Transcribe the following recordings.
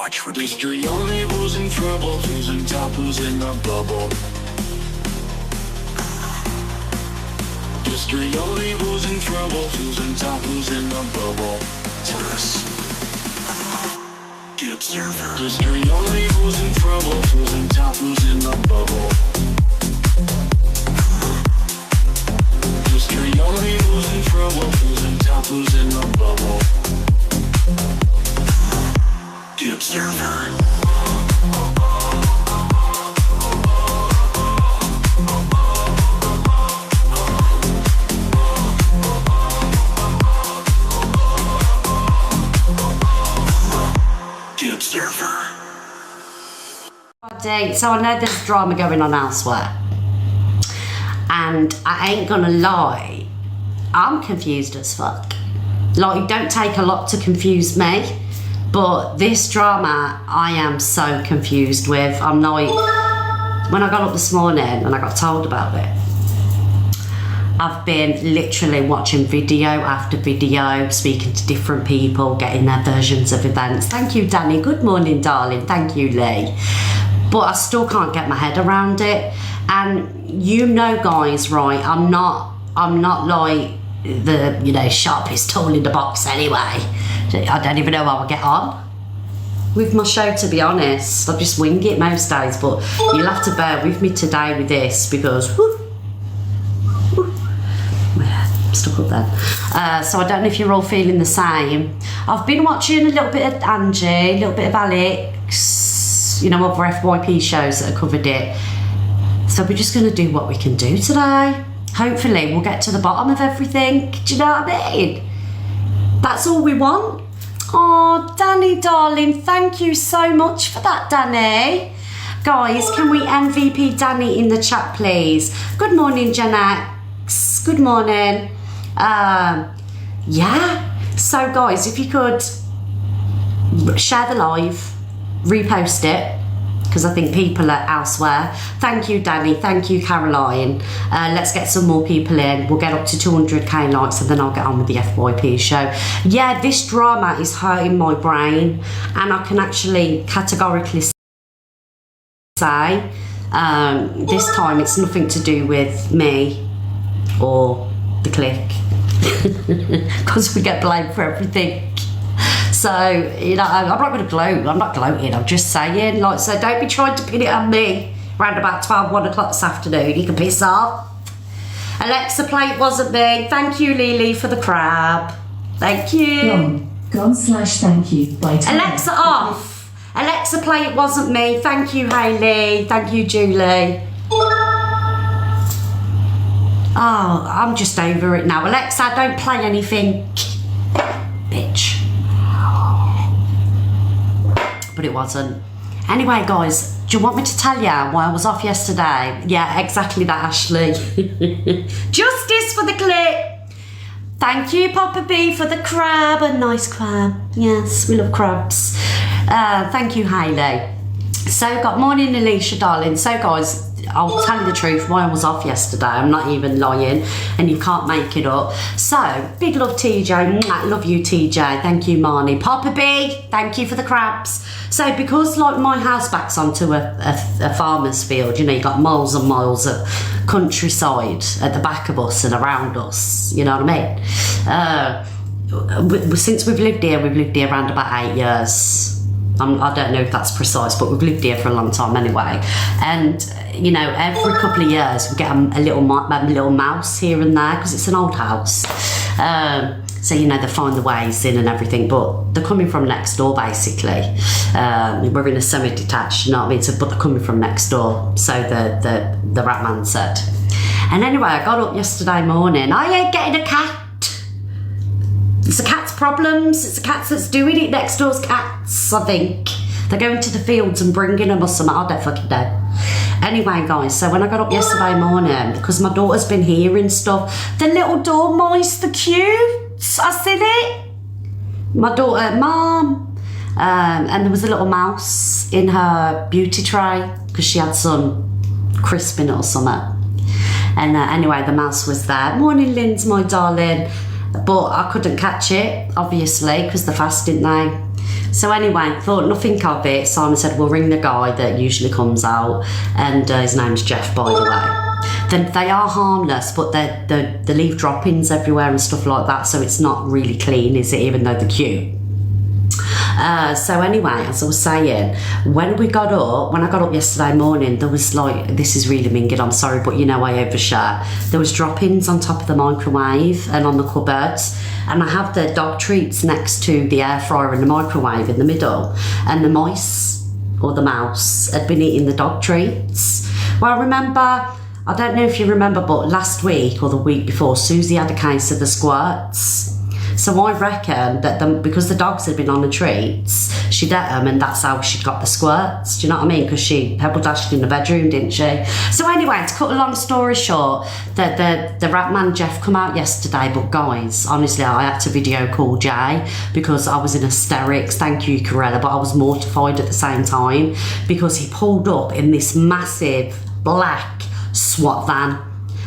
watch with history only who's in trouble, who's in top, who's in the bubble. History only who's in trouble, who's in top, who's in the bubble. Tourists. The observer. History only who's in trouble, who's in top, who's in the bubble. History only who's in trouble, who's in top, who's in the bubble. The observer. So I know there's drama going on elsewhere, and I ain't gonna lie, I'm confused as fuck. Like, it don't take a lot to confuse me, but this drama I am so confused with. I'm like, when I got up this morning and I got told about it, I've been literally watching video after video, speaking to different people, getting their versions of events. Thank you, Danny. Good morning, darling. Thank you, Lee. But I still can't get my head around it. And you know, guys, right? I'm not like the, you know, sharpest tool in the box anyway. I don't even know how I get on with my show, to be honest. I just wing it most days, but you'll have to bear with me today with this because stuck up there. So I don't know if you're all feeling the same. I've been watching a little bit of Angie, a little bit of Alex, you know, other FYP shows that have covered it. So we're just going to do what we can do today. Hopefully we'll get to the bottom of everything. Do you know what I mean? That's all we want. Oh, Danny, darling, thank you so much for that, Danny. Guys, can we MVP Danny in the chat, please? Good morning, Gen X. Good morning. Yeah. So, guys, if you could share the live, repost it, because I think people are elsewhere. Thank you, Danny. Thank you, Caroline. Let's get some more people in. We'll get up to 200k likes and then I'll get on with the FYP show. Yeah, this drama is hurting my brain, and I can actually categorically say this time it's nothing to do with me or the clique, because we get blamed for everything. So, you know, I'm not going to gloat. I'm not gloating. I'm just saying, like, so don't be trying to pin it on me around about 1 o'clock this afternoon. You can piss off. Alexa plate wasn't me. Thank you, Lily, for the crab. Thank you. Gone/thank you. By Alexa off. Alexa plate wasn't me. Thank you, Hayley. Thank you, Julie. Oh, I'm just over it now. Alexa, don't play anything. Bitch. But it wasn't. Anyway, guys, do you want me to tell you why I was off yesterday? Yeah, exactly that, Ashley. Justice for the clip. Thank you, Papa B, for the crab. A nice crab. Yes, we love crabs. Thank you, Hayley. So, good morning, Alicia, darling. So, guys, I'll tell you the truth, why I was off yesterday. I'm not even lying, and you can't make it up. So, big love, TJ. Love you, TJ. Thank you, Marnie. Papa B, thank you for the crabs. So, because like my house backs onto a farmer's field, you know, you got miles and miles of countryside at the back of us and around us, you know what I mean? Since we've lived here around about 8 years. I don't know if that's precise, but we've lived here for a long time anyway. And, you know, every couple of years we get a little mouse here and there, because it's an old house. So, you know, they find the ways in and everything, but they're coming from next door, basically. We're in a semi-detached, you know what I mean? So, but they're coming from next door, so the rat man said. And anyway, I got up yesterday morning. I ain't getting a cat. It's a cat's problems. It's a cat that's doing it. Next door's cats, I think. They're going to the fields and bringing them or something. I don't fucking know. Anyway, guys, so when I got up yesterday morning, because my daughter's been hearing stuff, the little dormice, the cute. I seen it. My daughter, Mum. And there was a little mouse in her beauty tray because she had some crisp in it or something. And anyway, the mouse was there. Morning, Linz, my darling. But I couldn't catch it, obviously, because they're fast, didn't they? So anyway, thought nothing of it. Simon said, we'll ring the guy that usually comes out, and his name's Jeff, by the way. Then they are harmless, but they leave droppings everywhere and stuff like that, so it's not really clean, is it, even though they're cute. So anyway, as I was saying, when I got up yesterday morning, there was like, this is really minging, I'm sorry, but you know I overshare. There was droppings on top of the microwave and on the cupboards, and I have the dog treats next to the air fryer and the microwave in the middle, and the mice, or the mouse, had been eating the dog treats. Well, remember, I don't know if you remember, but last week or the week before, Susie had a case of the squirts. So I reckon that because the dogs had been on the treats, she'd ate them, and that's how she got the squirts. Do you know what I mean? Because she pebble dashed in the bedroom, didn't she? So anyway, to cut a long story short, the rat man Jeff come out yesterday, but guys, honestly, I had to video call Jay because I was in hysterics. Thank you, Corella, but I was mortified at the same time because he pulled up in this massive black SWAT van,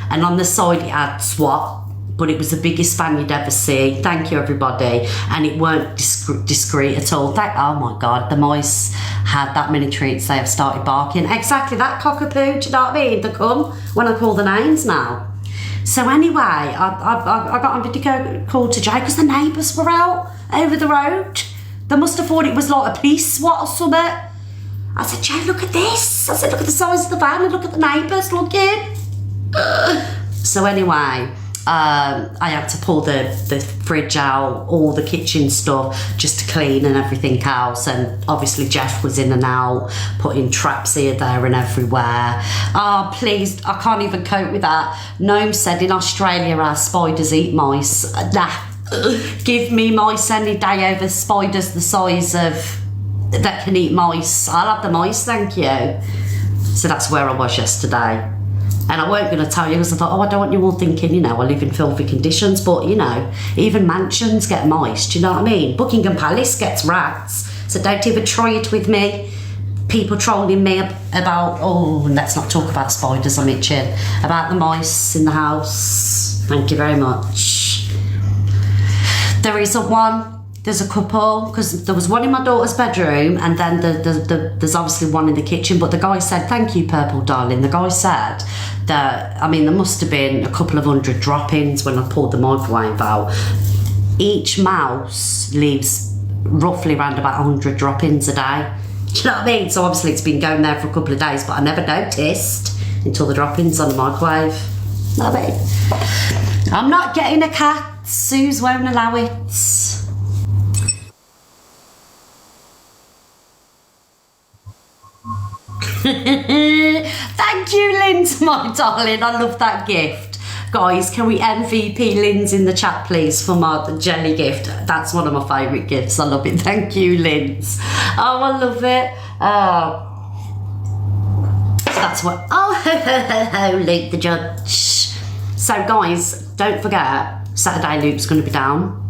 and on the side it had SWAT, but it was the biggest van you'd ever see. Thank you, everybody. And it weren't discreet at all. Oh my God, the mice had that many treats, they have started barking. Exactly that cockapoo, do you know what I mean? They come when I call the names now. So anyway, I got on video call to Jay because the neighbours were out over the road. They must have thought it was like a police SWAT or something. I said, Jay, look at this. I said, look at the size of the van and look at the neighbours looking. So anyway, I had to pull the fridge out, all the kitchen stuff, just to clean and everything else. And obviously Jeff was in and out, putting traps here, there and everywhere. Oh, please, I can't even cope with that. Noam said in Australia our spiders eat mice. Nah, give me mice any day over spiders the size of, that can eat mice. I'll have the mice, thank you. So that's where I was yesterday. And I weren't going to tell you because I thought, I don't want you all thinking, you know, I live in filthy conditions. But, you know, even mansions get mice, do you know what I mean? Buckingham Palace gets rats. So don't even try it with me. People trolling me about, let's not talk about spiders, I'm itching. About the mice in the house. Thank you very much. There's a couple, because there was one in my daughter's bedroom, and then there's obviously one in the kitchen. But the guy said, thank you, Purple Darling. The guy said that, I mean, there must have been a couple of hundred drop-ins when I pulled the microwave out. Each mouse leaves roughly around about 100 drop-ins a day. Do you know what I mean? So obviously it's been going there for a couple of days, but I never noticed until the drop-ins on the microwave. You know what I mean? I'm not getting a cat. Suze won't allow it. Thank you, Linz, my darling. I love that gift. Guys, can we MVP Linz in the chat, please, for my jelly gift? That's one of my favourite gifts. I love it. Thank you, Linz. Oh, I love it. So that's what... Oh, Luke the Judge. So, guys, don't forget, Saturday Luke's going to be down.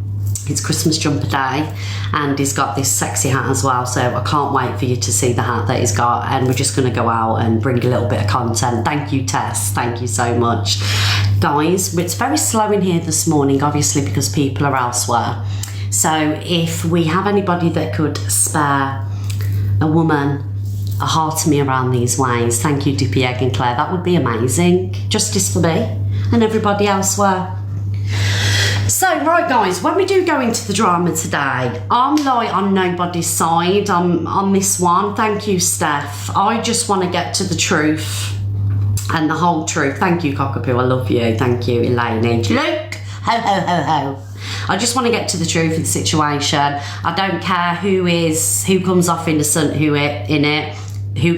It's Christmas jumper day, and he's got this sexy hat as well, so I can't wait for you to see the hat that he's got. And we're just going to go out and bring a little bit of content. Thank you, Tess, thank you so much. Guys, it's very slow in here this morning, obviously, because people are elsewhere. So if we have anybody that could spare a woman a heart to me around these ways, thank you, Dippy Egg and Claire, that would be amazing. Justice for me and everybody elsewhere. So, right guys, when we do go into the drama today, I'm like on nobody's side. I'm on this one. Thank you, Steph. I just want to get to the truth and the whole truth. Thank you, Cockapoo. I love you. Thank you, Elaine. Luke, ho, ho, ho, ho. I just want to get to the truth of the situation. I don't care who comes off innocent, who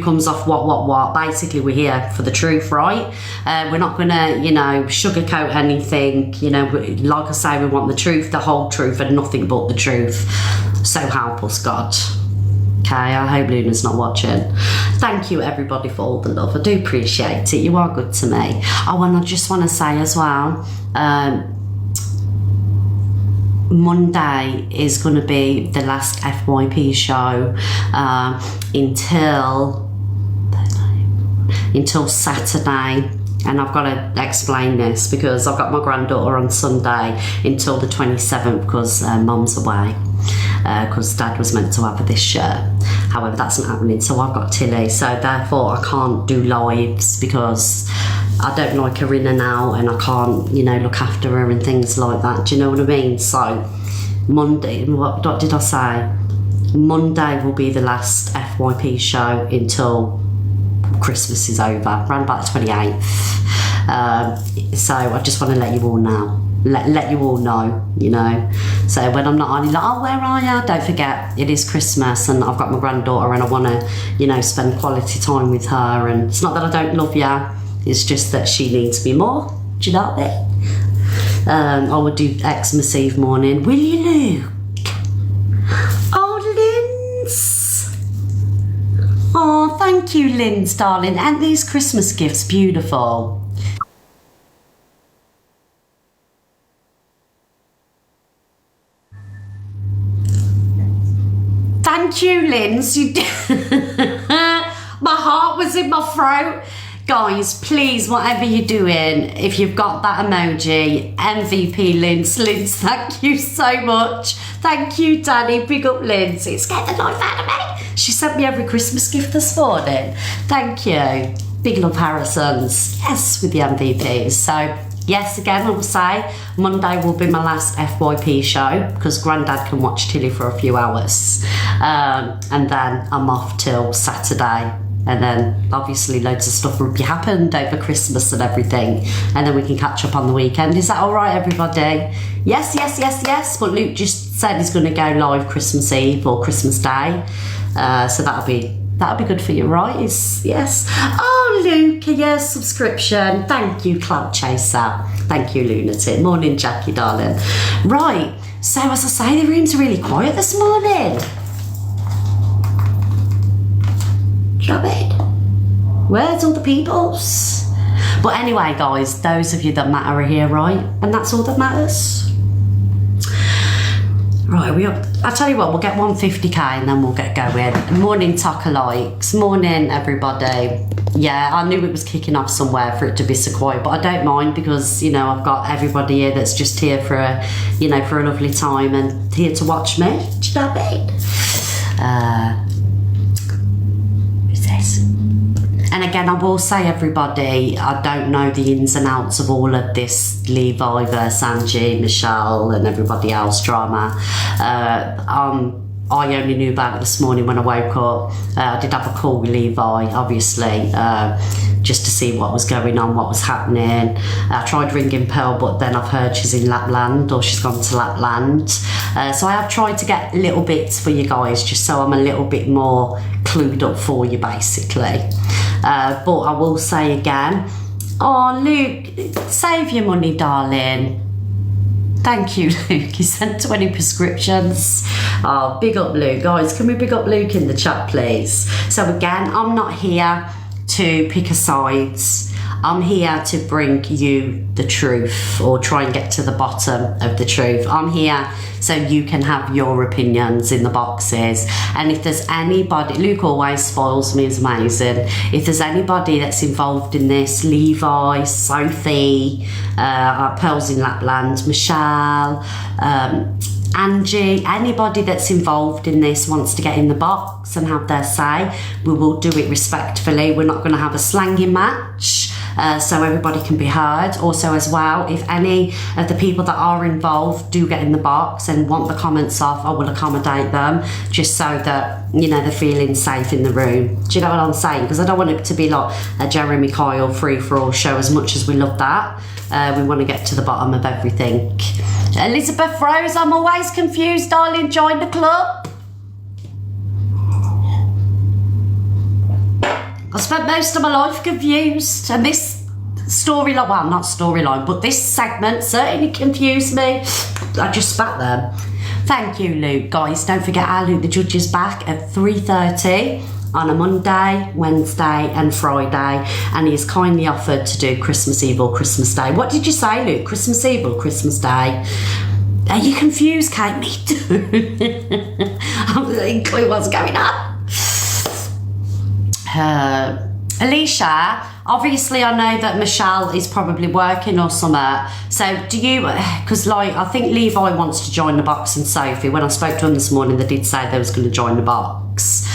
comes off what. Basically, we're here for the truth, right? We're not going to, you know, sugarcoat anything. You know, like I say, we want the truth, the whole truth, and nothing but the truth. So help us, God. Okay, I hope Luna's not watching. Thank you, everybody, for all the love. I do appreciate it. You are good to me. Oh, and I just want to say as well, Monday is going to be the last FYP show until Saturday, and I've got to explain this because I've got my granddaughter on Sunday until the 27th because Mum's away. because Dad was meant to have this year. However, that's not happening, so I've got Tilly, so therefore I can't do lives because I don't like her in and out, and I can't, you know, look after her and things like that. Do you know what I mean? So Monday, what did I say? Monday will be the last FYP show until Christmas is over, around about the 28th. So I just want to let you all know. Let you all know, you know. So when I'm not on, you're like, oh, where are you? Don't forget, it is Christmas and I've got my granddaughter and I want to, you know, spend quality time with her. And it's not that I don't love you, it's just that she needs me more. Do you know what I mean? I would do Xmas Eve morning. Will you, Luke? Oh, Linz. Oh, thank you, Linz, darling. And these Christmas gifts beautiful. Thank you, Linz. You my heart was in my throat. Guys, please, whatever you're doing, if you've got that emoji, MVP Linz. Linz, thank you so much. Thank you, Danny. Big up, Linz. It scared the life out of me. She sent me every Christmas gift this morning. Thank you. Big love, Harrisons. Yes, with the MVPs. So, yes, again, I will say, Monday will be my last FYP show because Grandad can watch Tilly for a few hours. And then I'm off till Saturday. And then obviously loads of stuff will be happened over Christmas and everything. And then we can catch up on the weekend. Is that all right, everybody? Yes, yes, yes, yes. But Luke just said he's going to go live Christmas Eve or Christmas Day. So that'll be good for you, right? Yes. Oh, Luke, your subscription. Thank you, Cloud Chaser. Thank you, Lunatic. Morning, Jackie, darling. Right. So as I say, the room's really quiet this morning. Drop it. Where's all the peoples? But anyway, guys, those of you that matter are here, right? And that's all that matters. Right, I'll tell you what, we'll get 150k and then we'll get going. Morning, Tucker Likes. Morning, everybody. Yeah, I knew it was kicking off somewhere for it to be so quiet, but I don't mind because, you know, I've got everybody here that's just here for a, you know, for a lovely time and here to watch me. Do you know what I mean? And again, I will say, everybody, I don't know the ins and outs of all of this Levi versus Angie, Michelle and everybody else drama. I only knew about it this morning when I woke up. I did have a call with Levi, obviously, just to see what was going on, what was happening. I tried ringing Pearl, but then I've heard she's in Lapland, or she's gone to Lapland. So I have tried to get little bits for you guys, just so I'm a little bit more clued up for you, basically. But I will say again, oh, Luke, save your money, darling. Thank you, Luke. You sent 20 prescriptions. Oh, big up, Luke. Guys, can we big up Luke in the chat, please? So again, I'm not here to pick a sides. I'm here to bring you the truth, or try and get to the bottom of the truth. I'm here so you can have your opinions in the boxes. And if there's anybody, Luke always spoils me, is amazing. If there's anybody that's involved in this, Levi, Sophie, Pearl's in Lapland, Michelle, Angie, anybody that's involved in this wants to get in the box and have their say, we will do it respectfully. We're not going to have a slanging match. So everybody can be heard. Also as well, if any of the people that are involved do get in the box and want the comments off, I will accommodate them, just so that, you know, they're feeling safe in the room. Do you know what I'm saying? Because I don't want it to be like a Jeremy Kyle free-for-all show, as much as we love that. We want to get to the bottom of everything. Elizabeth Rose, I'm always confused, darling. Join the club. I spent most of my life confused, and this storyline, well, not storyline, but this segment certainly confused me. I just spat them. Thank you, Luke. Guys, don't forget, our Luke the Judge is back at 3:30 on a Monday, Wednesday and Friday, and he has kindly offered to do Christmas Eve or Christmas Day. What did you say, Luke? Christmas Eve or Christmas Day? Are you confused, Kate? Me too. I'm not clue what's going on. Alicia, obviously I know that Michelle is probably working or something. So do you, because like I think Levi wants to join the box and Sophie, when I spoke to them this morning, they did say they was going to join the box.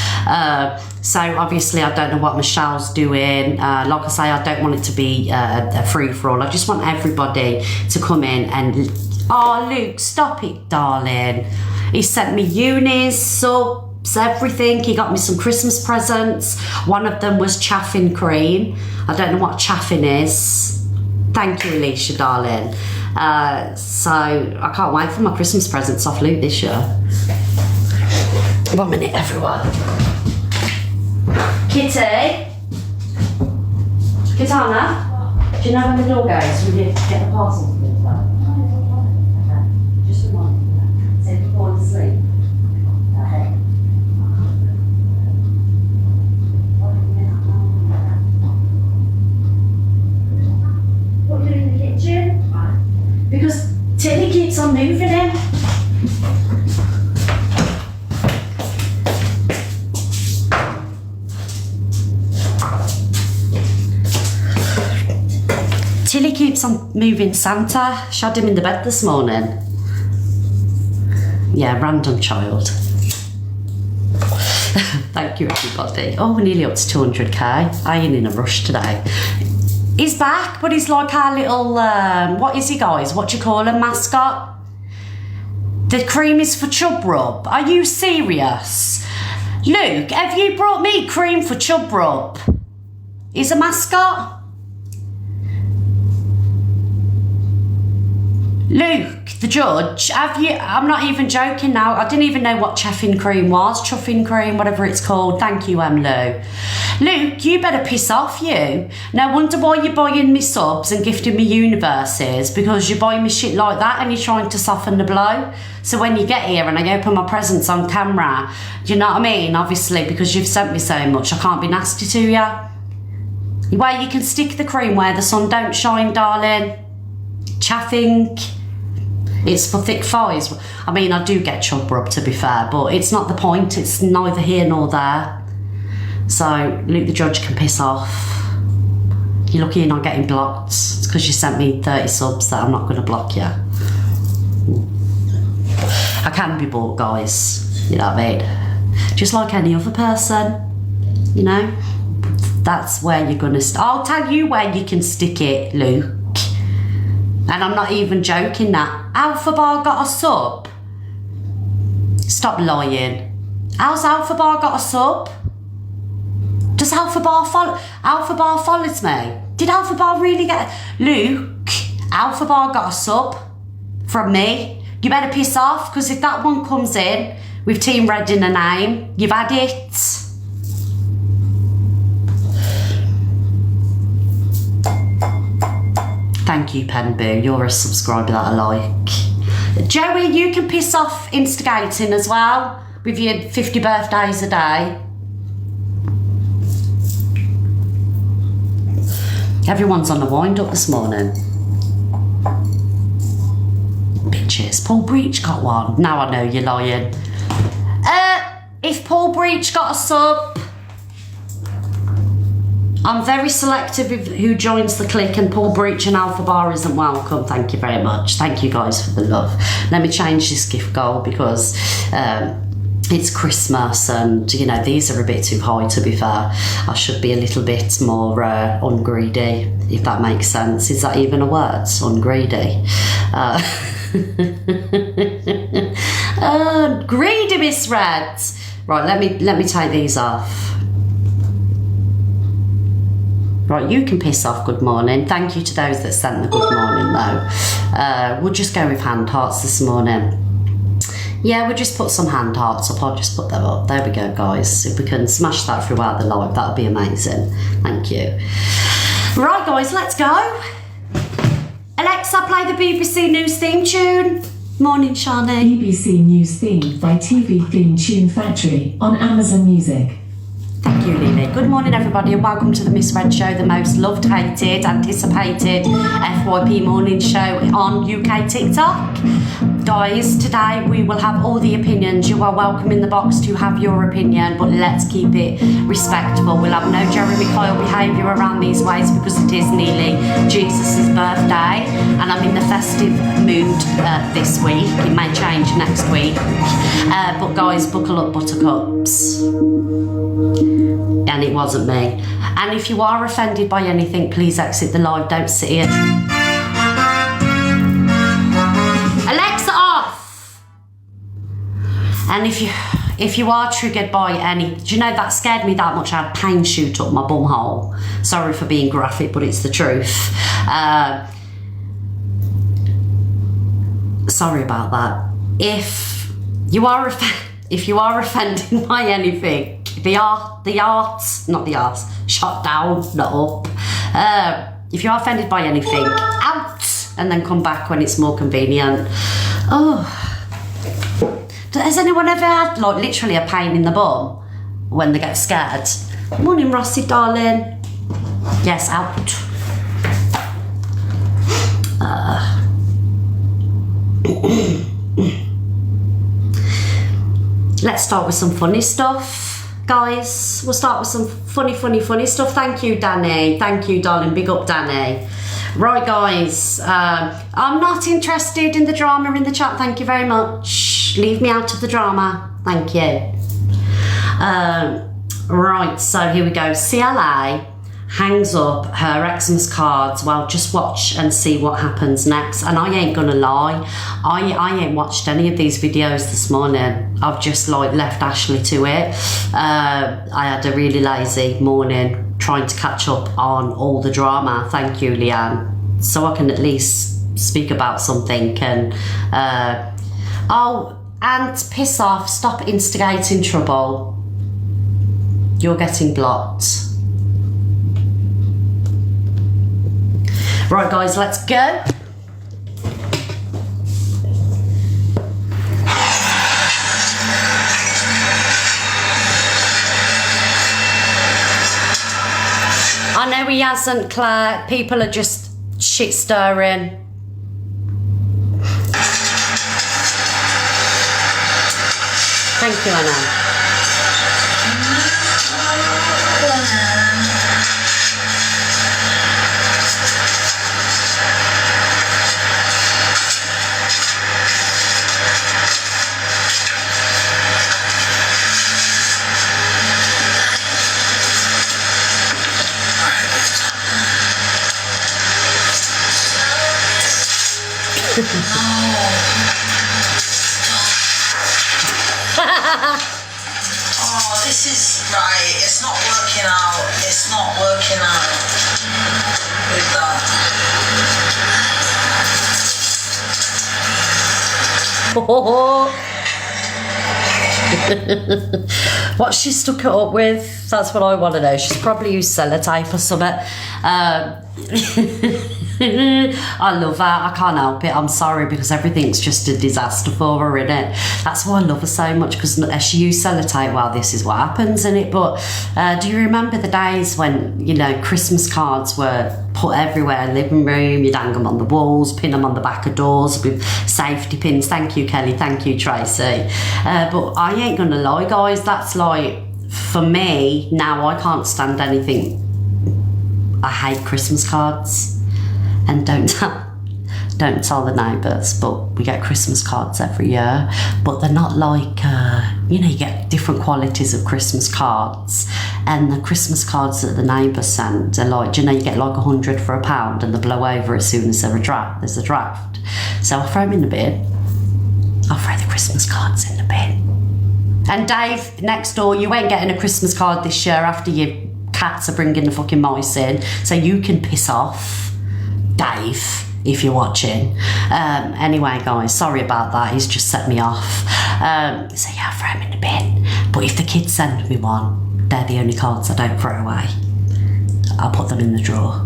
So obviously I don't know what Michelle's doing. Like I say, I don't want it to be a free-for-all. I just want everybody to come in and, oh Luke, stop it darling. He sent me unis, subs, everything. He got me some Christmas presents. One of them was chaffing cream. I don't know what chaffing is. Thank you, Alicia, darling. So I can't wait for my Christmas presents off Luke this year. 1 minute, everyone. Kitty? Kitana? Do you know when the door goes? We need to get the parcel from it. Okay. Just remind me of that. Say before to sleep. Okay. What are you doing in the kitchen? Because Tilly keeps on moving him. Tilly keeps on moving Santa. She had him in the bed this morning. Yeah, random child. Thank you, everybody. Oh, we're nearly up to 200k. I ain't in a rush today. He's back, but he's like our little, what is he, guys? What do you call him, mascot? The cream is for Chub Rub. Are you serious? Luke, have you brought me cream for Chub Rub? He's a mascot? Luke, the judge, have you, I'm not even joking now, I didn't even know what chaffing cream was, chuffing cream, whatever it's called. Thank you, Lou. Luke, you better piss off, you. No wonder why you're buying me subs and gifting me universes, because you're buying me shit like that and you're trying to soften the blow. So when you get here and I open my presents on camera, do you know what I mean? Obviously, because you've sent me so much, I can't be nasty to you. Where you can stick the cream where the sun don't shine, darling. Chaffing. It's for thick thighs. I mean, I do get Chub Rub, to be fair, but it's not the point. It's neither here nor there. So Luke the judge can piss off. You're lucky you're not getting blocked. It's because you sent me 30 subs that I'm not going to block you. I can be bought, guys. You know what I mean? Just like any other person. You know? That's where you're going to... I'll tell you where you can stick it, Luke. And I'm not even joking that. Alpha Bar got a sub? Stop lying. How's Alpha Bar got a sub? Does Alpha Bar follow? Alpha Bar follows me. Did Alpha Bar really get... Luke, Alpha Bar got a sub from me. You better piss off, because if that one comes in with Team Red in a name, you've had it. Thank you, Pen Boo. You're a subscriber that I like. Joey, you can piss off instigating as well with your 50 birthdays a day. Everyone's on the wind-up this morning. Bitches. Paul Breach got one. Now I know you're lying. If Paul Breach got a sub... I'm very selective with who joins the clique, and Paul Breach and Alpha Bar isn't welcome. Thank you very much. Thank you guys for the love. Let me change this gift goal because it's Christmas and, you know, these are a bit too high, to be fair. I should be a little bit more ungreedy, if that makes sense. Is that even a word? Ungreedy. Greedy, Miss Red. Right, let me take these off. Right, you can piss off. Good morning. Thank you to those that sent the good morning, though. We'll just go with hand hearts this morning. Yeah, we'll just put some hand hearts up. I'll just put them up. There we go, guys. If we can smash that throughout the live, that would be amazing. Thank you. Right, guys, let's go. Alexa, play the BBC News theme tune. Morning, Shani. BBC News theme by TV Theme Tune Factory on Amazon Music. Thank you, Lily. Good morning, everybody, and welcome to the Miss Red Show, the most loved, hated, anticipated FYP morning show on UK TikTok. guys, today we will have all the opinions. You are welcome in the box to have your opinion, but let's keep it respectable. We'll have no Jeremy Kyle behaviour around these ways because it is nearly Jesus' birthday and I'm in the festive mood this week. It may change next week. But guys, buckle up, buttercups. And it wasn't me. And if you are offended by anything, please exit the live. Don't sit here. Alexa off. And if you are triggered by any, do you know that scared me that much? I had pain shoot up my bum hole. Sorry for being graphic, but it's the truth. Sorry about that. If you are offended by anything, not the arts, shut down, not up. If you are offended by anything, out, and then come back when it's more convenient. Oh, has anyone ever had like literally a pain in the bum when they get scared? Morning, Rossi, darling. Yes, out. Let's start with some funny stuff. Guys, we'll start with some funny stuff. Thank you, Danny. Thank you, darling. Big up, Danny. Right, guys. I'm not interested in the drama in the chat. Thank you very much. Leave me out of the drama. Thank you. Right, so here we go. CLA hangs up her Xmas cards. Well, just watch and see what happens next. And I ain't gonna lie, I ain't watched any of these videos this morning. I've just like left Ashley to it. I had a really lazy morning trying to catch up on all the drama. Thank you, Leanne. So I can at least speak about something and oh, and piss off, stop instigating trouble. You're getting blocked. Right, guys, let's go. I know he hasn't, Claire. People are just shit stirring. Thank you, Anna. Oh, this is right. It's not working out. It's not working out with that. What she stuck it up with? That's what I want to know. She's probably used sellotape or something. I love her. I can't help it. I'm sorry because everything's just a disaster for her, innit? That's why I love her so much because she used sellotape. Well, this is what happens, innit? But do you remember the days when, you know, Christmas cards were put everywhere in the living room? You'd hang them on the walls, pin them on the back of doors with safety pins. Thank you, Kelly. Thank you, Tracy. But I ain't gonna lie, guys. That's like, for me, now I can't stand anything. I hate Christmas cards. And don't tell the neighbours, but we get Christmas cards every year, but they're not like, you know, you get different qualities of Christmas cards, and the Christmas cards that the neighbours send are like, you know, you get like 100 for £1 and they blow over as soon as there's a draft. So I'll throw them in the bin. I'll throw the Christmas cards in the bin. And Dave, next door, you ain't getting a Christmas card this year after your cats are bringing the fucking mice in, so you can piss off. Dave, if you're watching. Anyway, guys, sorry about that. He's just set me off. So yeah, I'll throw him in the bin. But if the kids send me one, they're the only cards I don't throw away. I'll put them in the drawer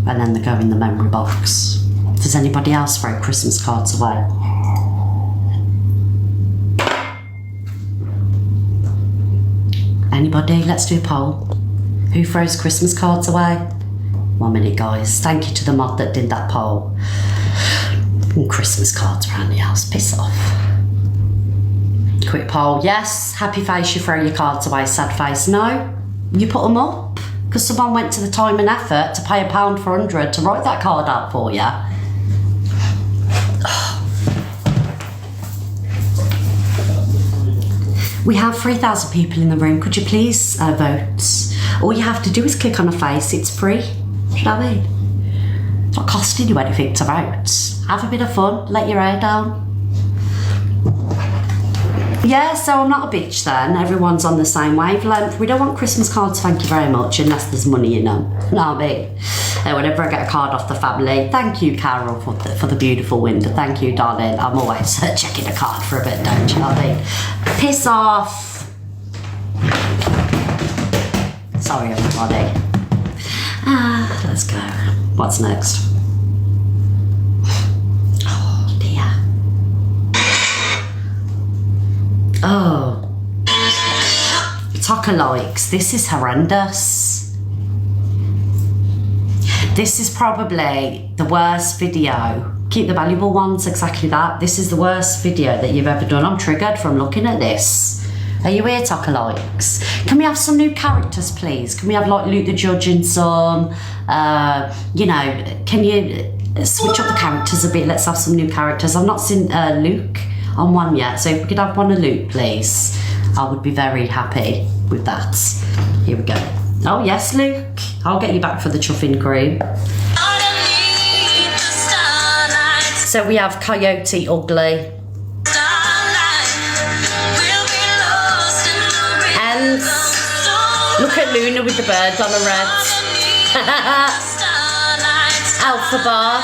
and then they go in the memory box. Does anybody else throw Christmas cards away? Anybody? Let's do a poll. Who throws Christmas cards away? 1 minute, guys. Thank you to the mod that did that poll. Christmas cards around the house, piss off. Quick poll, yes. Happy face, you throw your cards away. Sad face, no. You put them up because someone went to the time and effort to pay £1 for 100 to write that card out for you. We have 3,000 people in the room. Could you please vote? All you have to do is click on a face. It's free. Do you know what I mean? It's not costing you anything to vote. Have a bit of fun. Let your hair down. Yeah, so I'm not a bitch then. Everyone's on the same wavelength. We don't want Christmas cards, thank you very much, unless there's money in them. You know what I mean? Whenever I get a card off the family, thank you, Carol, for the beautiful window. Thank you, darling. I'm always checking a card for a bit, don't you know what I mean? Piss off. Sorry, everybody. Let's go. What's next? Oh, dear. Oh. Tucker likes. This is horrendous. This is probably the worst video. Keep the valuable ones, exactly that. This is the worst video that you've ever done. I'm triggered from looking at this. Are you here, Tucker likes? Can we have some new characters, please? Can we have like Luke the Judge in some? You know, can you switch up the characters a bit? Let's have some new characters. I've not seen Luke on one yet, so if we could have one of Luke, please, I would be very happy with that. Here we go. Oh yes, Luke. I'll get you back for the chuffing cream. So we have Coyote Ugly. And look at Luna with the bird on her red. Alpha Bar,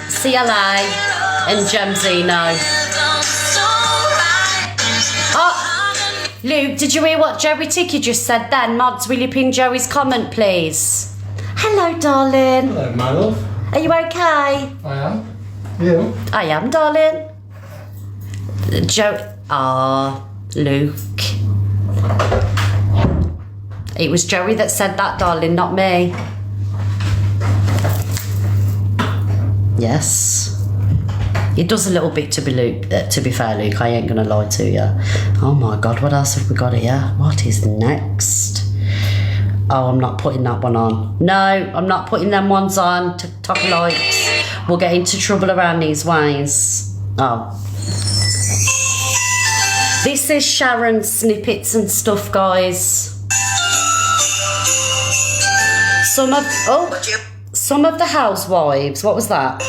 CLA, and Gemzino. Luke, did you hear what Joey Ticky just said then? Mods, will you pin Joey's comment, please? Hello, darling. Hello, my love. Are you okay? I am. You? I am, darling. Luke. It was Joey that said that, darling, not me. Yes. It does a little bit to be Luke. To be fair, Luke, I ain't gonna lie to you. Oh my God, what else have we got here? What is next? Oh, I'm not putting that one on. No, I'm not putting them ones on. TikTok likes. We'll get into trouble around these ways. Oh. This is Sharon snippets and stuff, guys. Some of the housewives. What was that?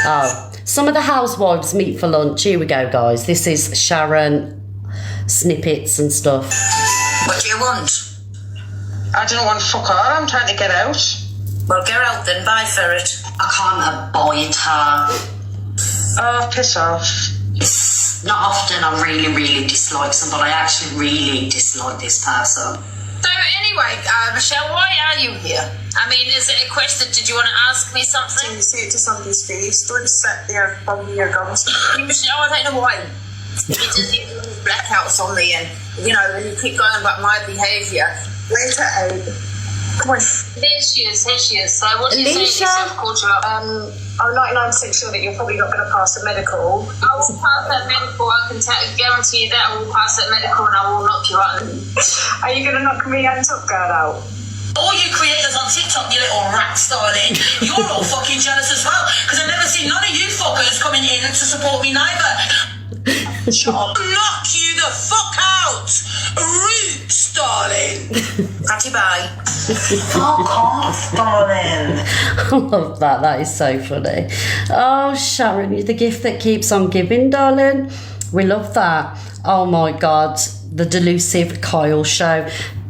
Oh. Some of the housewives meet for lunch. Here we go, guys. This is Sharon snippets and stuff. What do you want? I don't want fuck all. I'm trying to get out. Well, get out then. Buy for it. I can't avoid her. Oh, piss off. It's not often I really dislike somebody. I actually really dislike this person. So anyway, Michelle, why are you here? I mean, is it a question? Did you want to ask me something? You say it to somebody's face. Don't sit there bumming your gums. Michelle, I don't know why. You just get blackouts on me, and you know, when you keep going about my behaviour. Let it out. Come on. Here she is. So what do you say yourself called you up? I'm 99% sure that you're probably not going to pass a medical. I will pass that medical. I can guarantee you that I will pass that medical and I will knock you out. Are you going to knock me and Top Girl out? All you creators on TikTok, you little rats, darling, you're all fucking jealous as well, because I've never seen none of you fuckers coming in to support me neither. Shut up. Knock you the fuck out! Roots, darling! Patty bye. Fuck off, darling. I love that. That is so funny. Oh, Sharon, you're the gift that keeps on giving, darling. We love that. Oh my God, the delusive Kyle show.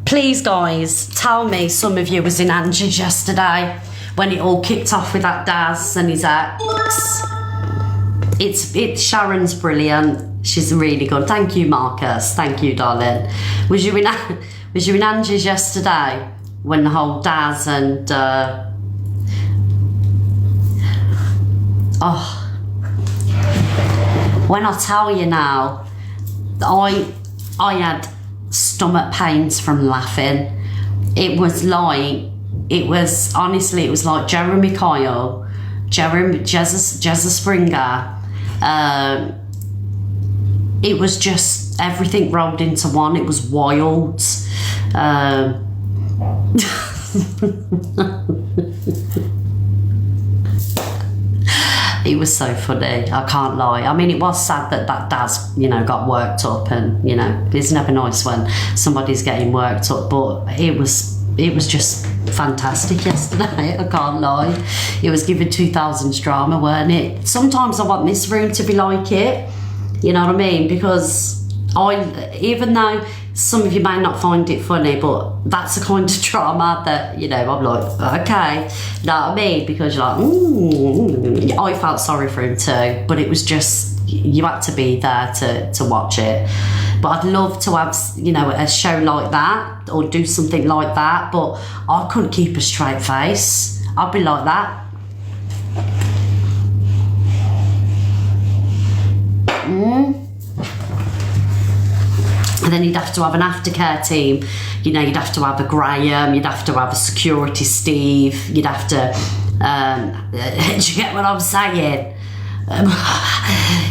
Please, guys, tell me some of you was in Angie's yesterday when it all kicked off with that Daz and his ex. It's Sharon's brilliant. She's really good. Thank you, Marcus. Thank you, darling. Was you in Angie's yesterday when the whole Daz and when I tell you now, I had stomach pains from laughing. It was like Jeremy Kyle Jezza Springer. It was just everything rolled into one. It was wild. It was so funny, I can't lie. I mean, it was sad that Daz, you know, got worked up, and, you know, it's never nice when somebody's getting worked up, but it was just fantastic yesterday, I can't lie. It was giving 2000s drama, weren't it? Sometimes I want this room to be like it, you know what I mean? Because even though some of you may not find it funny, but that's the kind of drama that, you know, I'm like, okay, you know what I mean? Because you're like, I felt sorry for him too, but it was just, you had to be there to watch it. But I'd love to have, you know, a show like that or do something like that, but I couldn't keep a straight face. I'd be like that. And then you'd have to have an aftercare team. You know, you'd have to have a Graham, you'd have to have a security Steve, you'd have to, do you get what I'm saying?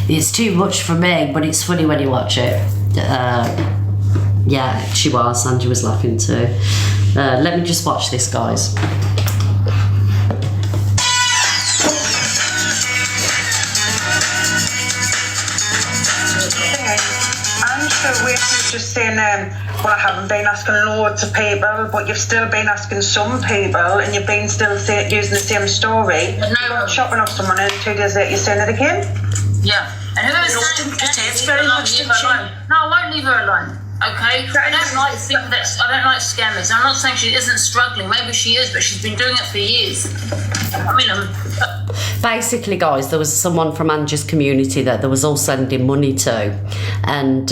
It's too much for me, but it's funny when you watch it. Yeah, she was, Angie was laughing too. Let me just watch this, guys. We're just saying, well, I haven't been asking loads of people, but you've still been asking some people, and you've been still using the same story. No. You got shopping off someone, and 2 days later you're saying it again? Yeah. And whoever's saying very much, leave her alone. No, I won't leave her alone. Okay? I don't like scammers. I'm not saying she isn't struggling. Maybe she is, but she's been doing it for years. I mean, basically, guys, there was someone from Angie's community that there was all sending money to, and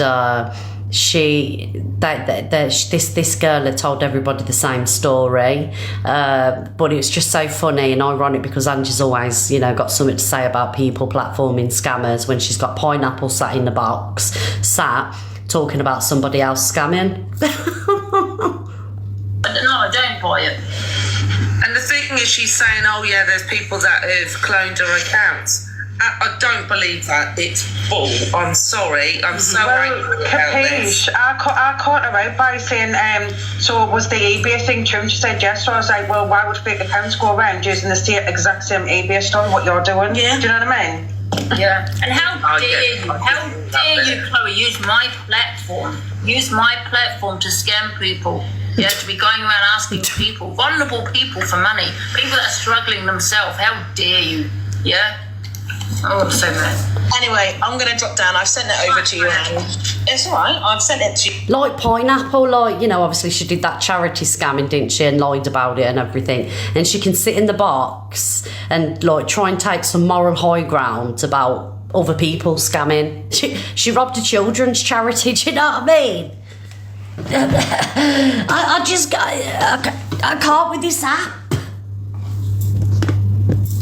this girl had told everybody the same story, but it was just so funny and ironic because Angie's always, you know, got something to say about people platforming scammers when she's got pineapple sat in the box, talking about somebody else scamming. no, I don't buy it. And the thing is, she's saying, oh yeah, there's people that have cloned her accounts. I don't believe that. It's bull. I'm sorry. I'm so angry about this. I caught her out by saying, so was the eBay thing true? And she said yes. So I was like, well, why would fake accounts go around using the exact same eBay stuff, what you're doing? Yeah. Do you know what I mean? Yeah. And how dare you, Chloe, use my platform to scam people. Yeah, to be going around asking people, vulnerable people for money, people that are struggling themselves. How dare you? Yeah? Oh, I'm so mad. Anyway, I'm going to drop down. I've sent it over to you, Annie. It's all right. I've sent it to you. Like pineapple, like, you know, obviously she did that charity scamming, didn't she, and lied about it and everything. And she can sit in the box and, like, try and take some moral high ground about other people scamming. She robbed a children's charity, do you know what I mean? I can't with this app.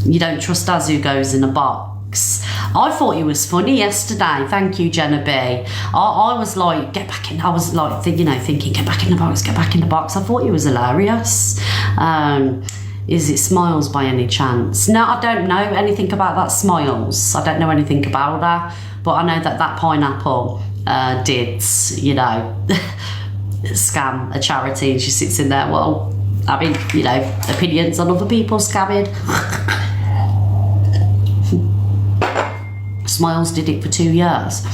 You don't trust us who goes in a box. I thought it was funny yesterday. Thank you, Jenna B. I was like, get back in. I was like, thinking, get back in the box, get back in the box. I thought it was hilarious. Is it Smiles by any chance? No, I don't know anything about that Smiles. I don't know anything about her, but I know that pineapple did, you know, scam a charity, and she sits in there, well, I mean, you know, opinions on other people scamming. Smiles did it for 2 years.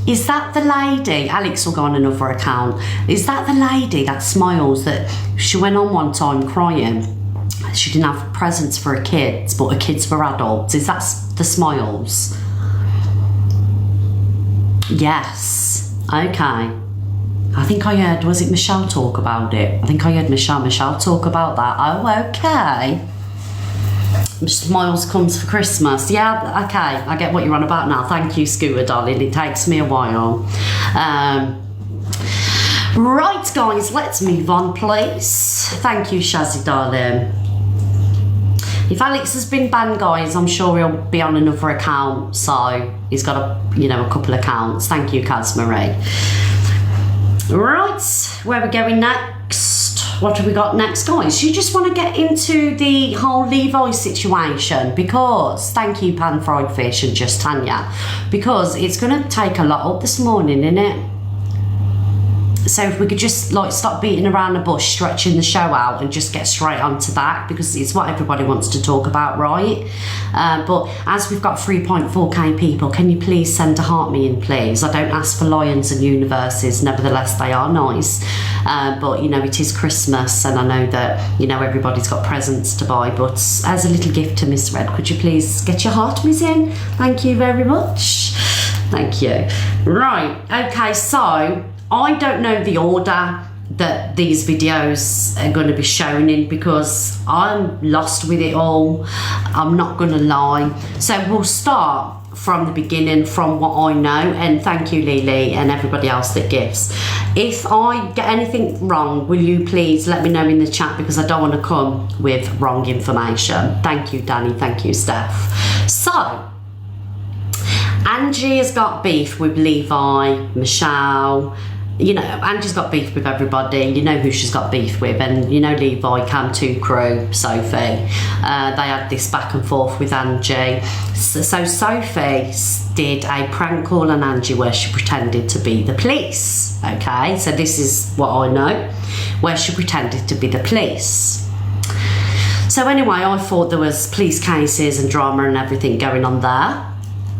Is that the lady, Alex will go on another account, is that the lady that Smiles, that she went on one time crying, she didn't have presents for her kids, but her kids were adults? Is that the Smiles? Yes. Okay. I think I heard, was it Michelle talk about it? I think I heard Michelle talk about that. Oh, okay. Smiles comes for Christmas. Yeah, okay. I get what you're on about now. Thank you, Scooter, darling. It takes me a while. Right, guys, let's move on, please. Thank you, Shazzy, darling. If Alex has been banned, guys, I'm sure he'll be on another account. So he's got a couple of accounts. Thank you, Kaz Marie. Right, where are we going next? what have we got next, guys? You just want to get into the whole Levi situation because, thank you, Pan Fried Fish and Just Tanya, because it's going to take a lot up this morning, innit? So if we could just like stop beating around the bush, stretching the show out and just get straight onto that, because it's what everybody wants to talk about, right? But as we've got 3.4k people, can you please send a heart me in, please? I don't ask for lions and universes, nevertheless they are nice. But you know, it is Christmas and I know that, you know, everybody's got presents to buy, but as a little gift to Miss Red, could you please get your heart me's in? Thank you very much. Thank you. Right, okay, so I don't know the order that these videos are going to be shown in because I'm lost with it all. I'm not going to lie. So we'll start from the beginning, from what I know, and thank you, Lily, and everybody else that gives. If I get anything wrong, will you please let me know in the chat, because I don't want to come with wrong information. Thank you, Danny. Thank you, Steph. So Angie has got beef with Levi, Michelle. You know, Angie's got beef with everybody. You know who she's got beef with, and you know Levi, Cam 2 crew, Sophie. They had this back and forth with Angie. So Sophie did a prank call on Angie where she pretended to be the police. Okay, so this is what I know, where she pretended to be the police. So anyway, I thought there was police cases and drama and everything going on there.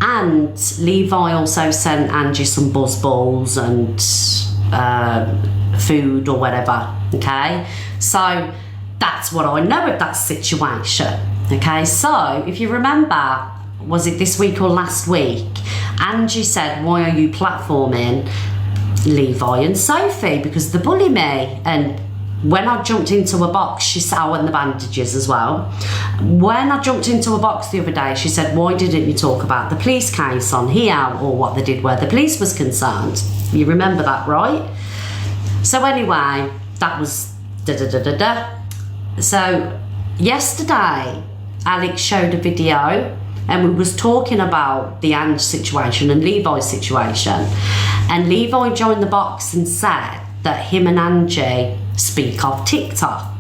And Levi also sent Angie some buzz balls and food or whatever, okay? So that's what I know of that situation, okay? So if you remember, was it this week or last week, Angie said, why are you platforming Levi and Sophie? Because they bully me. And when I jumped into a box, she said, and the bandages as well. When I jumped into a box the other day, she said, why didn't you talk about the police case on here or what they did where the police was concerned? You remember that, right? So anyway, that was da-da-da-da-da. So yesterday, Alex showed a video and we was talking about the Ange situation and Levi's situation. And Levi joined the box and said that him and Angie speak of TikTok,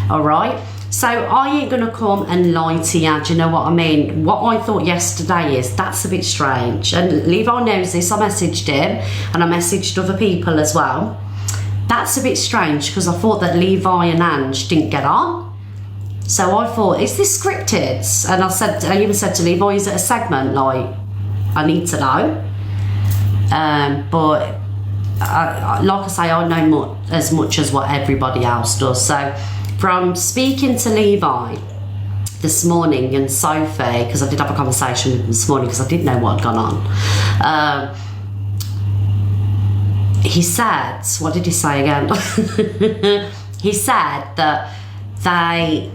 all right? So I ain't gonna come and lie to you, do you know what I mean? What I thought yesterday is, that's a bit strange, and Levi knows this. I messaged him and I messaged other people as well. That's a bit strange because I thought that Levi and Ange didn't get on. So I thought, is this scripted? And I even said to Levi, is it a segment? Like, I need to know. But like I say, I know as much as what everybody else does. So from speaking to Levi this morning and Sophie, because I did have a conversation with him this morning because I didn't know what had gone on, he said, what did he say again? He said that they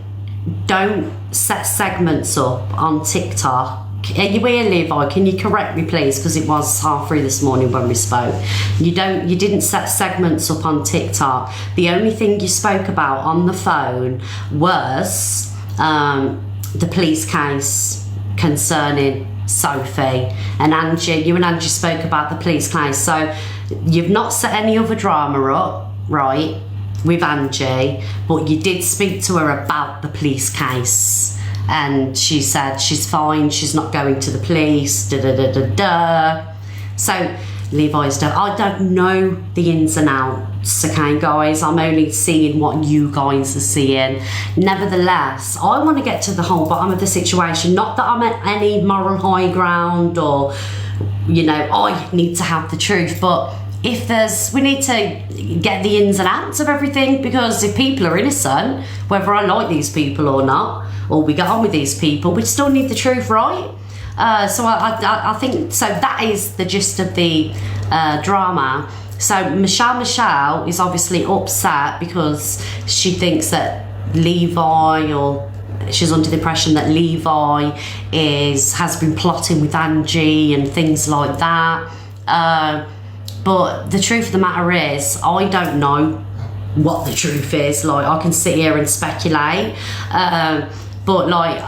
don't set segments up on TikTok. Are you here, Levi? Can you correct me, please? Because it was 3:30 this morning when we spoke. You didn't set segments up on TikTok. The only thing you spoke about on the phone was the police case concerning Sophie and Angie. You and Angie spoke about the police case. So you've not set any other drama up, right, with Angie, but you did speak to her about the police case. And she said she's fine, she's not going to the police, da-da-da-da-da. So Levi's done. I don't know the ins and outs, okay, guys? I'm only seeing what you guys are seeing. Nevertheless, I want to get to the whole bottom of the situation. Not that I'm at any moral high ground or, you know, I need to have the truth, but we need to get the ins and outs of everything, because if people are innocent, whether I like these people or not, or we get on with these people, we still need the truth, right? So I think, so that is the gist of the drama. So Michelle is obviously upset because she thinks that Levi, or she's under the impression that Levi has been plotting with Angie and things like that. But the truth of the matter is, I don't know what the truth is. Like, I can sit here and speculate. But like,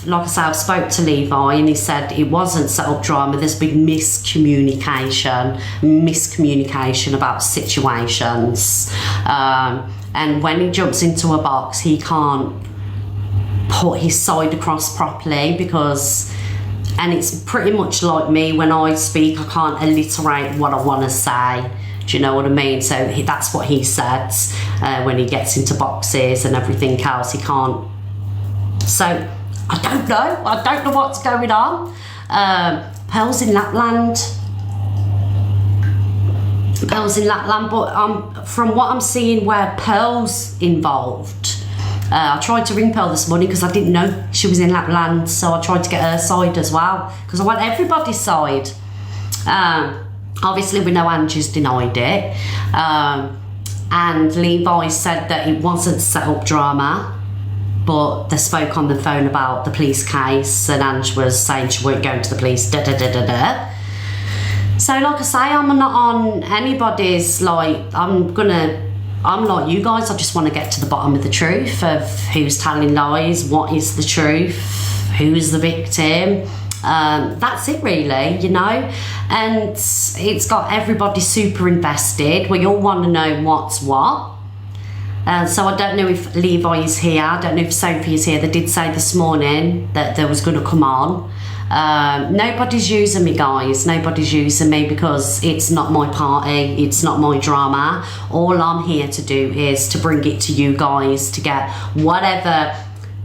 like I said, I've spoke to Levi and he said it wasn't set up drama. There's been miscommunication about situations. And when he jumps into a box, he can't put his side across properly and it's pretty much like me when I speak, I can't alliterate what I want to say. Do you know what I mean? So that's what he said when he gets into boxes and everything else. He can't. So I don't know what's going on. Pearl's in Lapland, but from what I'm seeing where Pearl's involved, I tried to ring Pearl this morning because I didn't know she was in Lapland, so I tried to get her side as well because I want everybody's side. Obviously we know Angie's denied it, and Levi said that it wasn't set up drama, but they spoke on the phone about the police case and Ange was saying she weren't going to the police, So like I say, I'm not on anybody's, like, I'm like you guys, I just want to get to the bottom of the truth of who's telling lies, what is the truth, who's the victim. That's it really, you know, and it's got everybody super invested. We all want to know what's what. So I don't know if Levi is here, I don't know if Sophie is here. They did say this morning that they was going to come on. Nobody's using me, guys. Nobody's using me because it's not my party, it's not my drama. All I'm here to do is to bring it to you guys, to get whatever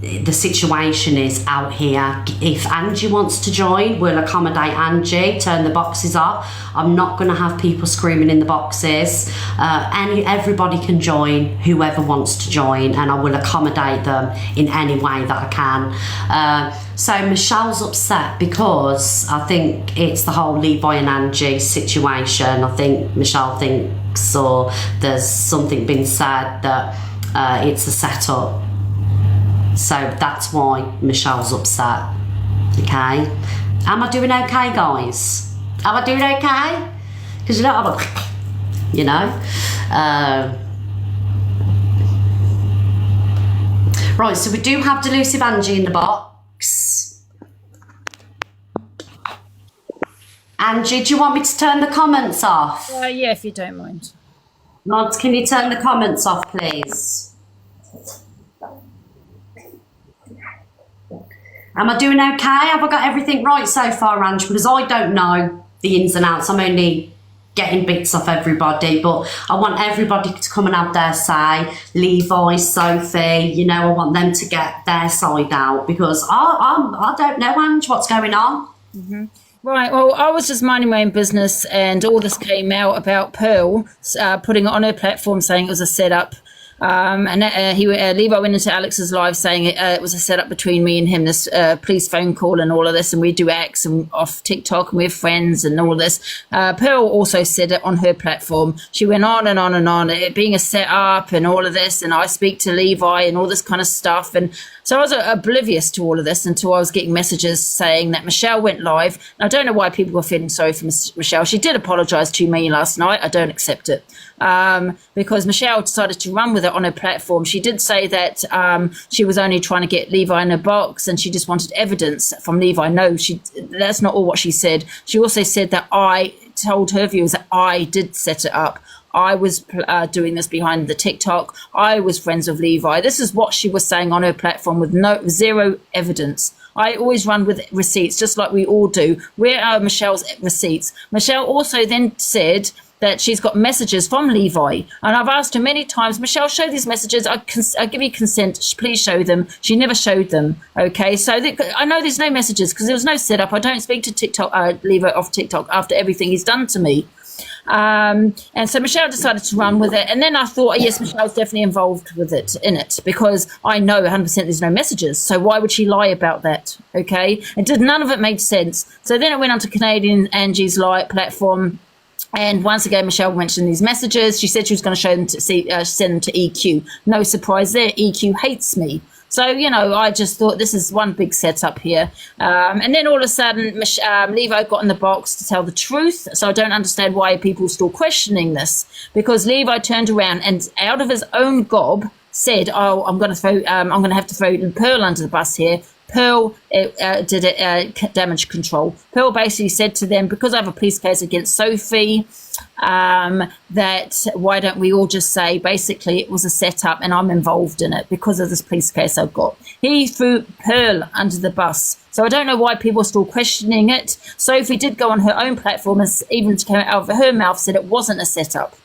the situation is out here. If Angie wants to join, we'll accommodate Angie, turn the boxes off. I'm not going to have people screaming in the boxes. Everybody can join, whoever wants to join, and I will accommodate them in any way that I can. So Michelle's upset because I think it's the whole Levi and Angie situation. I think Michelle thinks, or there's something been said that it's a setup. So that's why Michelle's upset. Okay, am I doing okay, guys? Am I doing okay? Because you know, right, so we do have Delusive Angie in the box. Angie, do you want me to turn the comments off? Yeah, if you don't mind. Mods, can you turn the comments off, please? Am I doing okay? Have I got everything right so far, Ange? Because I don't know the ins and outs. I'm only getting bits off everybody, but I want everybody to come and have their say. Levi, Sophie, you know, I want them to get their side out because I don't know, Ange, what's going on. Mm-hmm. Right, well, I was just minding my own business and all this came out about Pearl putting it on her platform saying it was a setup. Levi went into Alex's live saying it was a setup between me and him, this police phone call and all of this, and we do acts and off TikTok and we're friends and all this. Pearl also said it on her platform. She went on and on and on, it being a setup and all of this, and I speak to Levi and all this kind of stuff. And so I was oblivious to all of this until I was getting messages saying that Michelle went live. And I don't know why people were feeling sorry for Michelle. She did apologise to me last night. I don't accept it. Because Michelle decided to run with it on her platform. She did say that she was only trying to get Levi in a box and she just wanted evidence from Levi. No, that's not all what she said. She also said that I told her viewers that I did set it up. I was doing this behind the TikTok. I was friends with Levi. This is what she was saying on her platform with zero evidence. I always run with receipts, just like we all do. Where are Michelle's receipts? Michelle also then said that she's got messages from Levi. And I've asked her many times, Michelle, show these messages. I give you consent. Please show them. She never showed them. Okay, so I know there's no messages because there was no setup. I don't speak to Levi off TikTok after everything he's done to me. And so Michelle decided to run with it. And then I thought, yes, Michelle's definitely involved with it, because I know 100% there's no messages. So why would she lie about that? Okay, none of it made sense. So then it went onto Canadian Angie's live platform. And once again, Michelle mentioned these messages. She said she was going to show them to send them to EQ. No surprise there. EQ hates me. So, I just thought this is one big setup here. And then all of a sudden, Levi got in the box to tell the truth. So I don't understand why people are still questioning this. Because Levi turned around and out of his own gob said, oh, I'm going to have to throw Pearl under the bus here. Pearl did damage control. Pearl basically said to them, because I have a police case against Sophie, that why don't we all just say basically it was a setup and I'm involved in it because of this police case I've got. He threw Pearl under the bus. So I don't know why people are still questioning it. Sophie did go on her own platform and even came out of her mouth said it wasn't a setup.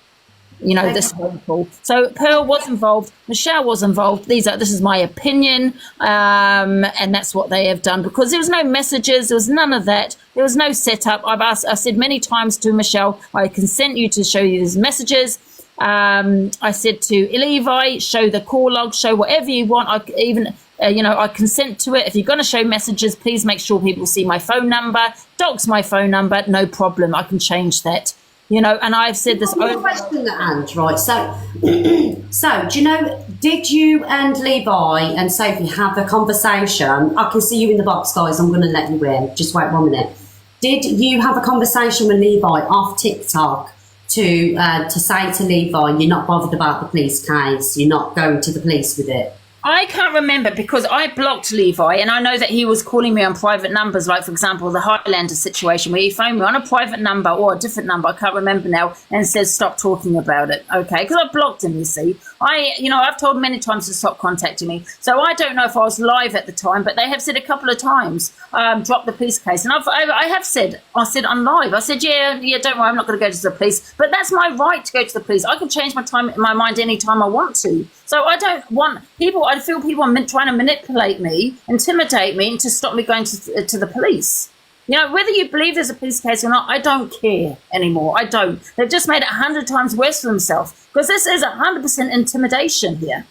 This phone call. So Pearl was involved, Michelle was involved. This is my opinion, and that's what they have done because there was no messages, there was none of that, there was no setup. I said many times to Michelle, I consent you to show you these messages. I said to Levi, show the call log, show whatever you want. I consent to it. If you're going to show messages, please make sure people see my phone number. Docs my phone number, no problem. I can change that. And I've said this over. Question that, Ange, right? So, do you know? Did you and Levi and Sophie have a conversation? I can see you in the box, guys. I'm going to let you in. Just wait 1 minute. Did you have a conversation with Levi off TikTok to say to Levi, you're not bothered about the police case, you're not going to the police with it? I can't remember because I blocked Levi and I know that he was calling me on private numbers, like, for example, the Highlander situation where he phoned me on a private number or a different number, I can't remember now, and says stop talking about it, okay? Because I blocked him, you see. I've told many times to stop contacting me. So I don't know if I was live at the time, but they have said a couple of times, drop the police case. And I have said, I'm live. I said, yeah, don't worry, I'm not going to go to the police. But that's my right to go to the police. I can change my mind any time I want to. So I don't want people, I feel people are trying to manipulate me, intimidate me to stop me going to the police. Whether you believe there's a police case or not, I don't care anymore. I don't. They've just made it 100 times worse for themselves because this is 100% intimidation here.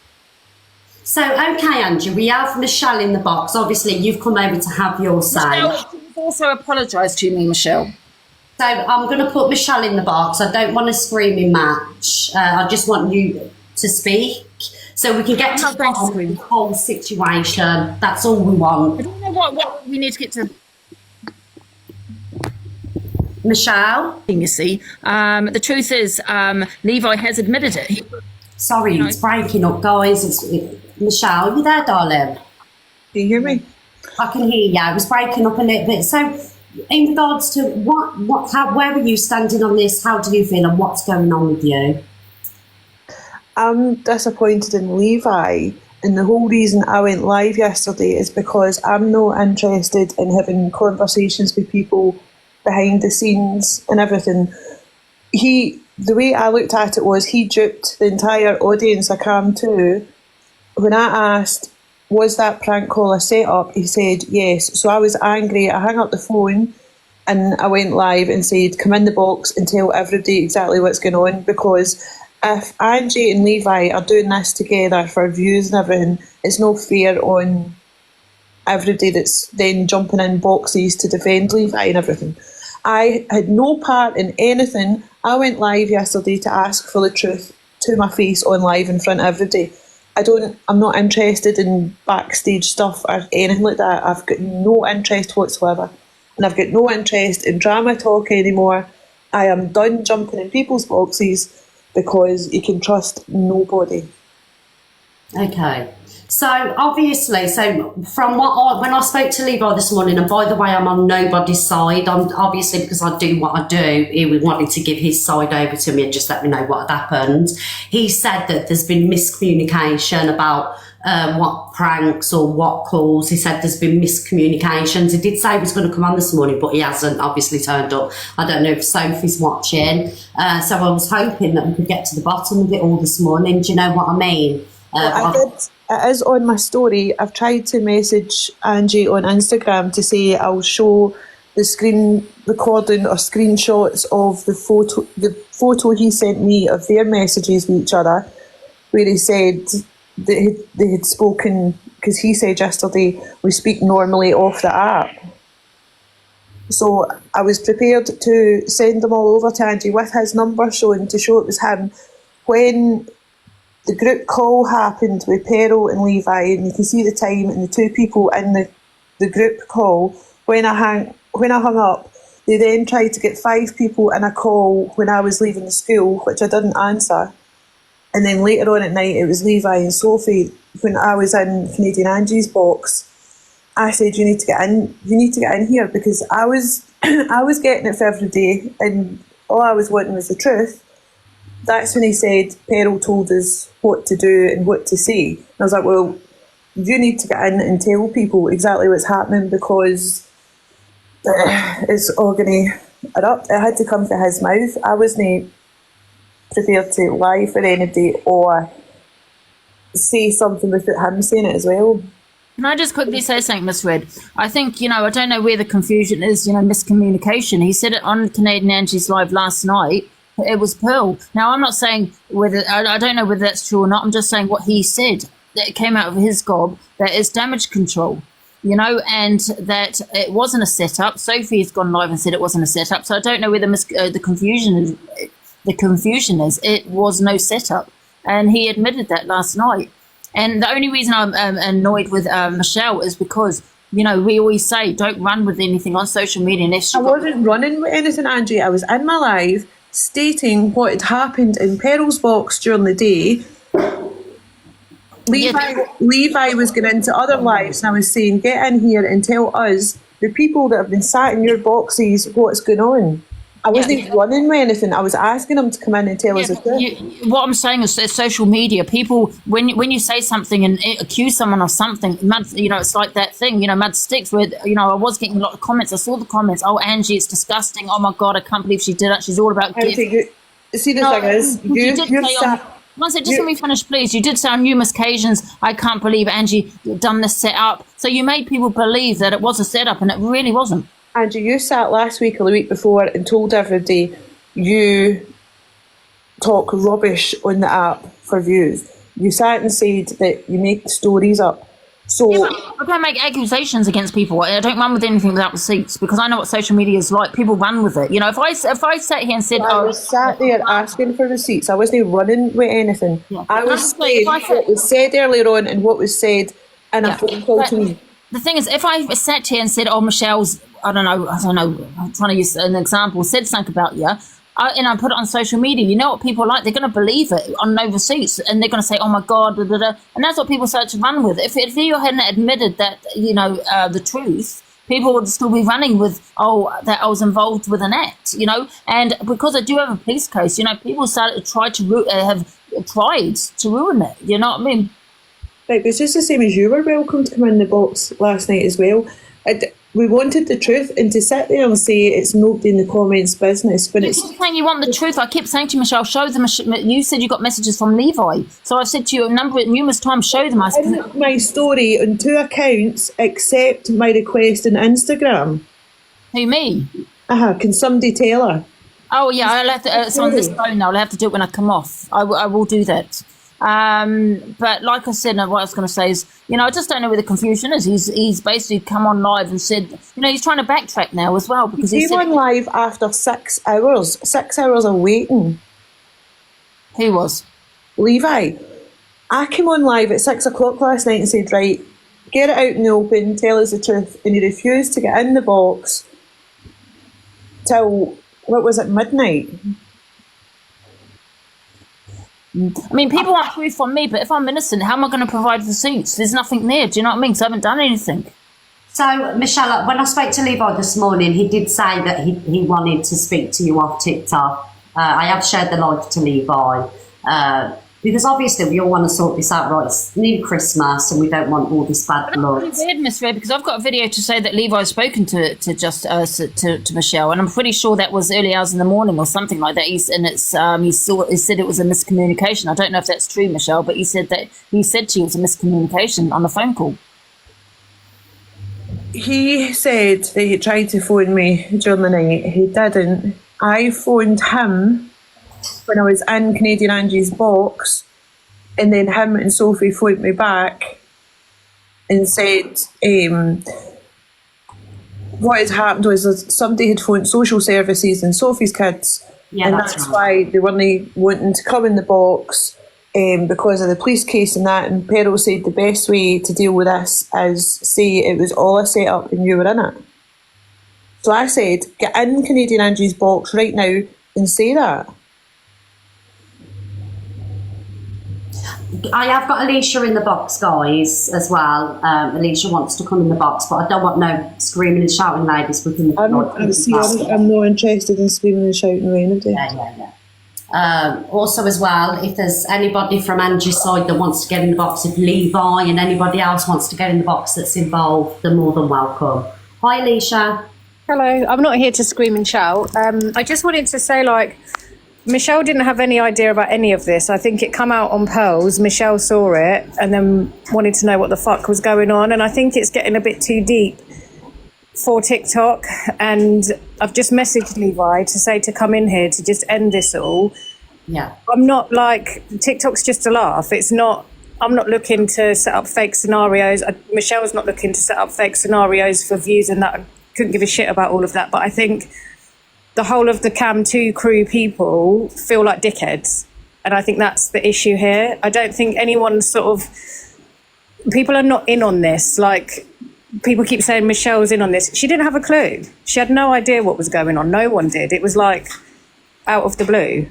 So, okay, Angie, we have Michelle in the box. Obviously, you've come over to have your say. Michelle, you've also apologised to me, Michelle. So I'm going to put Michelle in the box. I don't want a screaming match. I just want you to speak so we can get to the whole situation. That's all we want. I don't know what we need to get to. Michelle? You see, the truth is, Levi has admitted it. Sorry, it's breaking up, guys. Michelle, are you there, darling? Can you hear me? I can hear you. It was breaking up a little bit. So, in regards to where are you standing on this? How do you feel, and what's going on with you? I'm disappointed in Levi, and the whole reason I went live yesterday is because I'm not interested in having conversations with people behind the scenes and everything. The way I looked at it was he duped the entire audience I came to. When I asked, was that prank call a setup, he said yes. So I was angry. I hung up the phone and I went live and said, come in the box and tell everybody exactly what's going on, because if Angie and Levi are doing this together for views and everything, it's no fair on everybody that's then jumping in boxes to defend Levi and everything. I had no part in anything. I went live yesterday to ask for the truth to my face on live in front of everybody. I'm not interested in backstage stuff or anything like that. I've got no interest whatsoever. And I've got no interest in drama talk anymore. I am done jumping in people's boxes because you can trust nobody. Okay. So obviously, from when I spoke to Levi this morning, and by the way, I'm on nobody's side. I'm obviously, because I do what I do, he wanted to give his side over to me and just let me know what had happened. He said that there's been miscommunication about what pranks or what calls. He said there's been miscommunications. He did say he was going to come on this morning, but he hasn't obviously turned up. I don't know if Sophie's watching. So I was hoping that we could get to the bottom of it all this morning. Do you know what I mean? I did. It is on my story. I've tried to message Angie on Instagram to say I'll show the screen recording or screenshots of the photo he sent me of their messages with each other, where he said that they had spoken, because he said yesterday we speak normally off the app. So I was prepared to send them all over to Angie with his number shown to show it was him. When the group call happened with Pearl and Levi, and you can see the time and the two people in the group call. When I hung up, they then tried to get 5 people in a call when I was leaving the school, which I didn't answer. And then later on at night, it was Levi and Sophie when I was in Canadian Angie's box. I said, you need to get in here, because I was I was getting it for every day, and all I was wanting was the truth. That's when he said Peril told us what to do and what to say. And I was like, well, you need to get in and tell people exactly what's happening, because it's all going to erupt. It had to come from his mouth. I wasn't prepared to lie for anybody or say something without him saying it as well. Can I just quickly say something, Miss Red? I think, I don't know where the confusion is, miscommunication. He said it on Canadian Angie's live last night. It was Pearl. Now, I'm not saying whether, I don't know whether that's true or not. I'm just saying what he said. That it came out of his gob, that it's damage control, and that it wasn't a setup. Sophie has gone live and said it wasn't a setup. So I don't know where the confusion is. The confusion is it was no setup. And he admitted that last night. And the only reason I'm annoyed with Michelle is because, we always say don't run with anything on social media. I wasn't running with anything, Angie. I was in my live stating what had happened in Peril's box during the day. Levi was going into other lives, and I was saying, get in here and tell us, the people that have been sat in your boxes, what's going on. I wasn't running with anything. I was asking them to come in and tell us the truth. What I'm saying is social media. People, when you say something and accuse someone of something, it's like that thing, mud sticks. Where I was getting a lot of comments. I saw the comments. Oh, Angie, it's disgusting. Oh my God, I can't believe she did it. She's all about gifts. See, the thing is, just let me finish, please. You did say on numerous occasions, I can't believe Angie done this setup. So you made people believe that it was a setup, and it really wasn't. Angie, you sat last week or the week before and told everybody you talk rubbish on the app for views. You sat and said that you make stories up. So I don't make accusations against people. I don't run with anything without receipts, because I know what social media is like. People run with it. If I sat here and said, I was sat there asking for receipts. I wasn't running with anything. Yeah. I was saying what was said earlier on and what was said in a phone call to me. The thing is, if I sat here and said, oh, Michelle's, I don't know, I'm trying to use an example, said something about you, and I put it on social media, you know what people are like? They're going to believe it on no receipts, and they're going to say, oh my God, blah, blah, blah. And that's what people start to run with. If you hadn't admitted that, the truth, people would still be running with, that I was involved with an act, and because I do have a police case, people started to have tried to ruin it, you know what I mean? Right, but it's just the same as you were welcome to come in the box last night as well. We wanted the truth, and to sit there and say it's nobody in the comments business, but it's saying you want the truth. I kept saying to you, Michelle, show them. You said you got messages from Levi, so I've said to you numerous times, show them. My story on 2 accounts, except my request on Instagram. Who, me? Can somebody tell her? Oh yeah, I'll have to. It's on this phone now. I'll have to do it when I come off. I will do that. But like I said, what I was going to say is, I just don't know where the confusion is. He's basically come on live and said, he's trying to backtrack now as well, because he came on live after 6 hours. 6 hours of waiting. Who was? Levi. I came on live at 6 o'clock last night and said, right, get it out in the open, tell us the truth, and he refused to get in the box till, midnight? I mean, people want proof from me, but if I'm innocent, how am I going to provide receipts? There's nothing there. Do you know what I mean? So I haven't done anything. So, Michelle, when I spoke to Levi this morning, he did say that he wanted to speak to you off TikTok. I have shared the live to Levi because obviously we all want to sort this out, right? It's near Christmas and we don't want all this bad blood. It's weird, Miss Red, because I've got a video to say that Levi's spoken to Michelle, and I'm pretty sure that was early hours in the morning or something like that. He said it was a miscommunication. I don't know if that's true, Michelle, but he said to you it was a miscommunication on the phone call. He said that he tried to phone me during the night. He didn't. I phoned him when I was in Canadian Angie's box, and then him and Sophie phoned me back and said what had happened was that somebody had phoned social services and Sophie's kids, and that's why they weren't wanting to come in the box because of the police case and that. And Peril said the best way to deal with this is say it was all a set-up and you were in it. So I said, get in Canadian Angie's box right now and say that. I have got Alicia in the box, guys, as well. Alicia wants to come in the box, but I don't want no screaming and shouting ladies within the I'm more interested in screaming and shouting rain. Yeah. Also, as well, if there's anybody from Angie's side that wants to get in the box, if Levi and anybody else wants to get in the box that's involved, they're more than welcome. Hi, Alicia. Hello. I'm not here to scream and shout. I just wanted to say, like, Michelle didn't have any idea about any of this. I think it come out on Pearls. Michelle saw it and then wanted to know what the fuck was going on. And I think it's getting a bit too deep for TikTok. And I've just messaged Levi to say to come in here to just end this all. Yeah. I'm not like, TikTok's just a laugh. It's not, I'm not looking to set up fake scenarios. Michelle's not looking to set up fake scenarios for views and that. I couldn't give a shit about all of that. But I think the whole of the Cam 2 crew people feel like dickheads. And I think that's the issue here. I don't think anyone people are not in on this. Like, people keep saying Michelle's in on this. She didn't have a clue. She had no idea what was going on. No one did. It was like out of the blue.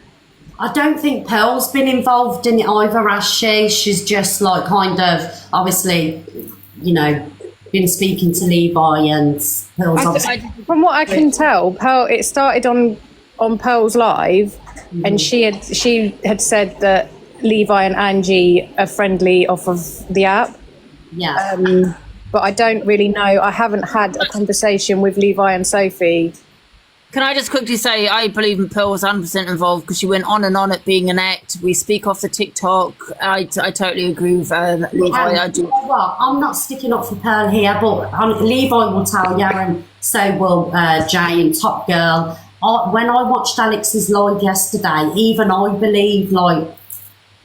I don't think Pearl's been involved in it either, has she? She's just like kind of, obviously, you know, been speaking to Levi and Pearl's from what I can tell, Pearl, it started on Pearl's Live, and she had said that Levi and Angie are friendly off of the app. Yeah. But I don't really know. I haven't had a conversation with Levi and Sophie. Can I just quickly say, I believe Pearl was 100% involved because she went on and on it being an act. We speak off the TikTok. I totally agree with Levi. I do. Well, I'm not sticking up for Pearl here, but Levi will tell you, and so will Jay and Top Girl. When I watched Alex's live yesterday, even I believe, like,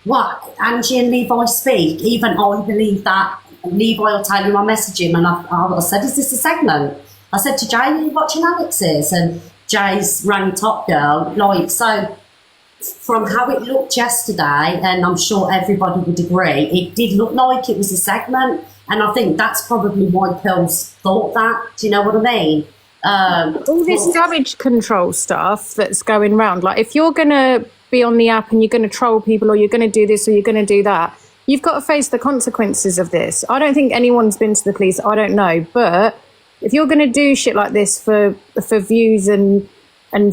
what Angie and Levi speak, even I believe that. Levi will tell you, I messaged him and I said, is this a segment? I said to Jay, are you watching Alex's? And Jay's rang Top Girl. Like, so from how it looked yesterday, and I'm sure everybody would agree, it did look like it was a segment. And I think that's probably why Pearls thought that. Do you know what I mean? All this damage control stuff that's going around, like if you're going to be on the app and you're going to troll people or you're going to do this or you're going to do that, you've got to face the consequences of this. I don't think anyone's been to the police. I don't know. But if you're going to do shit like this for views and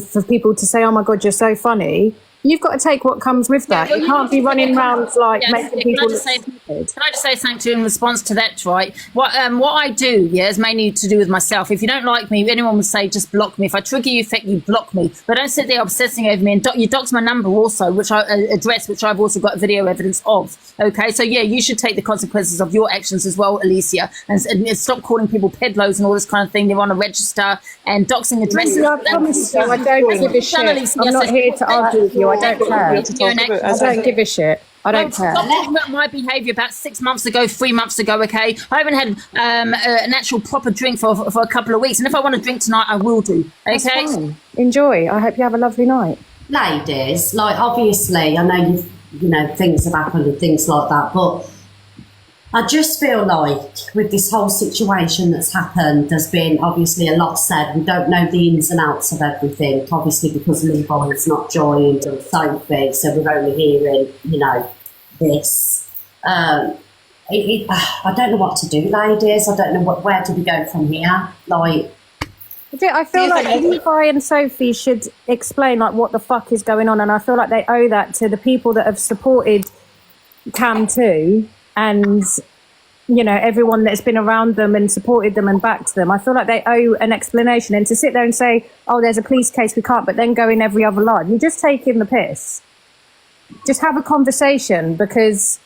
for people to say, oh my God, you're so funny, you've got to take what comes with that. You can't be running around like making people look stupid. Can I just say something in response to that, right? What I do, is mainly to do with myself. If you don't like me, anyone would say just block me. If I trigger you, you block me. But don't sit there obsessing over me. And you dox my number also, which I address, which I've also got video evidence of. Okay, so yeah, you should take the consequences of your actions as well, Alicia, and stop calling people pedlos and all this kind of thing. They're on a register and doxing addresses. I promise you, I don't give a shit. I'm not here to argue with you. I don't care. I don't give a shit. I don't care. Stop talking about my behaviour about 6 months ago, 3 months ago, okay? I haven't had an actual proper drink for a couple of weeks. And if I want to drink tonight, I will do. Okay? Enjoy. I hope you have a lovely night. Ladies, like, obviously, I know things have happened and things like that, but I just feel like with this whole situation that's happened, there's been obviously a lot said. We don't know the ins and outs of everything, obviously, because Levi has not joined and Sophie, so we're only hearing, this. I don't know what to do, ladies. I don't know where do we go from here. Like, I feel like Levi and Sophie should explain like what the fuck is going on, and I feel like they owe that to the people that have supported Cam 2 and everyone that's been around them and supported them and backed them. I feel like they owe an explanation, and to sit there and say, oh, there's a police case, we can't, but then go in every other line, you're just taking the piss. Just have a conversation, because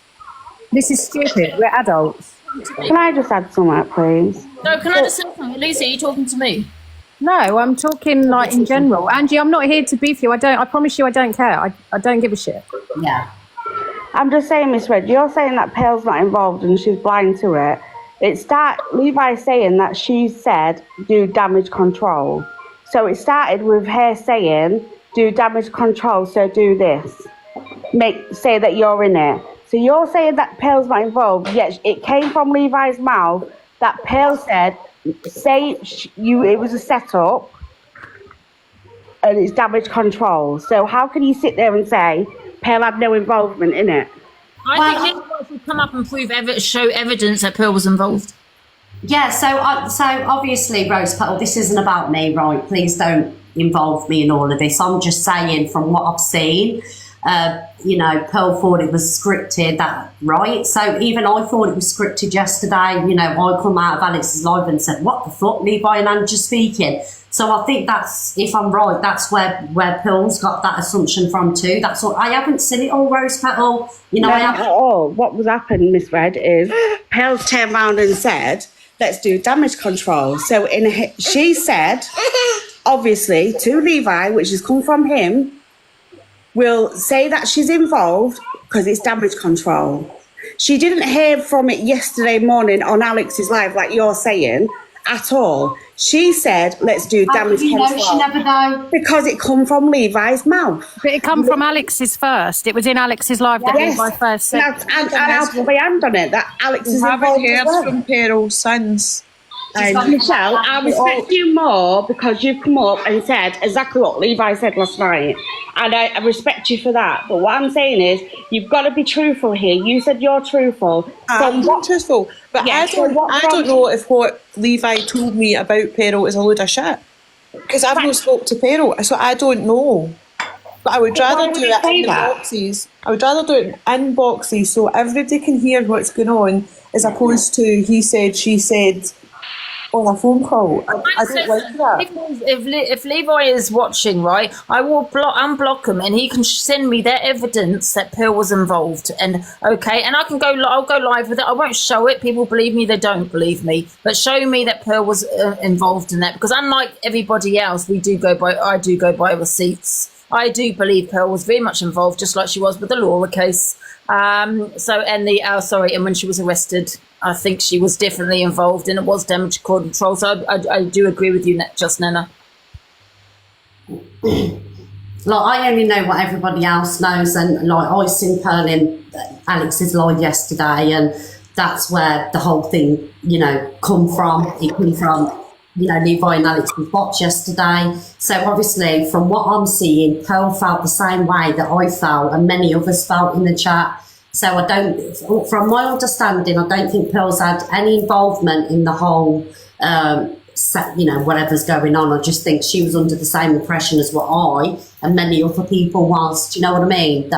this is stupid. We're adults. Can I just add something, please? No, can I just say something? Lisa, are you talking to me? No, I'm talking like in general. Angie, I'm not here to beef you. I promise you I don't care. I don't give a shit. Yeah. I'm just saying, Miss Red, you're saying that Pearl's not involved and she's blind to it. Levi's saying that she said do damage control. So it started with her saying do damage control, so do this. Say that you're in it. So you're saying that Pearl's not involved, yet it came from Levi's mouth that Pearl said, it was a setup and it's damage control. So how can you sit there and say Pearl had no involvement in it? I think Levi should come up and show evidence that Pearl was involved. Yeah, so obviously, Rose Petal, this isn't about me, right? Please don't involve me in all of this. I'm just saying from what I've seen, Pearl thought it was scripted, right? So even I thought it was scripted yesterday. I come out of Alex's live and said, what the fuck, Levi and Angie speaking? So I think that's, if I'm right, that's where Pearl's got that assumption from too. That's all. I haven't seen it all, Rose Petal. No, not at all. What was happening, Miss Red, is Pearl turned round and said, let's do damage control. So she said, obviously, to Levi, which has come from him, will say that she's involved because it's damage control. She didn't hear from it yesterday morning on Alex's live, like you're saying, at all. She said, let's do damage control. She never know. Because it come from Levi's mouth. But it come from Alex's first. It was in Alex's live that Levi first said. And I'll put my hand on it, that Alex is involved. I haven't heard from Pearl since. Michelle, I respect you more because you've come up and said exactly what Levi said last night. And I respect you for that. But what I'm saying is, you've got to be truthful here. You said you're truthful. I'm truthful. But I don't know if what Levi told me about Pearl is a load of shit. Because I've not spoke to Pearl, so I don't know. But I would rather do it in boxes. I would rather do it in boxes so everybody can hear what's going on, as opposed to he said, she said, on a phone call. I don't like that. If Levi is watching, right, I will unblock him, and he can send me their evidence that Pearl was involved. And I can I'll go live with it. I won't show it. People believe me, they don't believe me, but show me that Pearl was involved in that. Because unlike everybody else, I do go by receipts. I do believe Pearl was very much involved, just like she was with the Laura case. And when she was arrested, I think she was definitely involved, and it was damage control. So I do agree with you, Nana. I only know what everybody else knows, and I seen Pearl in Alex's live yesterday, and that's where the whole thing, come from. It came from, Levi and Alex's box yesterday. So obviously, from what I'm seeing, Pearl felt the same way that I felt, and many others felt in the chat. So from my understanding, I don't think Pearl's had any involvement in the whole, whatever's going on. I just think she was under the same impression as what I and many other people was. Do you know what I mean?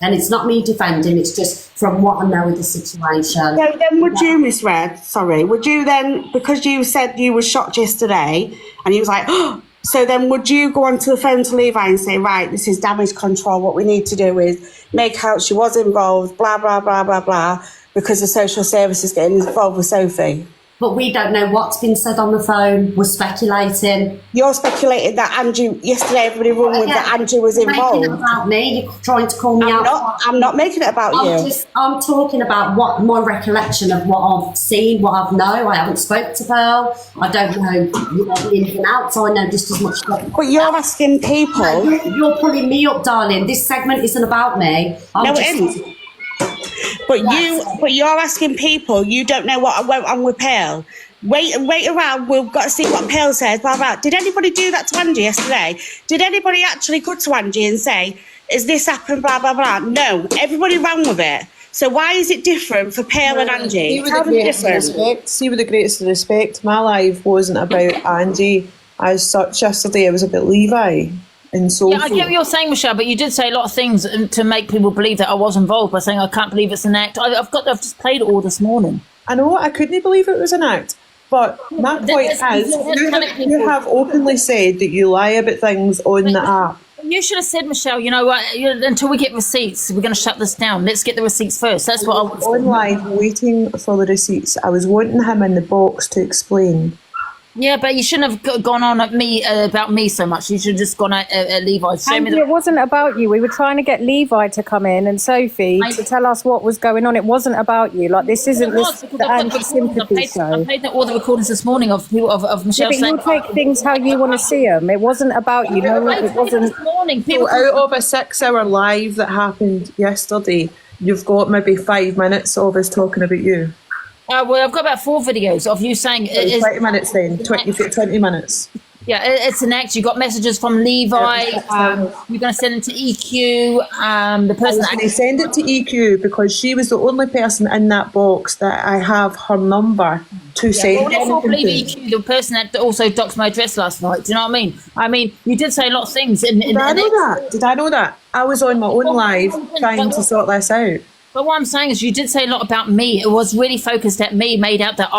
And it's not me defending, it's just from what I know of the situation. So then would you, Miss Red, would you then, because you said you were shocked yesterday, and you was like, oh, so then would you go onto the phone to Levi and say, right, this is damage control, what we need to do is make out she was involved, blah, blah, blah, blah, blah, because the social services getting involved with Sophie? But we don't know what's been said on the phone. We're speculating. You're speculating that Angie, yesterday everybody run with that Angie was involved. Making it about me. You're trying to call me out. I'm not making it about you. I'm talking about what my recollection of what I've seen, what I've known. I haven't spoke to Pearl. I don't know the ins and outs. I know just as much. But you're asking people. No, you're pulling me up, darling. This segment isn't about me. It isn't. But you're asking people, you don't know what went on with Pearl. Wait around, we've got to see what Pearl says, blah, blah. Did anybody do that to Angie yesterday? Did anybody actually go to Angie and say, is this happened, blah, blah, blah? No, everybody ran with it. So why is it different for Pearl and Angie? See with the greatest respect, my life wasn't about Angie as such yesterday, it was about Levi. And so I get what you're saying, Michelle, but you did say a lot of things to make people believe that I was involved by saying I can't believe it's an act. I've just played it all this morning. I know, I couldn't believe it was an act. But my point is, you have openly said that you lie about things on the app. You should have said, Michelle, you know what, until we get receipts, we're going to shut this down. Let's get the receipts first. That's what I was online waiting for the receipts. I was wanting him in the box to explain. Yeah, but you shouldn't have gone on at me about me so much. You should have just gone at Levi. It wasn't about you. We were trying to get Levi to come in and Sophie to tell us what was going on. It wasn't about you. Like, this isn't the anti-sympathy show. I played all the recordings this morning of Michelle saying... But you take things how you want to see them. It wasn't about you. No, it wasn't... This morning, so out of a 6-hour live that happened yesterday, you've got maybe 5 minutes of us talking about you. Well, I've got about 4 videos of you saying... 20 minutes then, 20 minutes. Yeah, it's an act. You got messages from Levi. You're going to send it to EQ. The person I was going to send it to EQ because she was the only person in that box that I have her number to send. Well, let's not believe EQ, the person that also doxed my address last night. Do you know what I mean? I mean, you did say a lot of things. Did I know that? I was on my own live trying to sort this out. But what I'm saying is, you did say a lot about me. It was really focused at me, made out that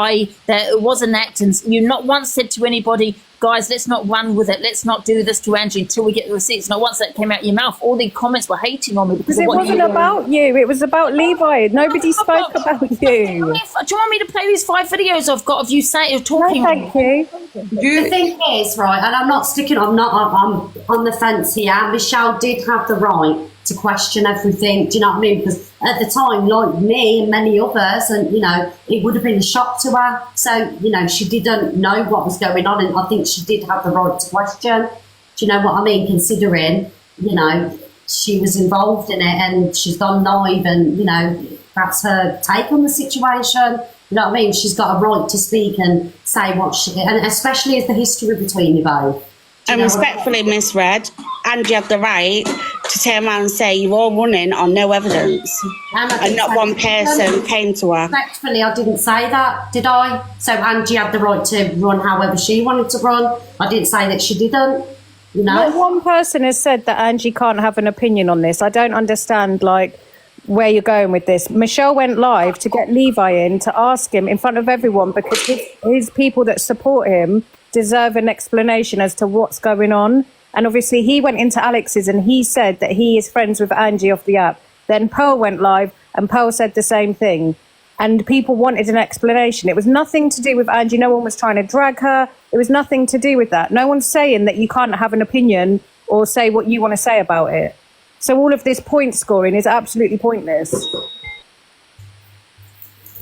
it was an act, and you not once said to anybody, guys, let's not run with it. Let's not do this to Angie until we get the receipts. Not once that came out your mouth. All the comments were hating on me because it wasn't about you. It was about Levi. Nobody spoke about you. Do you want me to play these 5 videos I've got of you talking? No, thank you. The thing is, right, and I'm on the fence here. Michelle did have the right to question everything. Do you know what I mean? Because at the time, like me and many others, and it would have been a shock to her. So she didn't know what was going on, and I think she did have the right to question. Do you know what I mean? Considering she was involved in it, and she's gone live, and that's her take on the situation. You know what I mean? She's got a right to speak and say what and especially as the history between you both. And respectfully misread, Angie had the right to turn around and say you're all running on no evidence, and not one person came to her. Respectfully, I didn't say that, did I? So Angie had the right to run however she wanted to run. I didn't say that she didn't. Not one person has said that Angie can't have an opinion on this. I don't understand where you're going with this. Michelle went live to get Levi in to ask him in front of everyone because his people that support him deserve an explanation as to what's going on. And obviously he went into Alex's and he said that he is friends with Angie off the app. Then Pearl went live and Pearl said the same thing. And people wanted an explanation. It was nothing to do with Angie. No one was trying to drag her. It was nothing to do with that. No one's saying that you can't have an opinion or say what you want to say about it. So all of this point scoring is absolutely pointless.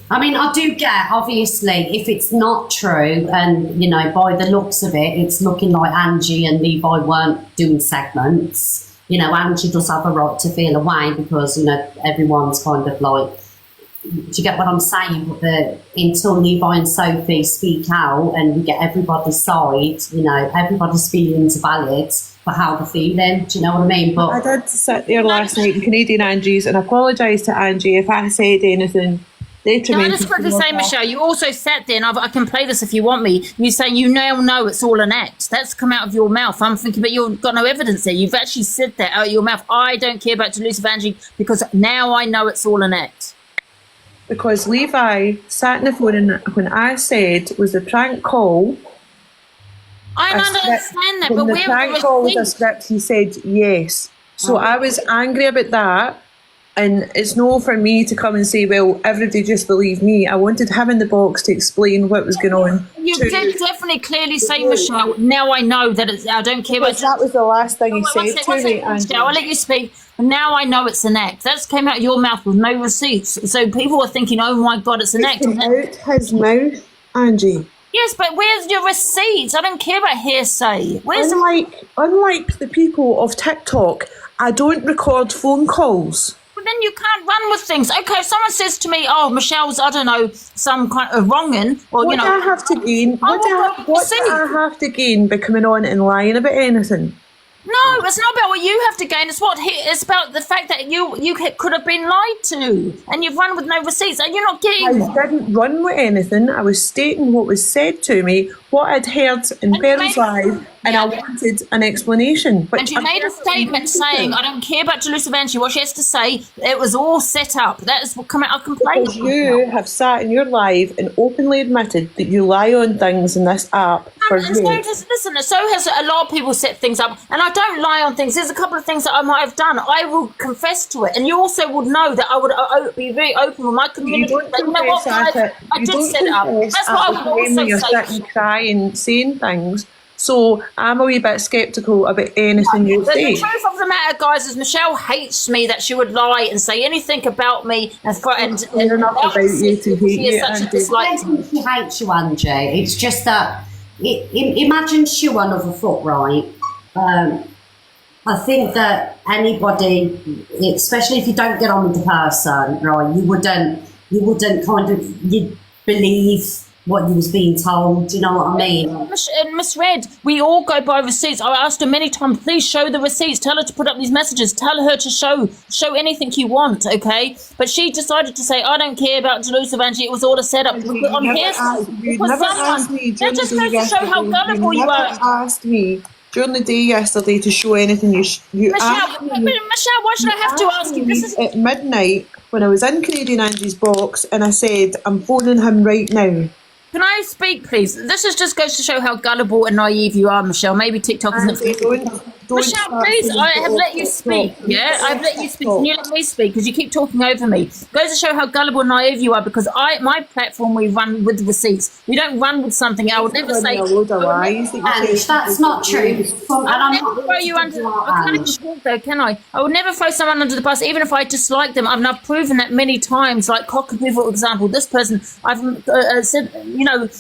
I mean, I do get, obviously, if it's not true, and, by the looks of it, it's looking like Angie and Levi weren't doing segments. Angie does have a right to feel away because, everyone's kind of like, do you get what I'm saying? But until Levi and Sophie speak out and we get everybody's side, everybody's feelings are valid for how they're feeling. Do you know what I mean? But I did sit there last night in Canadian Angie's and apologise to Angie if I said anything. Can I just quickly say, Michelle, you also sat there, and I can play this if you want me. You say you now know it's all an act. That's come out of your mouth. I'm thinking, but you've got no evidence there. You've actually said that out of your mouth. I don't care about Delusive Angie because now I know it's all an act. Because Levi sat in the phone and when I said was a prank call. I understand that, but the where prank call was a script, he said yes. So I was angry about that. And it's no for me to come and say, well, everybody just believe me. I wanted him in the box to explain what was going on. You did definitely clearly say, Michelle, now I know that it's, I don't care about... That was the last thing he said to me, Michelle, I'll let you speak. Now I know it's an act. That came out of your mouth with no receipts. So people are thinking, oh my God, it's an act. It came out his mouth, Angie. Yes, but where's your receipts? I don't care about hearsay. Unlike the people of TikTok, I don't record phone calls. But then you can't run with things. Okay, if someone says to me, oh, Michelle's, I don't know, some kind of wronging. Or, what do I have to gain? What do I have to gain by coming on and lying about anything? No, it's not about what you have to gain. It's about the fact that you could have been lied to, and you've run with no receipts. Are you not getting? I didn't run with anything. I was stating what was said to me, what I'd heard in Pearl's live, and I wanted an explanation. And you made a statement saying, "I don't care about Delusive Angie. What she has to say, it was all set up." That is what come out. I complained. Because you have sat in your live and openly admitted that you lie on things in this app. Listen, so has a lot of people set things up, and I don't lie on things. There's a couple of things that I might have done. I will confess to it, and you also would know that I would be very open with my community. You know what, guys? I did set it up. That's what I would also say. Crying, saying things. So I'm a wee bit sceptical about anything you say. The truth of the matter, guys, is Michelle hates me that she would lie and say anything about me and enough about you to hate you, Angie. She hates you, Angie. It's just that. Imagine shoe on of a foot, right? I think that anybody, especially if you don't get on with the person, right, you wouldn't kind of, you'd believe what you was being told. Do you know what I mean? Miss Red, we all go by receipts. I asked her many times, please show the receipts. Tell her to put up these messages. Tell her to show anything you want, okay? But she decided to say, I don't care about Levi, Angie. It was all a setup. On hearsay. That just goes to show how gullible you are. Asked me during the day yesterday to show anything. You Michelle, asked me, Michelle, why should I have to ask you? This is at midnight when I was in Canadian Angie's box, and I said, I'm phoning him right now. Can I speak, please? This just goes to show how gullible and naive you are, Michelle. Maybe TikTok isn't. Michelle, please, I have let you speak. Yeah, I've let you speak. Can you let me speak? Because you keep talking over me. Goes to show how gullible and naive you are. Because my platform, we run with receipts. We don't run with something. I would never say. That's not true. I'll never throw you under. I can't even talk though, can I? I would never throw someone under the bus, even if I dislike them. I've proven that many times. Like Cockapoo, for example, this person, I've said,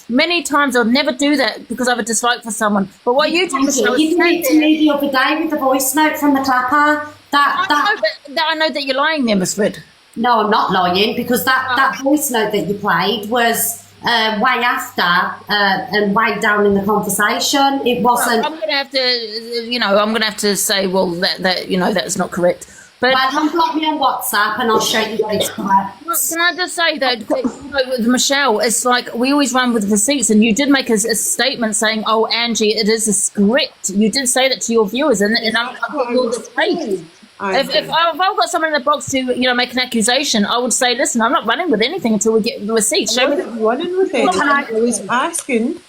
many times I'll never do that because I have a dislike for someone. But what you do, Michelle, you did to me the other day with the voice note from the clapper. I know that you're lying there, Miss Red. No, I'm not lying, because that voice note that you played was way after and way down in the conversation. It wasn't. I'm gonna have to, say, well, that's not correct. But unblock me on WhatsApp and I'll show you that it's correct. Can I just say that, with Michelle, it's like we always run with receipts, and you did make a statement saying, "Oh, Angie, it is a script." You did say that to your viewers, and I'm all the fake. If I've got someone in the box to make an accusation, I would say, listen, I'm not running with anything until we get the receipts. Show me that you're running with it. I was asking.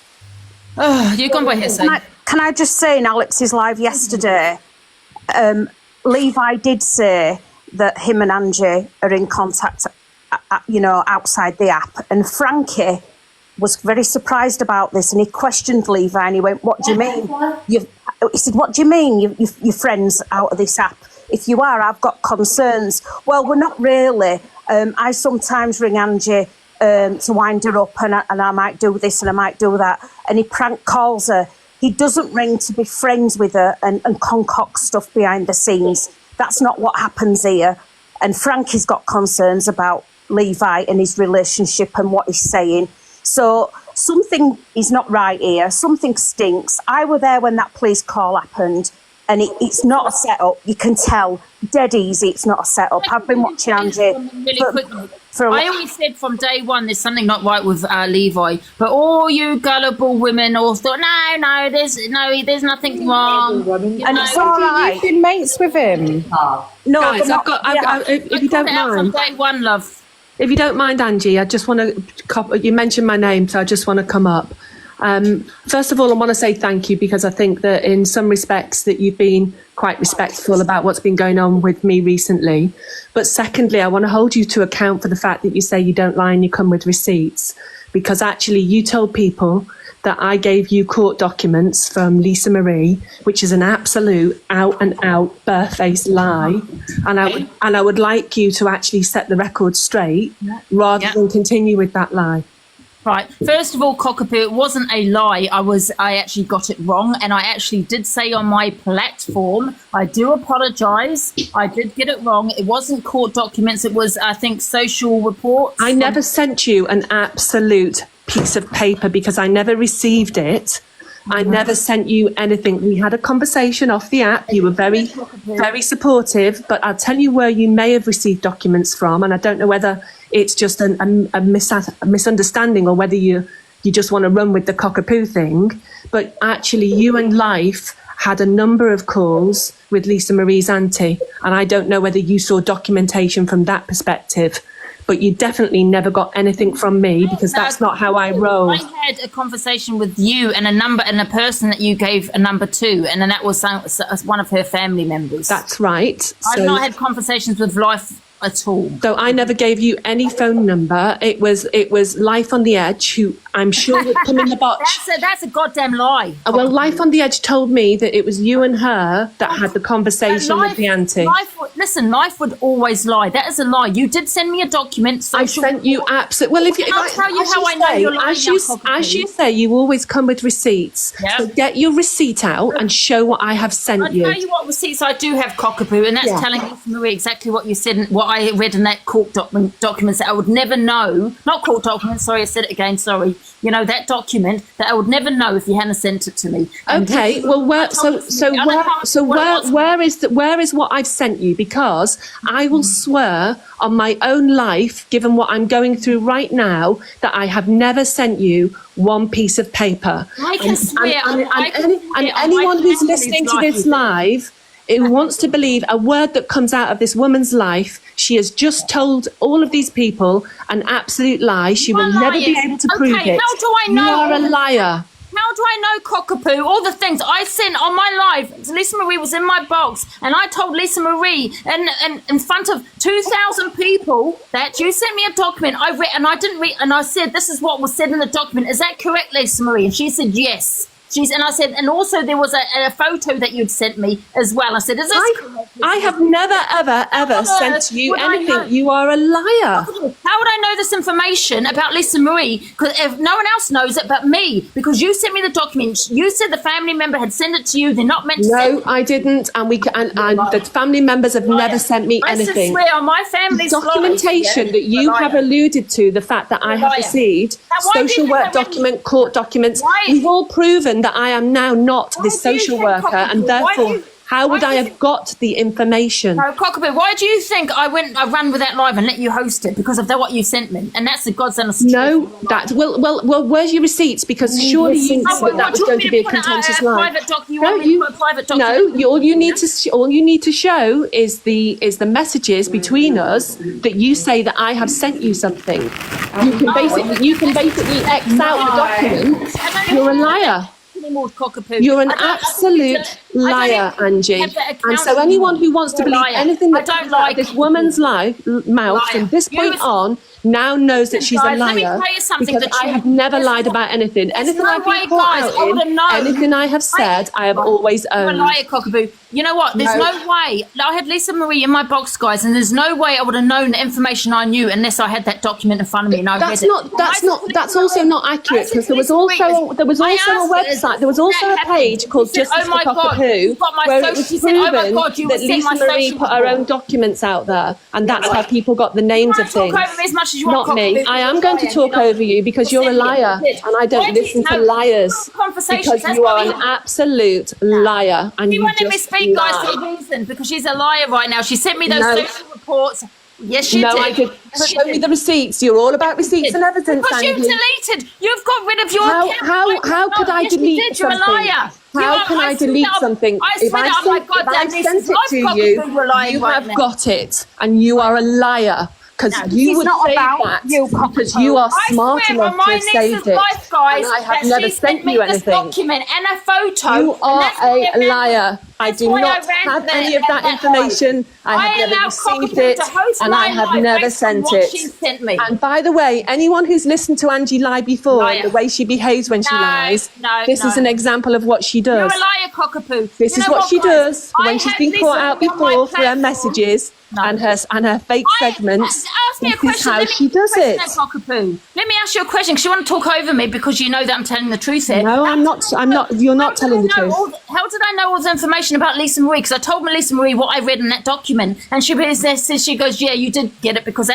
Oh, you've gone by hearsay. Can I just say in Alex's live yesterday, Levi did say that him and Angie are in contact, outside the app. And Frankie was very surprised about this, and he questioned Levi, and he went, "What do you mean?" He said, "What do you mean? You're friends out of this app? If you are, I've got concerns." Well, we're not really. I sometimes ring Angie to wind her up, and I might do this and I might do that. And he prank calls her. He doesn't ring to be friends with her and concoct stuff behind the scenes. That's not what happens here. And Frankie's got concerns about Levi and his relationship and what he's saying. So something is not right here. Something stinks. I were there when that police call happened, and it's not a setup. You can tell dead easy it's not a setup. I've been watching Angie I always said from day one there's something not right with Levi, but all you gullible women all thought there's nothing wrong, and it's all right. You've been mates with him. No, guys, if you don't mind, from day one, love. If you don't mind, Angie, I just want to. You mentioned my name, so I just want to come up. First of all, I want to say thank you, because I think that in some respects that you've been quite respectful about what's been going on with me recently. But secondly, I want to hold you to account for the fact that you say you don't lie and you come with receipts, because actually you told people that I gave you court documents from Lisa Marie, which is an absolute out and out barefaced lie. And I would like you to actually set the record straight rather than continue with that lie. Right. First of all, Cockapoo, it wasn't a lie. I actually got it wrong, and I actually did say on my platform, I do apologise. I did get it wrong. It wasn't court documents. It was, I think, social reports. I never sent you an absolute piece of paper because I never received it. I never sent you anything. We had a conversation off the app. You were very, very supportive, but I'll tell you where you may have received documents from, and I don't know whether it's just a misunderstanding or whether you just want to run with the Cockapoo thing. But actually, you and Life had a number of calls with Lisa Marie's auntie, and I don't know whether you saw documentation from that perspective. But you definitely never got anything from me, because that's not how I roll. I had a conversation with you and a person that you gave a number to, and then that was one of her family members. That's right. I've not had conversations with Life at all. So I never gave you any phone number. It was Life on the Edge, who I'm sure would come in the box. That's a goddamn lie. Well, Life on the Edge told me that it was you and her that had the conversation with the auntie. Life would always lie. That is a lie. You did send me a document. I sent you absolutely. Well, I'll tell you how I know you're lying. As you say, you always come with receipts. Yeah. So get your receipt out and show what I have sent you. I'll tell you what receipts I do have, Cockapoo, and that's telling Lisa Marie exactly what you said and what I read in that court documents that I would never know. Not court documents. Sorry, I said it again. Sorry. You know, that document that I would never know if you hadn't sent it to me. Okay. Well, where is what I've sent you? Because I will swear on my own life, given what I'm going through right now, that I have never sent you one piece of paper. I can swear. And anyone who's listening to this live, who wants to believe a word that comes out of this woman's life, she has just told all of these people an absolute lie. She will never be able to prove it. How do I know? You are a liar. How do I know, cockapoo? All the things I sent on my live. Lisa Marie was in my box, and I told Lisa Marie, and in front of 2,000 people, that you sent me a document. I read, and I didn't read, and I said, "This is what was said in the document. Is that correct, Lisa Marie?" And she said, "Yes." And I said, and also there was a photo that you'd sent me as well. I said, "Is this correct?" I have never, ever sent you anything. You are a liar. How would I know this information about Lisa Marie? Because if no one else knows it but me, because you sent me the document. You said the family member had sent it to you. They're not meant to send it. No, I didn't. And the family members have never sent me anything. I swear on my family's documentation that you have alluded to, the fact that I have received social work document, court documents. We've all proven that I am now not this social worker, and therefore, how would I have got the information? No, cockapoo, why do you think I ran with that live and let you host it? Because of what you sent me, and that's the God's honest truth. No, well, where's your receipts? Because surely you knew that was going to be a contentious live. All you need to show is the messages between us that you say that I have sent you something. You can basically X out the document. You're a liar. You're an absolute liar, Angie. And so anyone who wants to believe anything that comes out of this woman's mouth from this point on now knows that she's a liar, because I have never lied about anything. Anything I've been caught out in, anything I have said, I have always owned. You're a liar, cockapoo. You know what? There's no way. I had Lisa Marie in my box, guys, and there's no way I would have known the information I knew unless I had that document in front of me and I read it. That's also not accurate, because there was also a website. There was also a page called Justice for Cockapoo, where it was proven that Lisa Marie put her own documents out there, and that's how people got the names of things. Not me. I am going to talk over you because you're a liar, and I don't listen to liars, because you are an absolute liar, and you just lie. Guys, for a reason, because she's a liar right now. She sent me those social reports. Yes, she did. I did. Show me the receipts. You're all about receipts and evidence, because Angie. you've deleted. You've got rid of your account. How could I delete something? You're a liar. How can I delete something? If I sent it to you, you have got it, and you are a liar. Because you would say that because you are smart enough to have saved it, and I have never sent you anything. Document and a photo. You are a liar. I do not have any of that information. I have never received it, and I have never sent it. And by the way, anyone who's listened to Angie lie before, and the way she behaves when she lies, this is an example of what she does. You're a liar, cockapoo. This is what she does when she's been caught out before for her messages and her fake segments. This is how she does it. Let me ask you a question, because you want to talk over me because you know that I'm telling the truth here. No, I'm not. You're not telling the truth. How did I know all the information about Lisa Marie? Because I told Lisa Marie what I read in that document, and she goes, "Yeah, you did get it because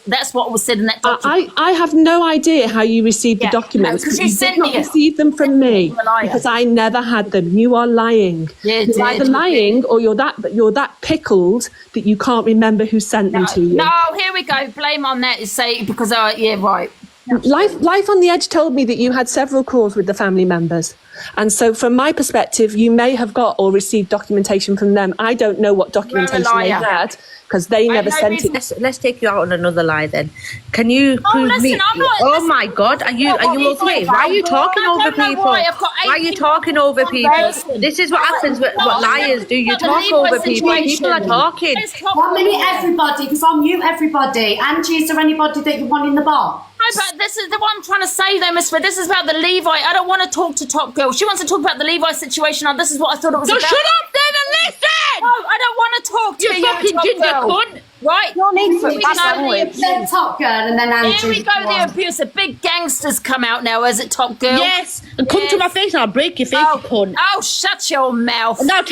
that's what was said in that document." I have no idea how you received the documents, because you did not receive them from me, because I never had them. You are lying. You're either lying or you're that pickled that you can't remember who sent them to you. No, here we go. Blame on that is say because right. Life on the Edge told me that you had several calls with the family members. And so from my perspective, you may have got or received documentation from them. I don't know what documentation they had, because they never sent it. Let's take you out on another lie then. Can you prove me? Oh my God, are you okay? Why are you talking over people? Why are you talking over people? This is what happens. What liars do? You talk over people. People are talking. 1 minute, everybody, because I'll mute everybody. Angie, is there anybody that you want in the bar? No, but this is what I'm trying to say though, Miss Fred. This is about the Levi. I don't want to talk to Top Girl. She wants to talk about the Levi situation. Now, this is what I thought it was about. So shut up then and listen! No, I don't want to talk to you, you fucking ginger cunt. Right? No need for that. Then Top Girl and then Angie. Here we go, the abuse. The big gangsters come out now, is it, Top Girl? Yes, and come to my face and I'll break your face, you cunt. Oh, shut your mouth. Now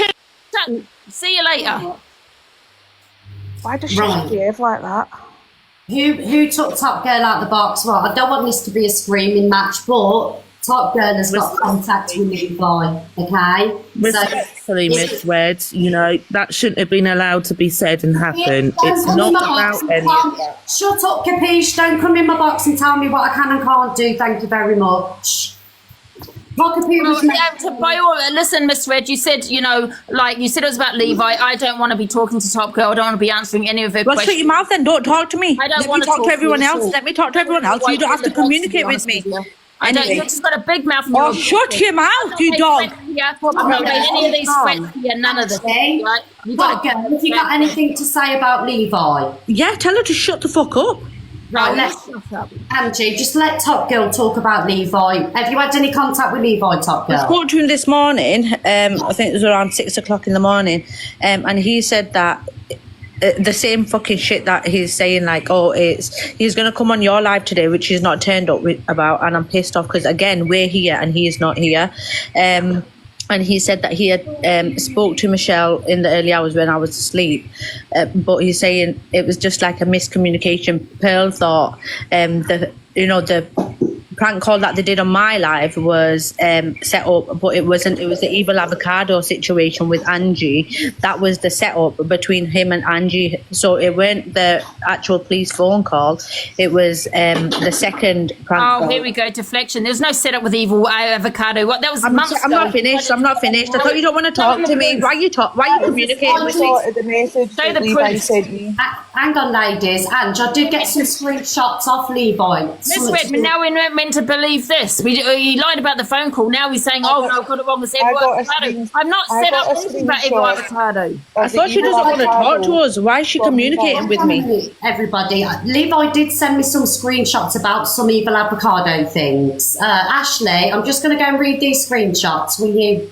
see you later. Why does she Right. behave like that? Who took Top Girl out of the box? Well, I don't want this to be a screaming match, but Top Girl has got contact with Levi, okay? Respectfully, Miss Red, you know, that shouldn't have been allowed to be said and happen. It's not about any of that. Shut up, Capiche. Don't come in my box and tell me what I can and can't do. Thank you very much. Listen, Miss Red, you said, you know, like you said it was about Levi. I don't want to be talking to Top Girl. I don't want to be answering any of her questions. Well, shut your mouth then. Don't talk to me. I don't Let want me talk to everyone else. Let me talk to everyone else. You don't have to communicate with me. I don't. Anyway. You've just got a big mouth. Oh, shut your mouth, you dog. I'm not made any of these threats here. None of this. Right? Have you got anything to say about Levi? Yeah, tell her to shut the fuck up. Right, Angie, just let Top Girl talk about Levi. Have you had any contact with Levi, Top Girl? I spoke to him this morning. I think it was around 6 o'clock in the morning, and he said that the same fucking shit that he's saying, like, oh, he's gonna come on your live today, which he's not turned up about, and I'm pissed off because again we're here and he is not here. And he said that he had spoke to Michelle in the early hours when I was asleep, but he's saying it was just like a miscommunication. Pearl thought the prank call that they did on my live was set up, but it wasn't. It was the evil avocado situation with Angie. That was the setup between him and Angie. So it weren't the actual police phone call. It was the second prank call. Oh, here we go. Deflection. There's no setup with evil avocado. What? That was I'm not finished. I'm not finished. I thought you don't want to talk to me. Why you communicating with me? The message Show the Levi proof. sent me. Hang on, ladies. Ange, I did get some screenshots off Levi. Miss Redmond, now we're not meant to believe this. He lied about the phone call. Now he's saying, "Oh no, I've got it wrong with evil avocado." I've not set up anything about evil avocado. I thought she doesn't want to talk to us. Why is she communicating with me? Everybody, Levi did send me some screenshots about some evil avocado things. Ashley, I'm just going to go and read these screenshots. Will you?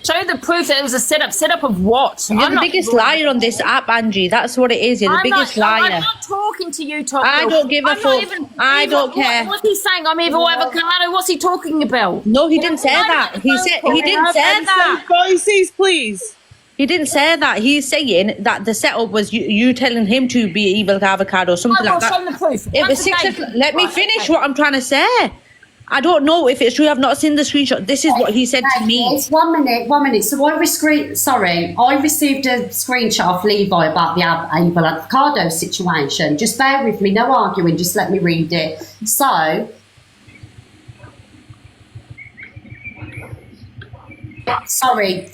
Show the proof that it was a setup. Setup of what? You're the biggest liar on this app, Angie. That's what it is. You're the biggest liar. I'm not talking to you, Tom. I don't give a fuck. I don't care. What's he saying? I'm evil avocado. What's he talking about? No, he didn't say that. He didn't say that. Voices, please. He didn't say that. He's saying that the setup was you telling him to be evil avocado or something like that. Show the proof. It was 6 o'clock. Let me finish what I'm trying to say. I don't know if it's true. I've not seen the screenshot. This is what he said to me. 1 minute. So I received a screenshot of Levi about the evil avocado situation. Just bear with me, no arguing. Just let me read it. So, sorry,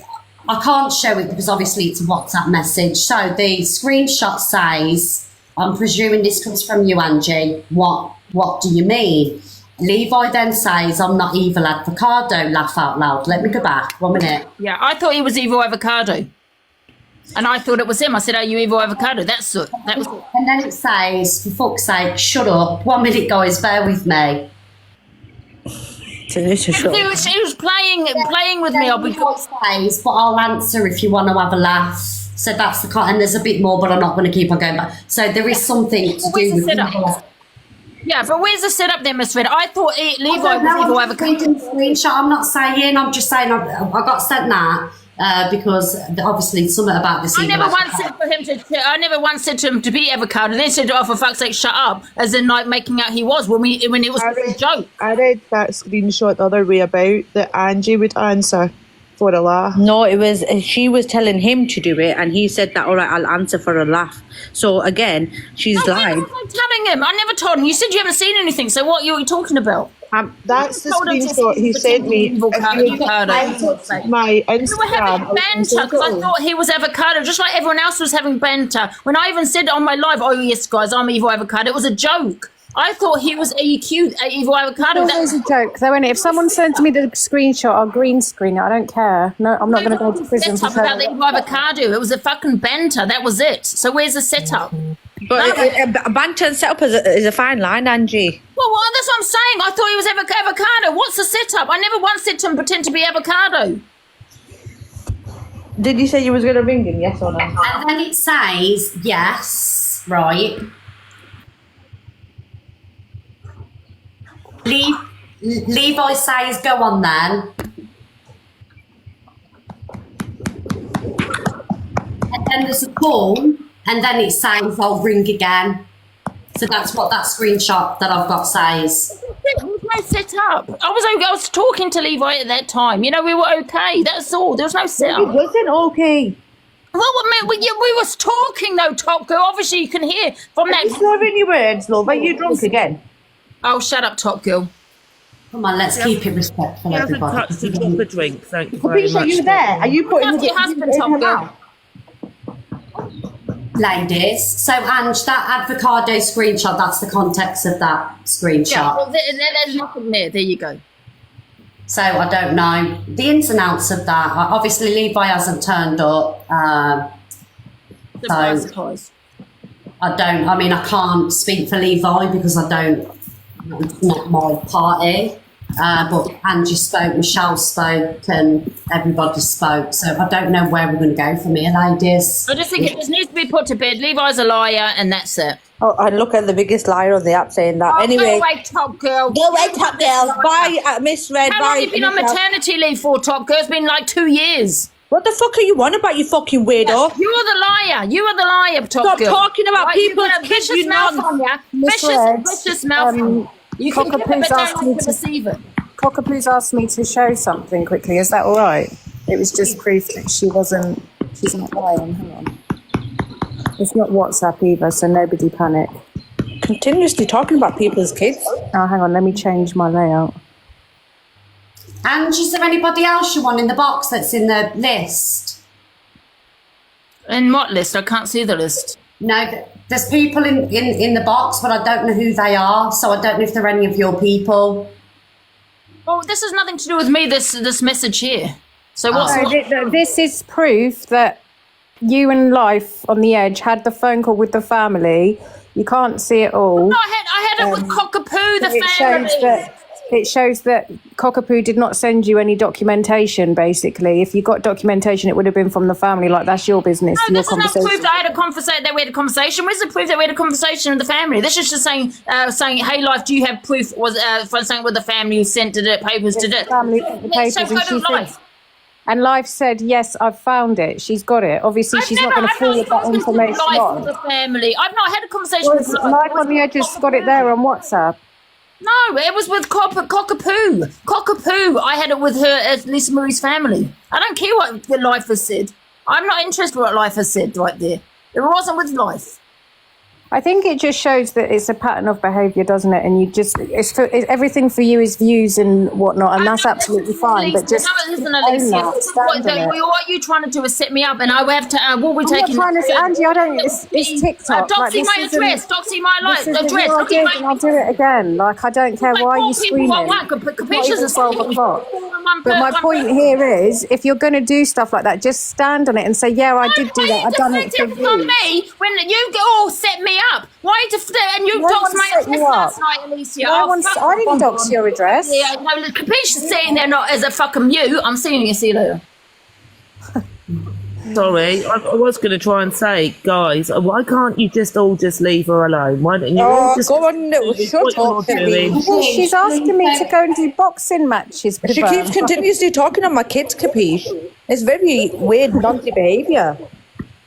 I can't show it because obviously it's a WhatsApp message. So the screenshot says, I'm presuming this comes from you, Angie. What do you mean? Levi then says, I'm not evil avocado, laugh out loud. Let me go back. 1 minute. Yeah, I thought he was evil avocado. And I thought it was him. I said, are you evil avocado? That was it. And then it says, for fuck's sake, shut up. 1 minute, guys, bear with me. She was playing with me. I'll be says, but I'll answer if you want to have a laugh. So that's the kind, and there's a bit more, but I'm not going to keep on going back. So there is something to do with setup. Yeah, but where's the setup there, Miss Red? I thought Levi was evil avocado. Screenshot. I'm not saying. I'm just saying. I got sent that because obviously something about this. I never once said to him to be avocado. They said, "Oh, for fuck's sake, shut up!" As in, like making out he was when it was a joke. I read that screenshot the other way about that Angie would answer for a laugh. No, it was she was telling him to do it, and he said that, all right, I'll answer for a laugh. So again, she's lied. I'm telling him. I never told him. You said you haven't seen anything. So what are you talking about? That's the screenshot he sent me. My Instagram. We were having banter because I thought he was avocado, just like everyone else was having banter. When I even said on my live, "Oh yes, guys, I'm evil avocado," it was a joke. I thought he was evil avocado. That was a joke, though, innit? If someone sends me the screenshot, I'll green screen it. I don't care. No, I'm not going to go to prison for about the evil avocado. It was a fucking banter. That was it. So where's the setup? But banter and setup is a fine line, Angie. Well, that's what I'm saying. I thought he was avocado. What's the setup? I never once said to him pretend to be avocado. Did you say you was going to ring him, yes or no? And then it says, yes, right. Levi says, go on then. And then there's a call and then it says I'll ring again. So that's what that screenshot that I've got says. There was no setup. I was talking to Levi at that time. You know, we were okay. That's all. There was no setup. It wasn't okay. Well, we was talking though, Top Girl. Obviously, you can hear from that. You're slurring your words, love. Are you drunk again? Oh, shut up, Top Girl. Come on, let's keep it respectful, He hasn't everybody. touched a drop of drink, thank you very Capisce, much. are you there? Are you putting Your husband, Top Girl. Ladies, so Ange, that avocado screenshot, that's the context of that screenshot. Yeah, well, there's nothing there. There you go. So I don't know the ins and outs of that. Obviously, Levi hasn't turned up. Surprise. I can't speak for Levi because it's not my party. But Angie spoke, Michelle spoke, and everybody spoke. So I don't know where we're going to go from here, ladies. I just think it just needs to be put to bed. Levi's a liar, and that's it. Oh, and look at the biggest liar on the app saying that. Anyway, Go away, Top Girl. Go away, Top Girl. Bye, Miss Red. How Bye. long have you been on maternity leave for, Top Girl? It's been like 2 years. What the fuck are you on about, you fucking weirdo? You are the liar. You are the liar, Top Girl. Stop talking about people's you've got a kids, vicious you mouth non- on you. Miss Red, Vicious mouth on you. You can give it, but don't like to receive it. Cockapoo's asked me to show something quickly. Is that all right? It was just proof that she's not lying. Hang on. It's not WhatsApp either, so nobody panic. Continuously talking about people's kids. Oh, hang on. Let me change my layout. And is there anybody else you want in the box that's in the list? In what list? I can't see the list. No, there's people in the box, but I don't know who they are, so I don't know if they're any of your people. Well, this has nothing to do with me, this message here. So what's... This is proof that you and Life on the Edge had the phone call with the family. You can't see it all. No, I had it with Cockapoo, the family. It shows that Cockapoo did not send you any documentation, basically. If you got documentation, it would have been from the family. Like, that's your business, No, your this is not conversation. proof that I had a conversation. That we had a conversation. Where's the proof that we had a conversation with the family? This is just saying, "Hey, Life, do you have proof?" Was for something with the family who sent it papers to it? Family sent the papers, and she said, and Life said, "Yes, I've found it. She's got it." Obviously, she's not going to forward that information on. With the family, I've not had a conversation with Life on the Edge has got it there on WhatsApp. No, it was with Cockapoo. Cockapoo. I had it with her as Lisa Marie's family. I don't care what the Life has said. I'm not interested in what Life has said right there. It wasn't with Life. I think it just shows that it's a pattern of behaviour, doesn't it? And you just, everything for you is views and whatnot, and that's absolutely fine. But just listen, Alicia. What are you trying to do is set me up, and I have to. What we're taking? Angie, I don't. It's TikTok. Doxy my address. Doxy my address. And I'll do it again. Like, I don't care why you screaming. It's 12 o'clock. But my point here is, if you're going to do stuff like that, just stand on it and say, "Yeah, I did do that. I've done it for you." On me when you all set me up. Why and you doxed my address last night, Alicia? I didn't dox your address. Yeah, no, Capiche is sitting there not as a fucking mute. I'm seeing you. See you later. Sorry, I was going to try and say, guys, why can't you just leave her alone? Why don't you all just go on, shut up. She's asking me to go and do boxing matches with She her. keeps continuously talking on my kids, Capiche. It's very weird, naughty behaviour.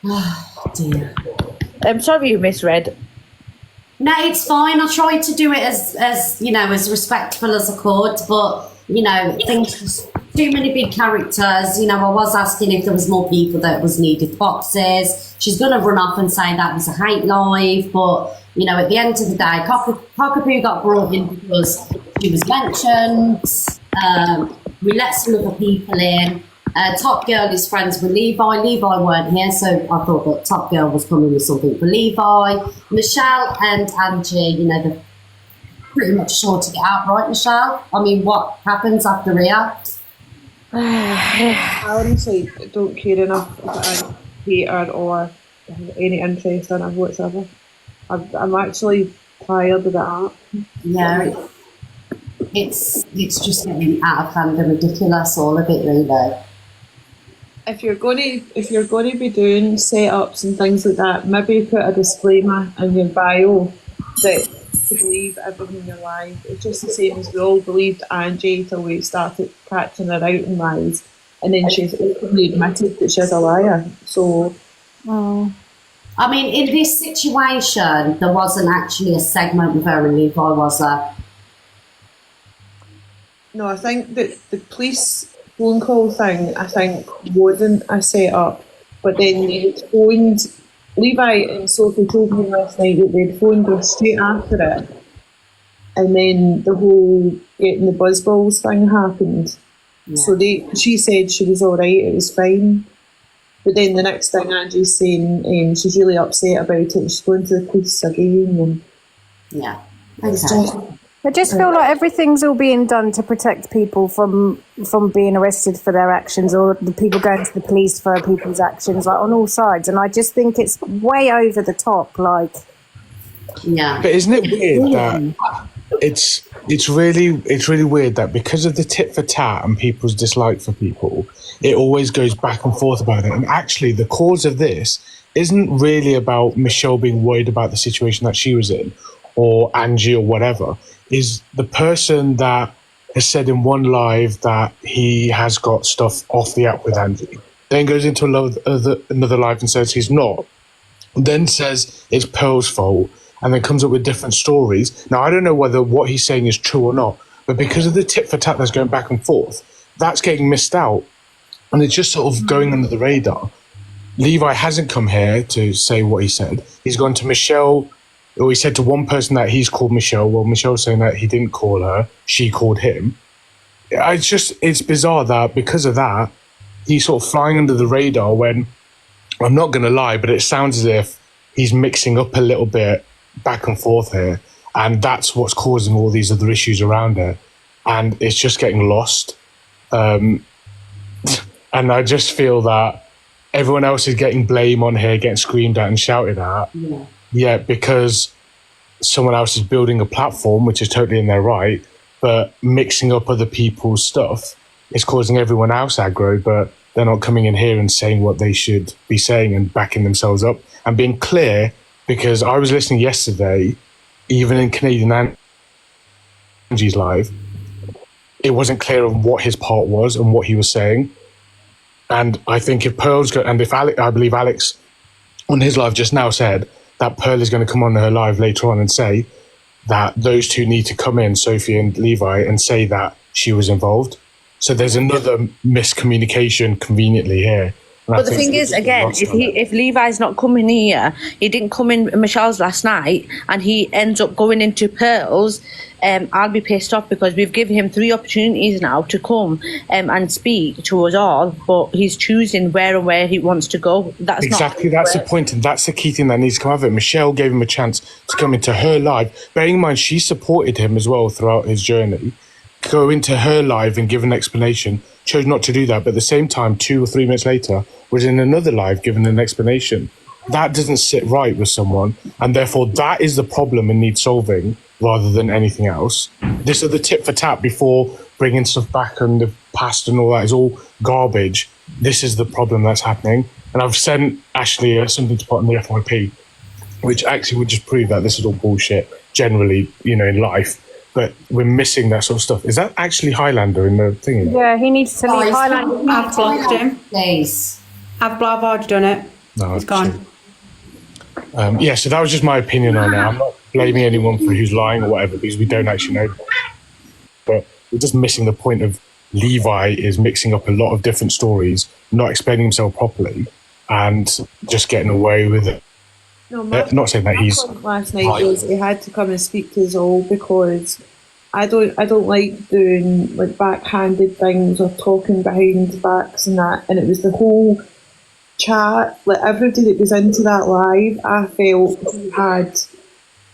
Oh, dear. I'm sorry you misread. No, it's fine. I tried to do it as you know, as respectful as I could, but you know, things too many big characters. You know, I was asking if there was more people that was needed boxes. She's gonna run off and say that was a hate live, but you know, at the end of the day, Cockapoo got brought in because she was mentioned. We let some other people in. Top Girl is friends with Levi. Levi weren't here, so I thought that Top Girl was coming with something for Levi. Michelle and Angie, you know, they're pretty much sure to get out, right, Michelle? I mean, what happens after here? I honestly don't care enough about Peter or have any interest in it whatsoever. I'm actually tired of that. Yeah, it's just getting out of hand and ridiculous, all of it, really. If you're going to be doing setups and things like that, maybe put a disclaimer in your bio that you believe everything in your life. It's just the same as we all believed Angie till we started catching her out in lies, and then she's openly admitted that she's a liar. So, I mean, in this situation, there wasn't actually a segment with her and Levi, was there? No, I think that the police phone call thing, I think, wasn't a set-up. But then they had phoned, Levi and Sophie told me last night that they'd phoned her straight after it. And then the whole getting the buzzballs thing happened. Yeah. So she said she was all right, it was fine. But then the next thing Angie's saying she's really upset about it. She's going to the police again. And yeah, I just feel like everything's all being done to protect people from being arrested for their actions, or the people going to the police for people's actions, like on all sides. And I just think it's way over the top. Like, yeah. But isn't it weird that it's really weird that because of the tit for tat and people's dislike for people, it always goes back and forth about it. And actually, the cause of this isn't really about Michelle being worried about the situation that she was in, or Angie or whatever. Is the person that has said in one live that he has got stuff off the app with Angie, then goes into another live and says he's not, then says it's Pearl's fault, and then comes up with different stories. Now, I don't know whether what he's saying is true or not, but because of the tit for tat that's going back and forth, that's getting missed out. And it's just sort of going under the radar. Levi hasn't come here to say what he said. He's gone to Michelle, or he said to one person that he's called Michelle. Well, Michelle's saying that he didn't call her, she called him. It's bizarre that because of that, he's sort of flying under the radar when, I'm not going to lie, but it sounds as if he's mixing up a little bit back and forth here. And that's what's causing all these other issues around it. And it's just getting lost. And I just feel that everyone else is getting blame on here, getting screamed at and shouted at. Yeah, because someone else is building a platform, which is totally in their right, but mixing up other people's stuff is causing everyone else aggro, but they're not coming in here and saying what they should be saying and backing themselves up and being clear, because I was listening yesterday, even in Canadian Angie's live, it wasn't clear on what his part was and what he was saying. And I think if Pearl's and if Alex, I believe Alex on his live just now said that Pearl is going to come on her live later on and say that those two need to come in, Sophie and Levi, and say that she was involved. So there's another miscommunication conveniently here. But the thing is, again, if Levi's not coming here, he didn't come in Michelle's last night, and he ends up going into Pearl's, I'll be pissed off because we've given him 3 opportunities now to come and speak to us all, but he's choosing where and where he wants to go. That's the point, and that's the key thing that needs to come out of it. Michelle gave him a chance to come into her live, bearing in mind she supported him as well throughout his journey. Go into her live and give an explanation, chose not to do that, but at the same time 2 or 3 minutes later was in another live giving an explanation. That doesn't sit right with someone, and therefore that is the problem and needs solving rather than anything else. This other tit for tat before bringing stuff back and the past and all that is all garbage. This is the problem that's happening, and I've sent Ashley something to put on the FYP, which actually would just prove that this is all bullshit generally, in life. But we're missing that sort of stuff. Is that actually Highlander in the thing? Yeah, he needs to leave Highlander. I've blocked him. Please. I've done it. No, he's gone. Yeah, so that was just my opinion on it. I'm not blaming anyone for who's lying or whatever, because we don't actually know. But we're just missing the point of Levi is mixing up a lot of different stories, not explaining himself properly, and just getting away with it. No, not saying that he's last night was he had to come and speak to us all because I don't like doing like backhanded things or talking behind backs and that, and it was the whole chat, like everybody that was into that live, I felt he had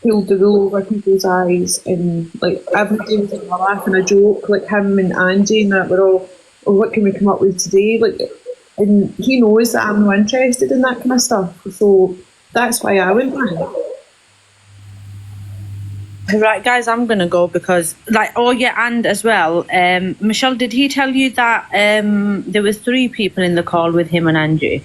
pulled the wool over people's eyes, and like everybody was having a laugh and a joke, like him and Angie and that were all, oh, what can we come up with today, like, and he knows that I'm not interested in that kind of stuff, so that's why I went with it. Right, guys, I'm going to go because, and as well, Michelle, did he tell you that there was 3 people in the call with him and Angie?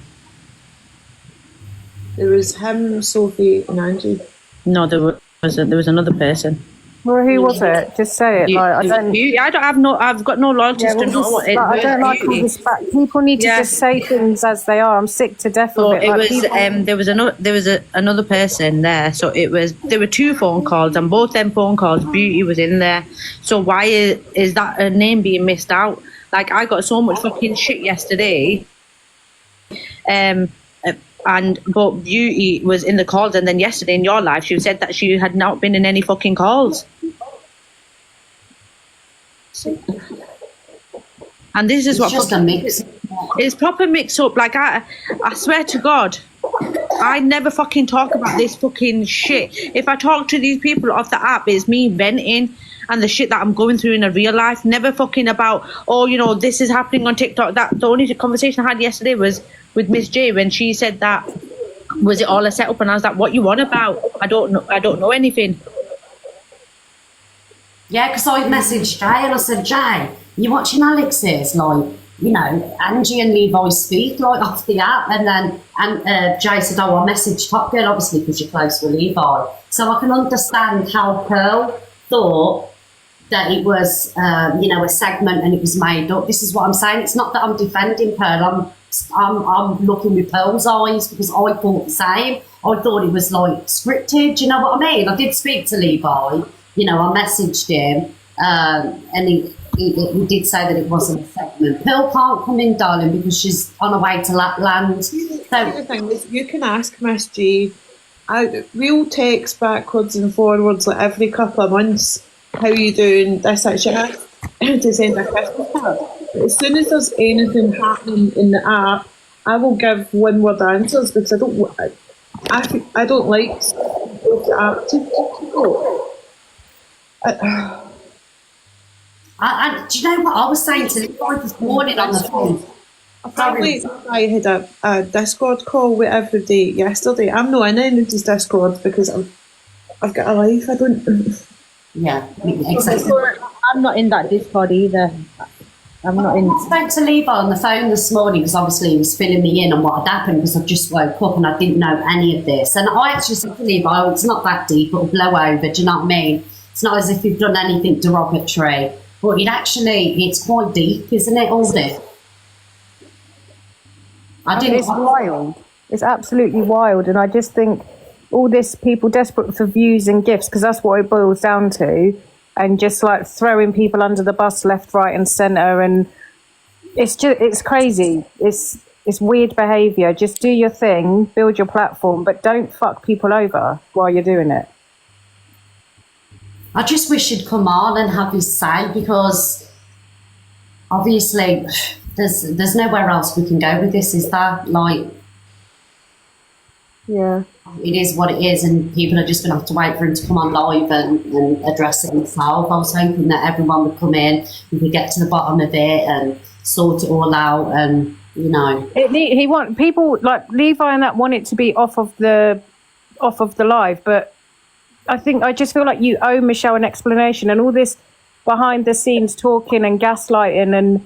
There was him, Sophie and Angie. No, there was another person. Well, who was it? Just say it. Like, I've got no loyalty to know what it I don't like all this back. People need to just say things as they are. I'm sick to death of it. It Like, was there was another person there, so there were 2 phone calls, and both them phone calls, Beauty was in there. So why is that a name being missed out? Like, I got so much fucking shit yesterday, but Beauty was in the calls, and then yesterday in your live, she said that she had not been in any fucking calls. And this is It's just a mix. It's proper mix up. Like, I swear to God, I never fucking talk about this fucking shit. If I talk to these people off the app, it's me venting and the shit that I'm going through in a real life. Never fucking about, oh, you know, this is happening on TikTok. That the only conversation I had yesterday was with Miss J when she said that, was it all a setup? And I was like, what you on about? I don't know anything. Yeah, because I messaged Jay and I said, Jay, you watching Alex's, like, you know, Angie and Levi speak, like, off the app, and then Jay said, oh, I messaged Top Girl, obviously, because you're close with Levi. So I can understand how Pearl thought that it was, you know, a segment and it was made up. This is what I'm saying. It's not that I'm defending Pearl. I'm looking with Pearl's eyes because I thought the same. I thought it was, like, scripted. You know what I mean? I did speak to Levi. You know, I messaged him, and he did say that it wasn't a segment. Pearl can't come in, darling, because she's on her way to Lapland. So, the thing is, you can ask Miss G. We'll text backwards and forwards like every couple of months. How you doing? This actually to send a Christmas card. But as soon as there's anything happening in the app, I will give one-word answers because I don't like the app to go. do you know what I was saying to Levi this morning on the phone? Apparently, I had a Discord call with everybody yesterday. I'm not in anybody's Discord because I've got a life. I don't. Yeah, exactly. I'm not in that Discord either. I'm not in. I spoke to Levi on the phone this morning because obviously he was filling me in on what had happened because I've just woke up and I didn't know any of this. And I actually said to Levi, oh, it's not that deep, it'll blow over, do you know what I mean? It's not as if you've done anything derogatory, but it's quite deep, isn't it, all this? It's wild. It's absolutely wild. And I just think all this people desperate for views and gifts, because that's what it boils down to, and just like throwing people under the bus left, right and centre. And it's crazy. It's weird behaviour. Just do your thing, build your platform, but don't fuck people over while you're doing it. I just wish he'd come on and have his say because obviously there's nowhere else we can go with this, is there? Like, yeah, it is what it is, and people are just going to have to wait for him to come on live and address it himself. I was hoping that everyone would come in, we could get to the bottom of it and sort it all out, and you know. He want people like Levi and that want it to be off of the live, but I just feel like you owe Michelle an explanation, and all this behind the scenes talking and gaslighting and,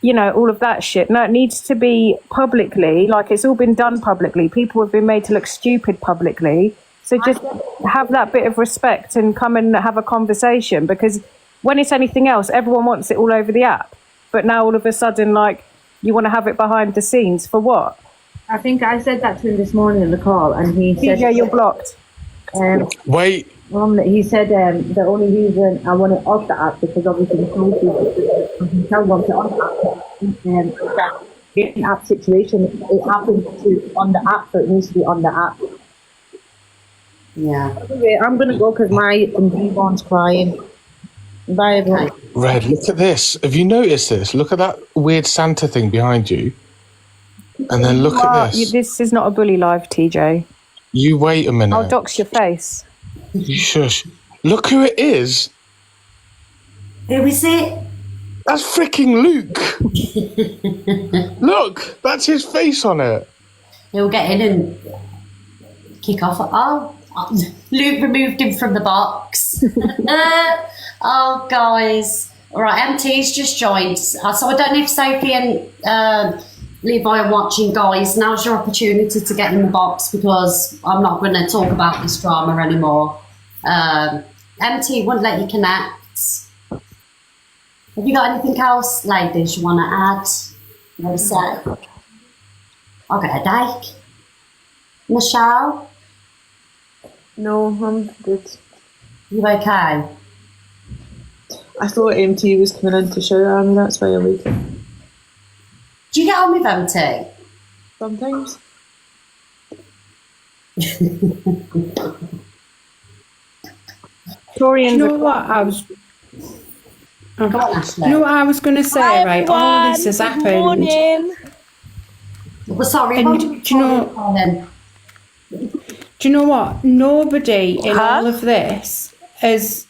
you know, all of that shit. No, it needs to be publicly, like it's all been done publicly. People have been made to look stupid publicly. So just have that bit of respect and come and have a conversation, because when it's anything else, everyone wants it all over the app. But now all of a sudden, like, you want to have it behind the scenes for what? I think I said that to him this morning in the call, and he said, "Yeah, you're blocked." Wait. He said the only reason I want it off the app because obviously Michelle wants it on the app. It's an app situation. It happens to on the app, so it needs to be on the app. Yeah. Anyway, I'm gonna go because my newborn's crying. Bye, everyone. Red, look at this. Have you noticed this? Look at that weird Santa thing behind you. And then look at this. This is not a bully live, TJ. You wait a minute. I'll dox your face. You shush. Look who it is. Who is it? That's freaking Luke. Look, that's his face on it. He'll get in and kick off. Oh, Luke removed him from the box. Oh, guys. All right, MT's just joined. So I don't know if Sophie and Levi are watching, guys. Now's your opportunity to get in the box because I'm not going to talk about this drama anymore. MT wouldn't let you connect. Have you got anything else, ladies, you want to add? What to say? I'll get a headache. Michelle? No, I'm good. You okay? I thought MT was coming in to show me, that's why I waited. Do you get on with MT? Sometimes. You know what I was... Go on, Ashley. You know what I was going to say, Hi, right? All of this has Good happened. morning. Well, sorry, And what do you know... Do you know what? Nobody in all of this has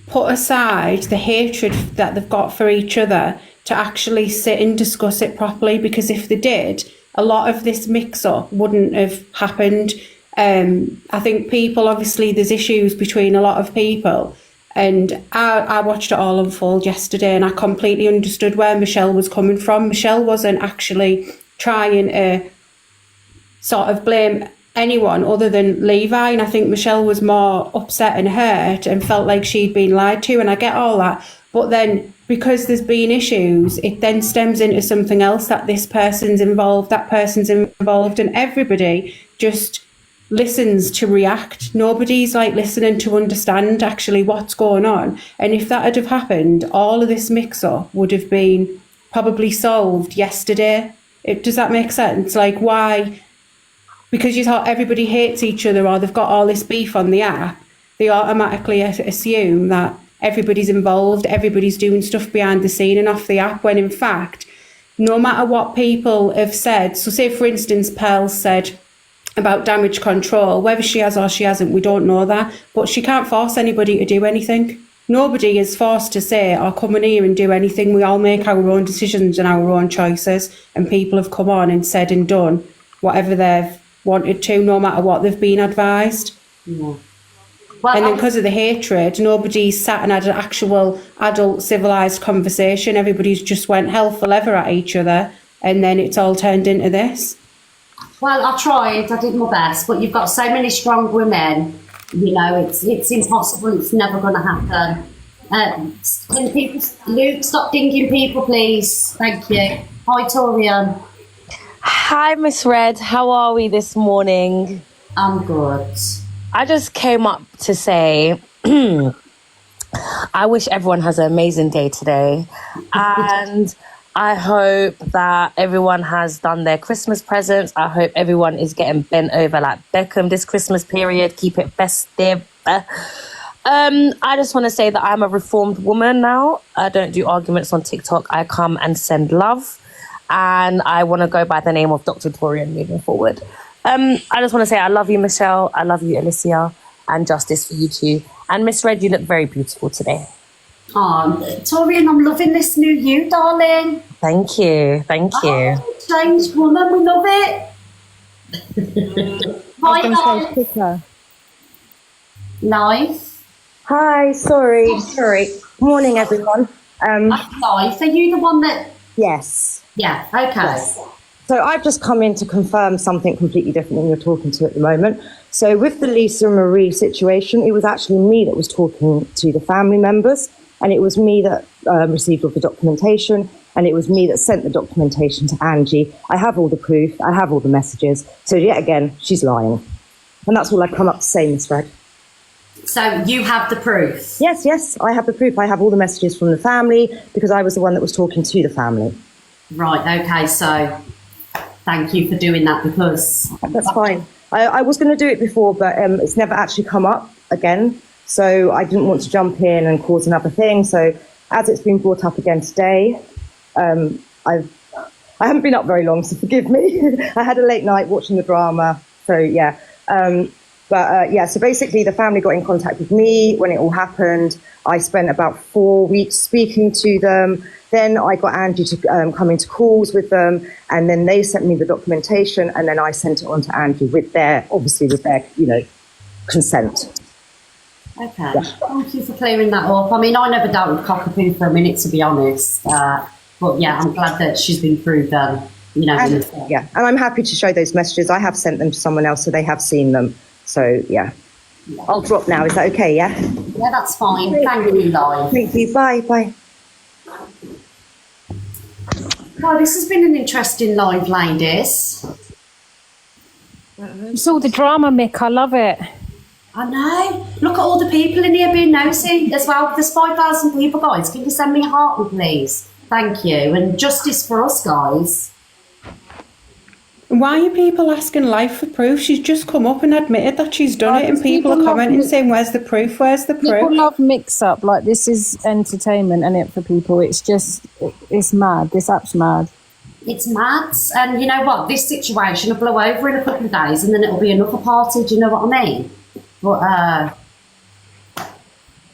put aside the hatred that they've got for each other to actually sit and discuss it properly, because if they did, a lot of this mix-up wouldn't have happened. I think people, obviously, there's issues between a lot of people, and I watched it all unfold yesterday, and I completely understood where Michelle was coming from. Michelle wasn't actually trying to sort of blame anyone other than Levi, and I think Michelle was more upset and hurt and felt like she'd been lied to, and I get all that, but then because there's been issues, it then stems into something else, that this person's involved, that person's involved, and everybody just listens to react. Nobody's like listening to understand actually what's going on, and if that had have happened, all of this mix-up would have been probably solved yesterday. Does that make sense? Like, why? Because you thought everybody hates each other or they've got all this beef on the app, they automatically assume that everybody's involved, everybody's doing stuff behind the scene and off the app, when in fact, no matter what people have said, so say for instance, Pearl said about damage control, whether she has or she hasn't, we don't know that, but she can't force anybody to do anything. Nobody is forced to say or come in here and do anything. We all make our own decisions and our own choices, and people have come on and said and done whatever they've wanted to, no matter what they've been advised. Yeah. Well, and then because of the hatred, nobody sat and had an actual adult civilised conversation. Everybody's just went hell for leather at each other, and then it's all turned into this. Well, I tried, I did my best, but you've got so many strong women, you know, it's impossible, it's never going to happen. Can people, Luke, stop dinging people, please? Thank you. Hi, Torian. Hi, Miss Red. How are we this morning? I'm good. I just came up to say I wish everyone has an amazing day today. And I hope that everyone has done their Christmas presents. I hope everyone is getting bent over like Beckham this Christmas period. Keep it festive. I just want to say that I'm a reformed woman now. I don't do arguments on TikTok. I come and send love. And I want to go by the name of Dr. Torian moving forward. I just want to say I love you, Michelle. I love you, Alicia. And justice for you too. And Miss Red, you look very beautiful today. Oh, Torian, I'm loving this new you, darling. Thank you. Thank you. Oh, changed woman, we love it. Hi, Live. Hi, sorry. Morning, everyone. Live, are you the one that... Yes. Yeah, okay. Yes. So I've just come in to confirm something completely different than you're talking to at the moment. So with the Lisa and Marie situation, it was actually me that was talking to the family members, and it was me that received all the documentation, and it was me that sent the documentation to Angie. I have all the proof, I have all the messages. So yet again, she's lying. And that's all I've come up to say, Miss Red. So you have the proof? Yes, I have the proof. I have all the messages from the family because I was the one that was talking to the family. Right, okay, so thank you for doing that because... That's fine. I was going to do it before, but it's never actually come up again. So I didn't want to jump in and cause another thing. So as it's been brought up again today, I haven't been up very long, so forgive me. I had a late night watching the drama. So yeah. So basically the family got in contact with me when it all happened. I spent about 4 weeks speaking to them. Then I got Angie to come into calls with them, and then they sent me the documentation, and then I sent it on to Angie with their consent. Okay, yeah. Thank you for clearing that up. I mean, I never dealt with Cockapoo for a minute, to be honest. But yeah, I'm glad that she's been proven, you know. And I'm happy to show those messages. I have sent them to someone else, so they have seen them. So yeah. I'll drop now. Is that okay? Yeah. Yeah, that's fine. Thank you, Live. Thank you. Bye. Bye. Well, this has been an interesting live, ladies. It's all the drama, Mick. I love it. I know. Look at all the people in here being nosy as well. There's 5,000 people, guys. Can you send me a heart, please? Thank you. And justice for us, guys. Why are people asking Life for proof? She's just come up and admitted that she's done it, and people are commenting saying, "Where's the proof? Where's the proof?" People love mix-up. Like, this is entertainment, and it for people. It's just, it's mad. This app's mad. It's mad. And you know what? This situation will blow over in a couple of days, and then it'll be another party. Do you know what I mean? But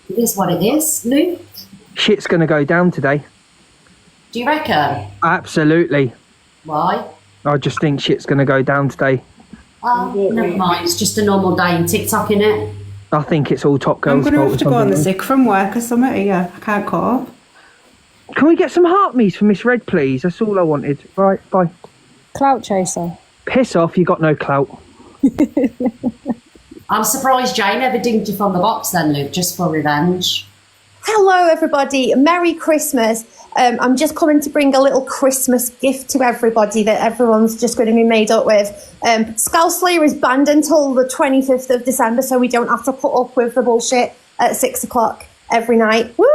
it is what it is. Luke? Shit's going to go down today. Do you reckon? Absolutely. Why? I just think shit's going to go down today. Oh, never mind. It's just a normal day in TikTok, innit? I think it's all Top Girl's I'm going to fault have to or go on the something. sick from work or something here. I can't cope. Can we get some heart me's for Miss Red, please? That's all I wanted. Right, bye. Clout chaser. Piss off, you got no clout. I'm surprised Jane never dinged you from the box then, Luke, just for revenge. Hello, everybody. Merry Christmas. I'm just coming to bring a little Christmas gift to everybody that everyone's just going to be made up with. Scouslayer is banned until the 25th of December, so we don't have to put up with the bullshit at 6 o'clock every night. Woo!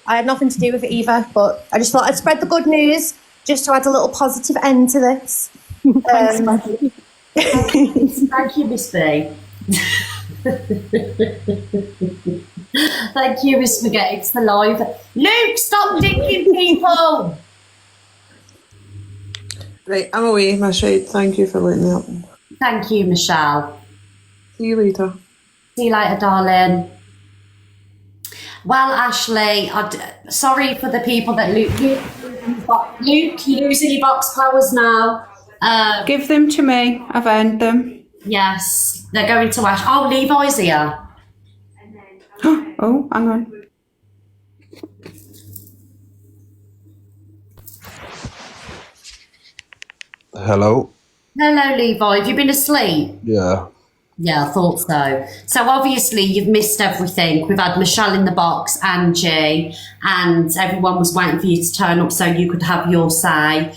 I had nothing to do with it either, but I just thought I'd spread the good news just to add a little positive end to this. Thanks, Maggie. Thank you, Miss B. Thank you, Miss Spaghetti. It's the live. Luke, stop dicking people. Right, I'm away, Miss Red. Thank you for letting me up. Thank you, Michelle. See you later. See you later, darling. Well, Ashley, sorry for the people that Luke, you're losing your box powers now. Give them to me. I've earned them. Yes, they're going to Ash. Oh, Levi's here. Oh, hang on. Hello? Hello, Levi. Have you been asleep? Yeah. Yeah, I thought so. So obviously you've missed everything. We've had Michelle in the box, Angie, and everyone was waiting for you to turn up so you could have your say.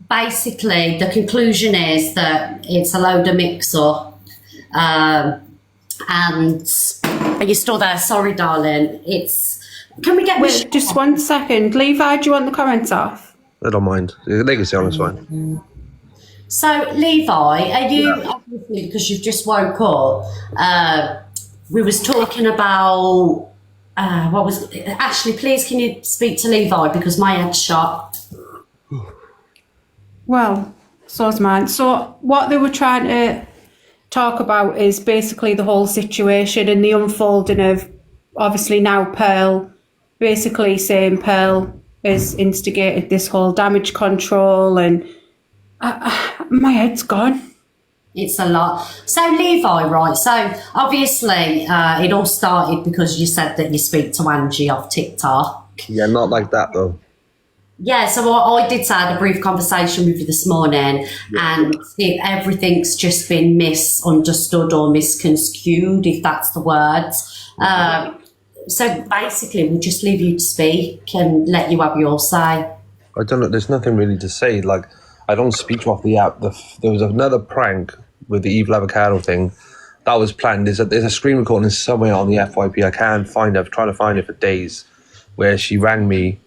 Basically, the conclusion is that it's a load of mix-up. And are you still there? Sorry, darling. Can we get... Wait, just 1 second. Levi, do you want the comments off? I don't mind. They can say on, it's fine. So, Levi, are you, obviously, because you've just woke up, we was talking about, what was it? Ashley, please can you speak to Levi because my head's shot. Well, so's mine. So what they were trying to talk about is basically the whole situation and the unfolding of, obviously now Pearl, basically saying Pearl has instigated this whole damage control, and my head's gone. It's a lot. So Levi, right, so obviously it all started because you said that you speak to Angie off TikTok. Yeah, not like that though. Yeah, so I did say I had a brief conversation with you this morning, and everything's just been misunderstood or misconstrued, if that's the word. So basically, we'll just leave you to speak and let you have your say. I don't know, there's nothing really to say. Like, I don't speak off the app. There was another prank with the evil avocado thing that was planned. There's a screen recording somewhere on the FYP. I can't find it. I've tried to find it for days, where she rang me.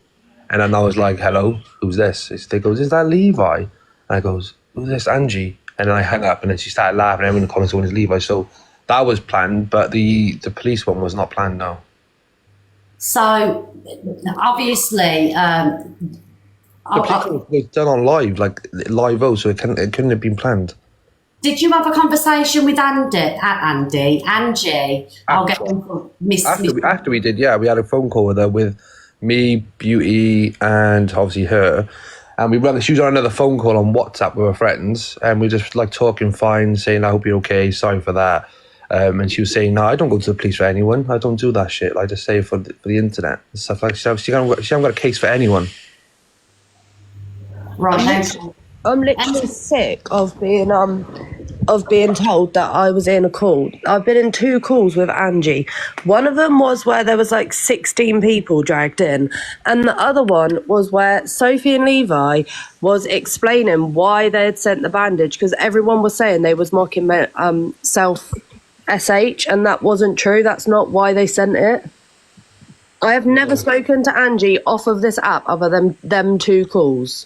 And then I was like, hello, who's this? They goes, is that Levi? And I goes, who's this, Angie? And then I hung up, and then she started laughing. Everyone in the comments was Levi. So that was planned, but the police one was not planned, no. So, obviously... the police one was done on live, like live, so it couldn't have been planned. Did you have a conversation with Angie? I'll get Miss... After we did, yeah. We had a phone call with her, with me, Beauty, and obviously her. And she was on another phone call on WhatsApp with her friends, and we were just like talking fine, saying, I hope you're okay, sorry for that. And she was saying, no, I don't go to the police for anyone. I don't do that shit. I just say it for the internet and stuff like that. She hasn't got a case for anyone. Right. I'm literally sick of being of being told that I was in a call. I've been in 2 calls with Angie. One of them was where there was like 16 people dragged in, and the other one was where Sophie and Levi was explaining why they had sent the bandage, because everyone was saying they was mocking self SH, and that wasn't true. That's not why they sent it. I have never spoken to Angie off of this app other than them 2 calls.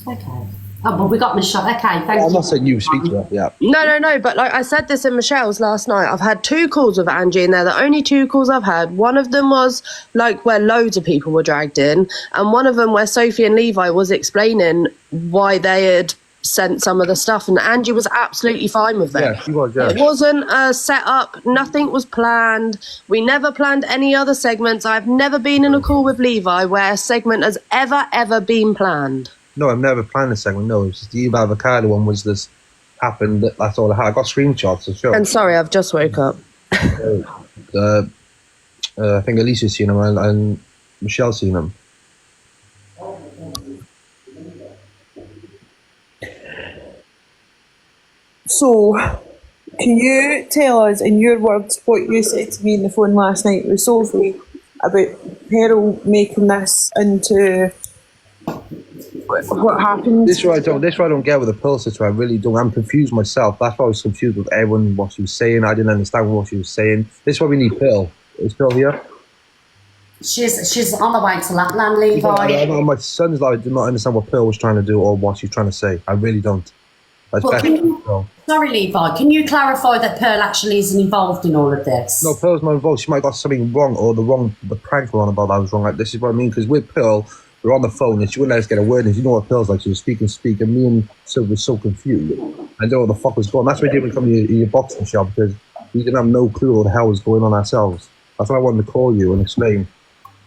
Okay. Oh, well, we got Michelle. Okay, thank you. I'm not saying you speak to her, yeah. No, but like I said this in Michelle's last night, I've had 2 calls with Angie, and they're the only 2 calls I've had. One of them was like where loads of people were dragged in, and one of them where Sophie and Levi was explaining why they had sent some of the stuff, and Angie was absolutely fine with it. Yeah, she was, yeah. It wasn't a set-up, nothing was planned. We never planned any other segments. I've never been in a call with Levi where a segment has ever been planned. No, I've never planned a segment. No, it's just the Eva Avocado one was this happened. That's all I had. I got screenshots to show. And sorry, I've just woke up. I think Alicia's seen them and Michelle's seen them. So, can you tell us in your words what you said to me on the phone last night with Sophie about Pearl making this into what happened? This is what I don't get with the Pearl situation. I really don't. I'm confused myself. That's why I was confused with everyone, what she was saying. I didn't understand what she was saying. This is why we need Pearl. Is Pearl here? She's on the way to Lapland, Levi. My son's like, I do not understand what Pearl was trying to do or what she's trying to say. I really don't. Sorry, Levi, can you clarify that Pearl actually isn't involved in all of this? No, Pearl's not involved. She might have got something wrong, or the prank we're on about that was wrong. Like, this is what I mean, because with Pearl, we're on the phone and she wouldn't let us get a word in. You know what Pearl's like, she was speaking, and me and Sylvia were so confused. I don't know what the fuck was going on. That's why we didn't come in your boxing shop, because we didn't have no clue what the hell was going on ourselves. That's why I wanted to call you and explain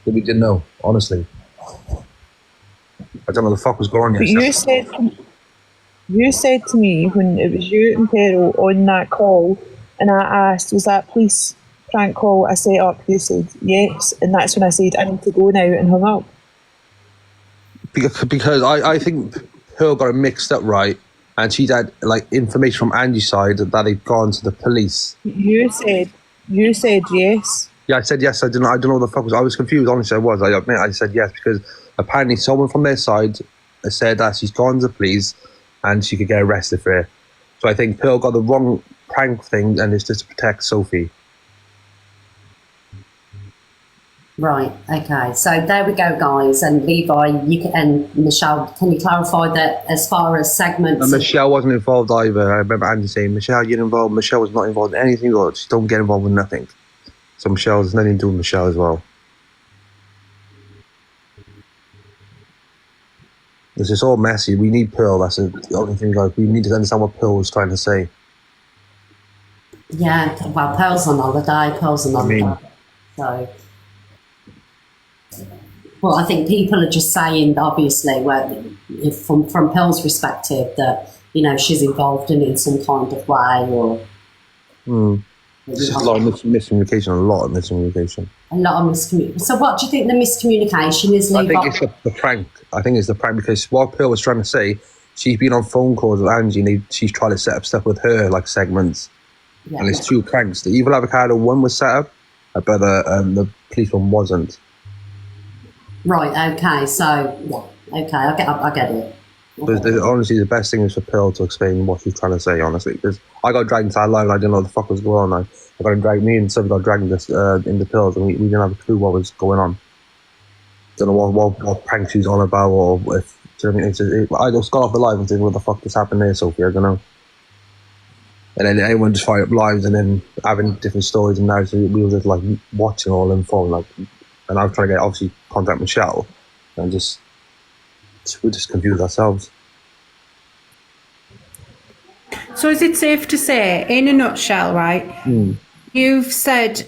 that we didn't know, honestly. I don't know what the fuck was going on. But you said to me when it was you and Pearl on that call, and I asked, was that police prank call I set up? You said yes, and that's when I said I need to go now, and hung up. Because I think Pearl got it mixed up, right? And she'd had like information from Angie's side that they'd gone to the police. You said yes. Yeah, I said yes. I don't know what the fuck was. I was confused. Honestly, I was. I admit, I said yes because apparently someone from their side said that she's gone to the police and she could get arrested for it. So I think Pearl got the wrong prank thing, and it's just to protect Sophie. Right, okay. So there we go, guys. And Levi, and Michelle, can you clarify that as far as segments? And Michelle wasn't involved either. I remember Andy saying, Michelle, you're involved. Michelle was not involved in anything, or just don't get involved with nothing. So Michelle's nothing to do with Michelle as well. This is all messy. We need Pearl. That's the only thing. Like, we need to understand what Pearl was trying to say. Yeah, well, Pearl's on holiday. So, well, I think people are just saying, obviously, if from Pearl's perspective, that she's involved in some kind of way, or. This is a lot of miscommunication. A lot of miscommunication. So, what do you think the miscommunication is, Levi? I think it's the prank. I think it's the prank because what Pearl was trying to say, she's been on phone calls with Angie and she's trying to set up stuff with her, like segments. Yeah. And it's 2 pranks. The Evil Avocado one was set up, but the police one wasn't. Right, okay, so, yeah, okay, I get it. Honestly, the best thing is for Pearl to explain what she's trying to say, honestly, because I got dragged into that live and I didn't know what the fuck was going on. I got dragged, me and Sylvia got dragged into Pearls, and we didn't have a clue what was going on. Don't know what prank she's on about, or if, do you know what I mean? I just got off the live and said, what the fuck just happened there, Sophie? I don't know. And then everyone just fired up lives and then having different stories and narratives. We were just like watching all them phone, like, and I was trying to get, obviously, contact Michelle, and we're just confused ourselves. So is it safe to say, in a nutshell, right, you've said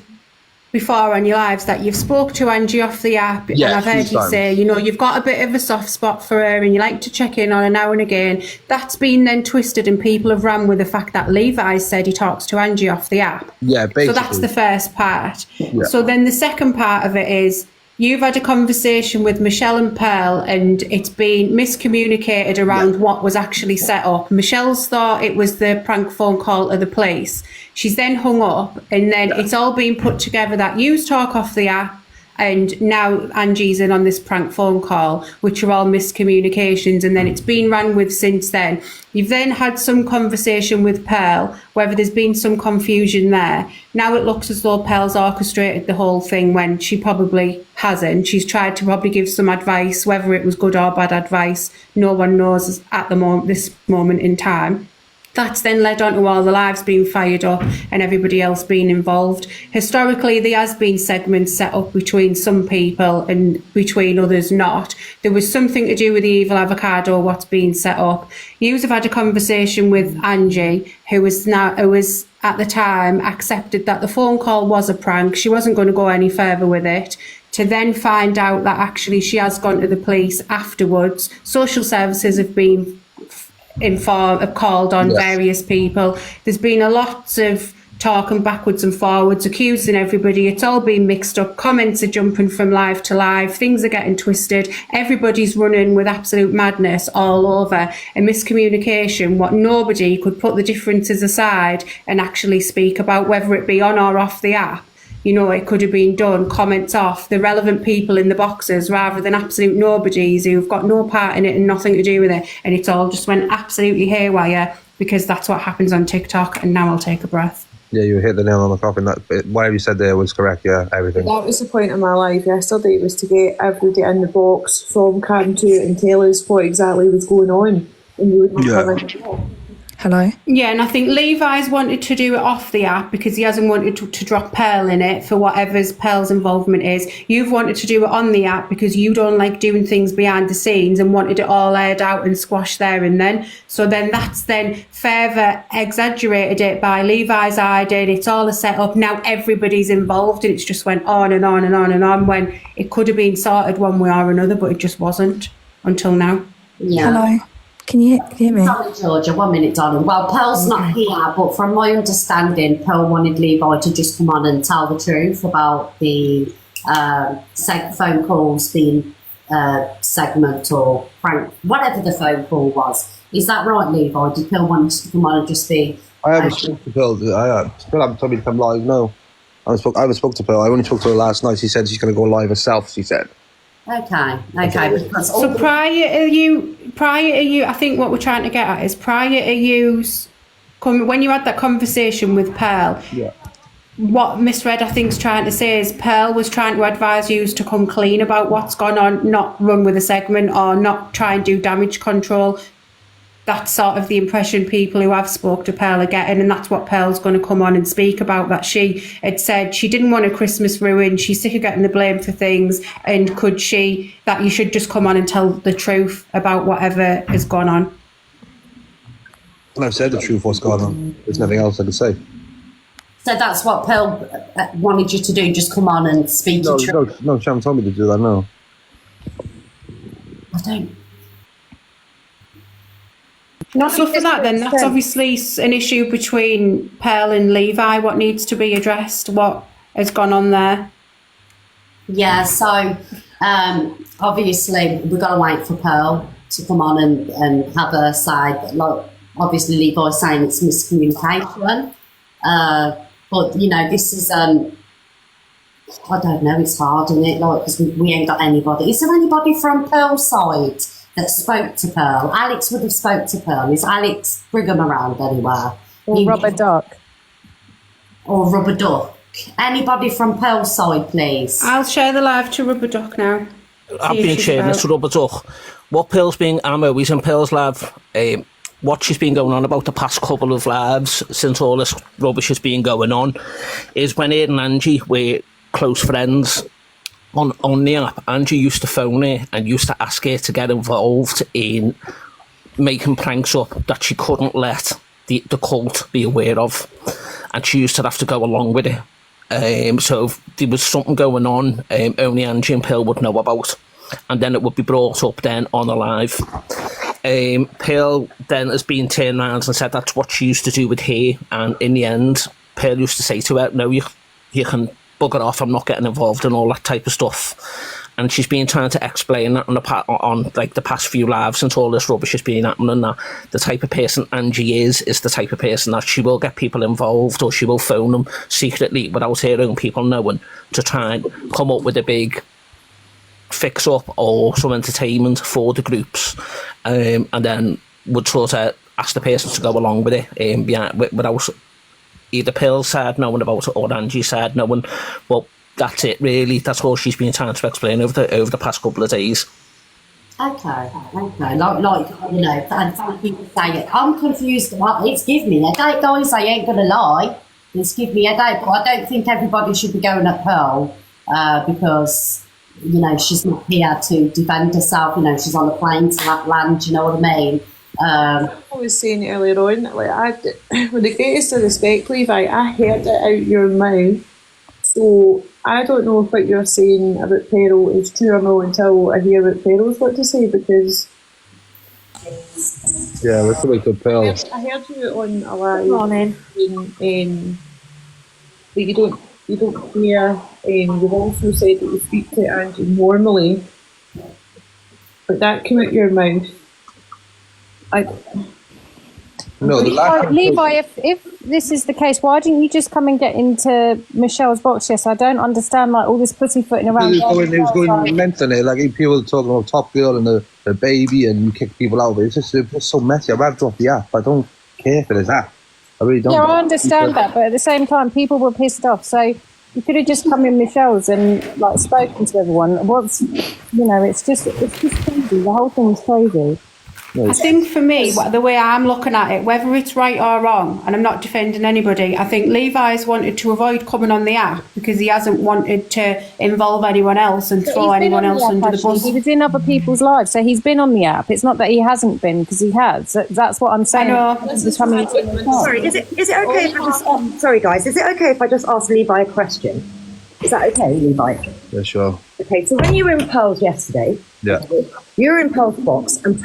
before on your lives that you've spoke to Angie off the app, and I've heard you say, you've got a bit of a soft spot for her and you like to check in on her now and again. That's been then twisted and people have run with the fact that Levi said he talks to Angie off the app. Yeah, basically. So that's the first part. Yeah. So then the second part of it is, you've had a conversation with Michelle and Pearl, and it's been miscommunicated around what was actually set up. Michelle's thought it was the prank phone call to the police. She's then hung up, and then it's all been put together that you talk off the app, and now Angie's in on this prank phone call, which are all miscommunications, and then it's been ran with since then. You've then had some conversation with Pearl, whether there's been some confusion there. Now it looks as though Pearl's orchestrated the whole thing when she probably hasn't. She's tried to probably give some advice, whether it was good or bad advice, no one knows at the moment, this moment in time. That's then led on to all the lives being fired up and everybody else being involved. Historically, there has been segments set up between some people and between others not. There was something to do with the evil avocado, what's being set up. You have had a conversation with Angie, who was at the time accepted that the phone call was a prank. She wasn't going to go any further with it. To then find out that actually she has gone to the police afterwards. Social services have been have called on various people. There's been a lot of talking backwards and forwards, accusing everybody. It's all been mixed up. Comments are jumping from live to live. Things are getting twisted. Everybody's running with absolute madness all over. A miscommunication, what nobody could put the differences aside and actually speak about, whether it be on or off the app. You know, it could have been done, comments off, the relevant people in the boxes rather than absolute nobodies who've got no part in it and nothing to do with it. And it's all just went absolutely haywire because that's what happens on TikTok. And now I'll take a breath. Yeah, you hit the nail on the coffin. That whatever you said there was correct. Yeah, everything. That was the point of my live yesterday, was to get everybody in the box from Cam 2 and tell us what exactly was going on. And you would not come in the box. Hello? Yeah, and I think Levi's wanted to do it off the app because he hasn't wanted to drop Pearl in it for whatever Pearl's involvement is. You've wanted to do it on the app because you don't like doing things behind the scenes and wanted it all aired out and squashed there and then. So then that's then further exaggerated it by Levi's idea. It's all a setup. Now everybody's involved and it's just went on and on and on and on when it could have been sorted one way or another, but it just wasn't until now. Yeah. Hello? Can you hear me? Sorry, Georgia, 1 minute, darling. Well, Pearl's not here, but from my understanding, Pearl wanted Levi to just come on and tell the truth about the phone calls being segment or prank, whatever the phone call was. Is that right, Levi? Did Pearl want to come on and just be... I haven't spoken to Pearl. Pearl haven't told me to come live, no. I haven't spoken to Pearl. I only spoke to her last night. She said she's going to go live herself, she said. Okay. So prior to you, I think what we're trying to get at is prior to you, when you had that conversation with Pearl, what Miss Red I think's trying to say is Pearl was trying to advise you to come clean about what's gone on, not run with a segment or not try and do damage control. That's sort of the impression people who have spoke to Pearl are getting, and that's what Pearl's going to come on and speak about, that she had said she didn't want a Christmas ruin, she's sick of getting the blame for things, and that you should just come on and tell the truth about whatever has gone on. And I've said the truth, what's gone on. There's nothing else I can say. So that's what Pearl wanted you to do, just come on and speak the truth? No, she hasn't told me to do that, no. I don't... So for that then, that's obviously an issue between Pearl and Levi, what needs to be addressed, what has gone on there. Yeah, so obviously we've got to wait for Pearl to come on and have her side. Like, obviously Levi's saying it's miscommunication, but you know, this is I don't know, it's hard, isn't it? Like, because we ain't got anybody. Is there anybody from Pearl's side that spoke to Pearl? Alex would have spoke to Pearl. Is Alex Brigham around anywhere? Or Rubber Duck. Or Rubber Duck. Anybody from Pearl's side, please? I'll share the live to Rubber Duck now. I've been sharing this to Rubber Duck. What Pearl's been, I'm always in Pearl's live. What she's been going on about the past couple of lives since all this rubbish has been going on is when her and Angie were close friends. On the app, Angie used to phone her and used to ask her to get involved in making pranks up that she couldn't let the cult be aware of, and she used to have to go along with it. So if there was something going on, only Angie and Pearl would know about, and then it would be brought up then on a live. Pearl then has been turned around and said that's what she used to do with her, and in the end Pearl used to say to her, no, you can bugger off, I'm not getting involved in all that type of stuff. And she's been trying to explain that on like the past few lives since all this rubbish has been happening, that the type of person Angie is the type of person that she will get people involved, or she will phone them secretly without her own people knowing, to try and come up with a big fix up or some entertainment for the groups, and then would sort of ask the person to go along with it, without either Pearl's side knowing about it or Angie's side knowing. Well, that's it really. That's all she's been trying to explain over the past couple of days. Okay. Like you know, and some people say it. I'm confused. It's give me a headache, guys. I ain't gonna lie. It's give me a headache. But I don't think everybody should be going at Pearl because, you know, she's not here to defend herself. You know, she's on a plane to that land. You know what I mean? I was saying earlier on, like with the greatest of respect, Levi, I heard it out your mouth. So I don't know if what you're saying about Pearl is true or not until I hear what Pearl's got to say, because let's wait till Pearl. I heard you on a live in that you don't hear, and you've also said that you speak to Angie normally, but that came out your mouth. No, Levi, if this is the case, why didn't you just come and get into Michelle's box? Yes, I don't understand like all this pussyfooting around. He was going mental there, like people talking about Top Girl and the baby, and you kick people out of it. It's just so messy. I'd rather drop the app. I don't care for this app. I really don't. Yeah, I understand that, but at the same time, people were pissed off. So you could have just come in Michelle's and like spoken to everyone. It's just crazy. The whole thing's crazy. I think for me, the way I'm looking at it, whether it's right or wrong, and I'm not defending anybody, I think Levi's wanted to avoid coming on the app because he hasn't wanted to involve anyone else and throw anyone else under the bus. He was in other people's lives, so he's been on the app. It's not that he hasn't been, because he has. That's what I'm saying. I know. Sorry, is it okay if I just sorry guys, is it okay if I just ask Levi a question? Is that okay, Levi? Yeah, sure. Okay, so when you were in Pearl's yesterday, you were in Pearl's box, and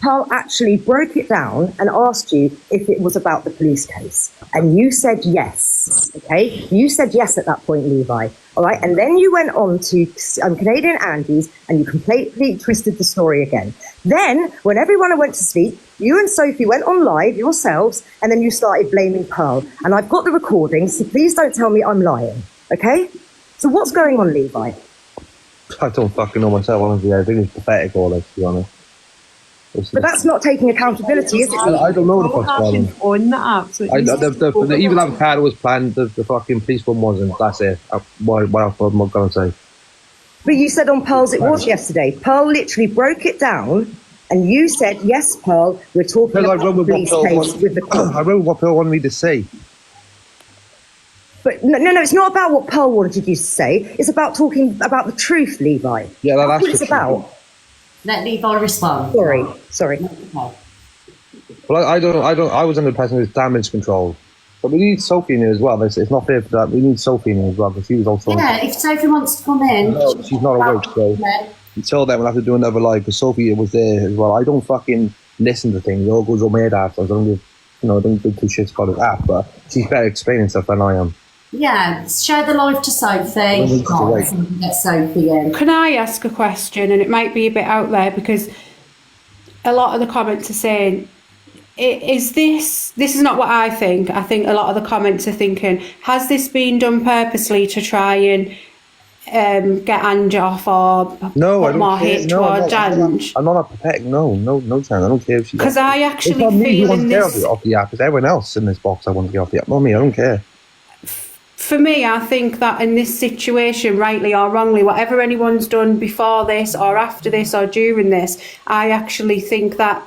Pearl actually broke it down and asked you if it was about the police case. And you said yes, okay? You said yes at that point, Levi, all right? And then you went on to Canadian Angie's and you completely twisted the story again. Then, when everyone went to sleep, you and Sophie went on live yourselves and then you started blaming Pearl. And I've got the recordings, so please don't tell me I'm lying, okay? So what's going on, Levi? I don't fucking know myself, honestly. I think it's pathetic, all that, to be honest. But that's not taking accountability, is it? I don't know the fuck's going on. On the app. So the evil avocado was planned, the fucking police one wasn't. That's it. What else am I going to say? But you said on Pearl's it was yesterday. Pearl literally broke it down, and you said, yes, Pearl, we're talking about the police case with the cop. I remember what Pearl wanted me to say. But no, it's not about what Pearl wanted you to say. It's about talking about the truth, Levi. Yeah, that's what it's about. Let Levi respond. Sorry. Well, I was under the impression it was damage control. But we need Sophie in here as well. It's not fair for that. We need Sophie in here as well, because she was also... Yeah, if Sophie wants to come in... No, she's not awake, so... Until then, we'll have to do another live, because Sophie was there as well. I don't fucking listen to things. It all goes on my head after. I don't give two shits about his app, but she's better explaining stuff than I am. Yeah, share the live to Sophie. Get Sophie in. Can I ask a question? And it might be a bit out there, because a lot of the comments are saying, is this is not what I think. I think a lot of the comments are thinking, has this been done purposely to try and get Angie off, or put more hate towards Angie? I'm not pathetic. No chance. I don't care if she... Because I actually feel me who wants to this... get off the app. It's everyone else in this box I want to get off the app. Not me, I don't care. For me, I think that in this situation, rightly or wrongly, whatever anyone's done before this or after this or during this, I actually think that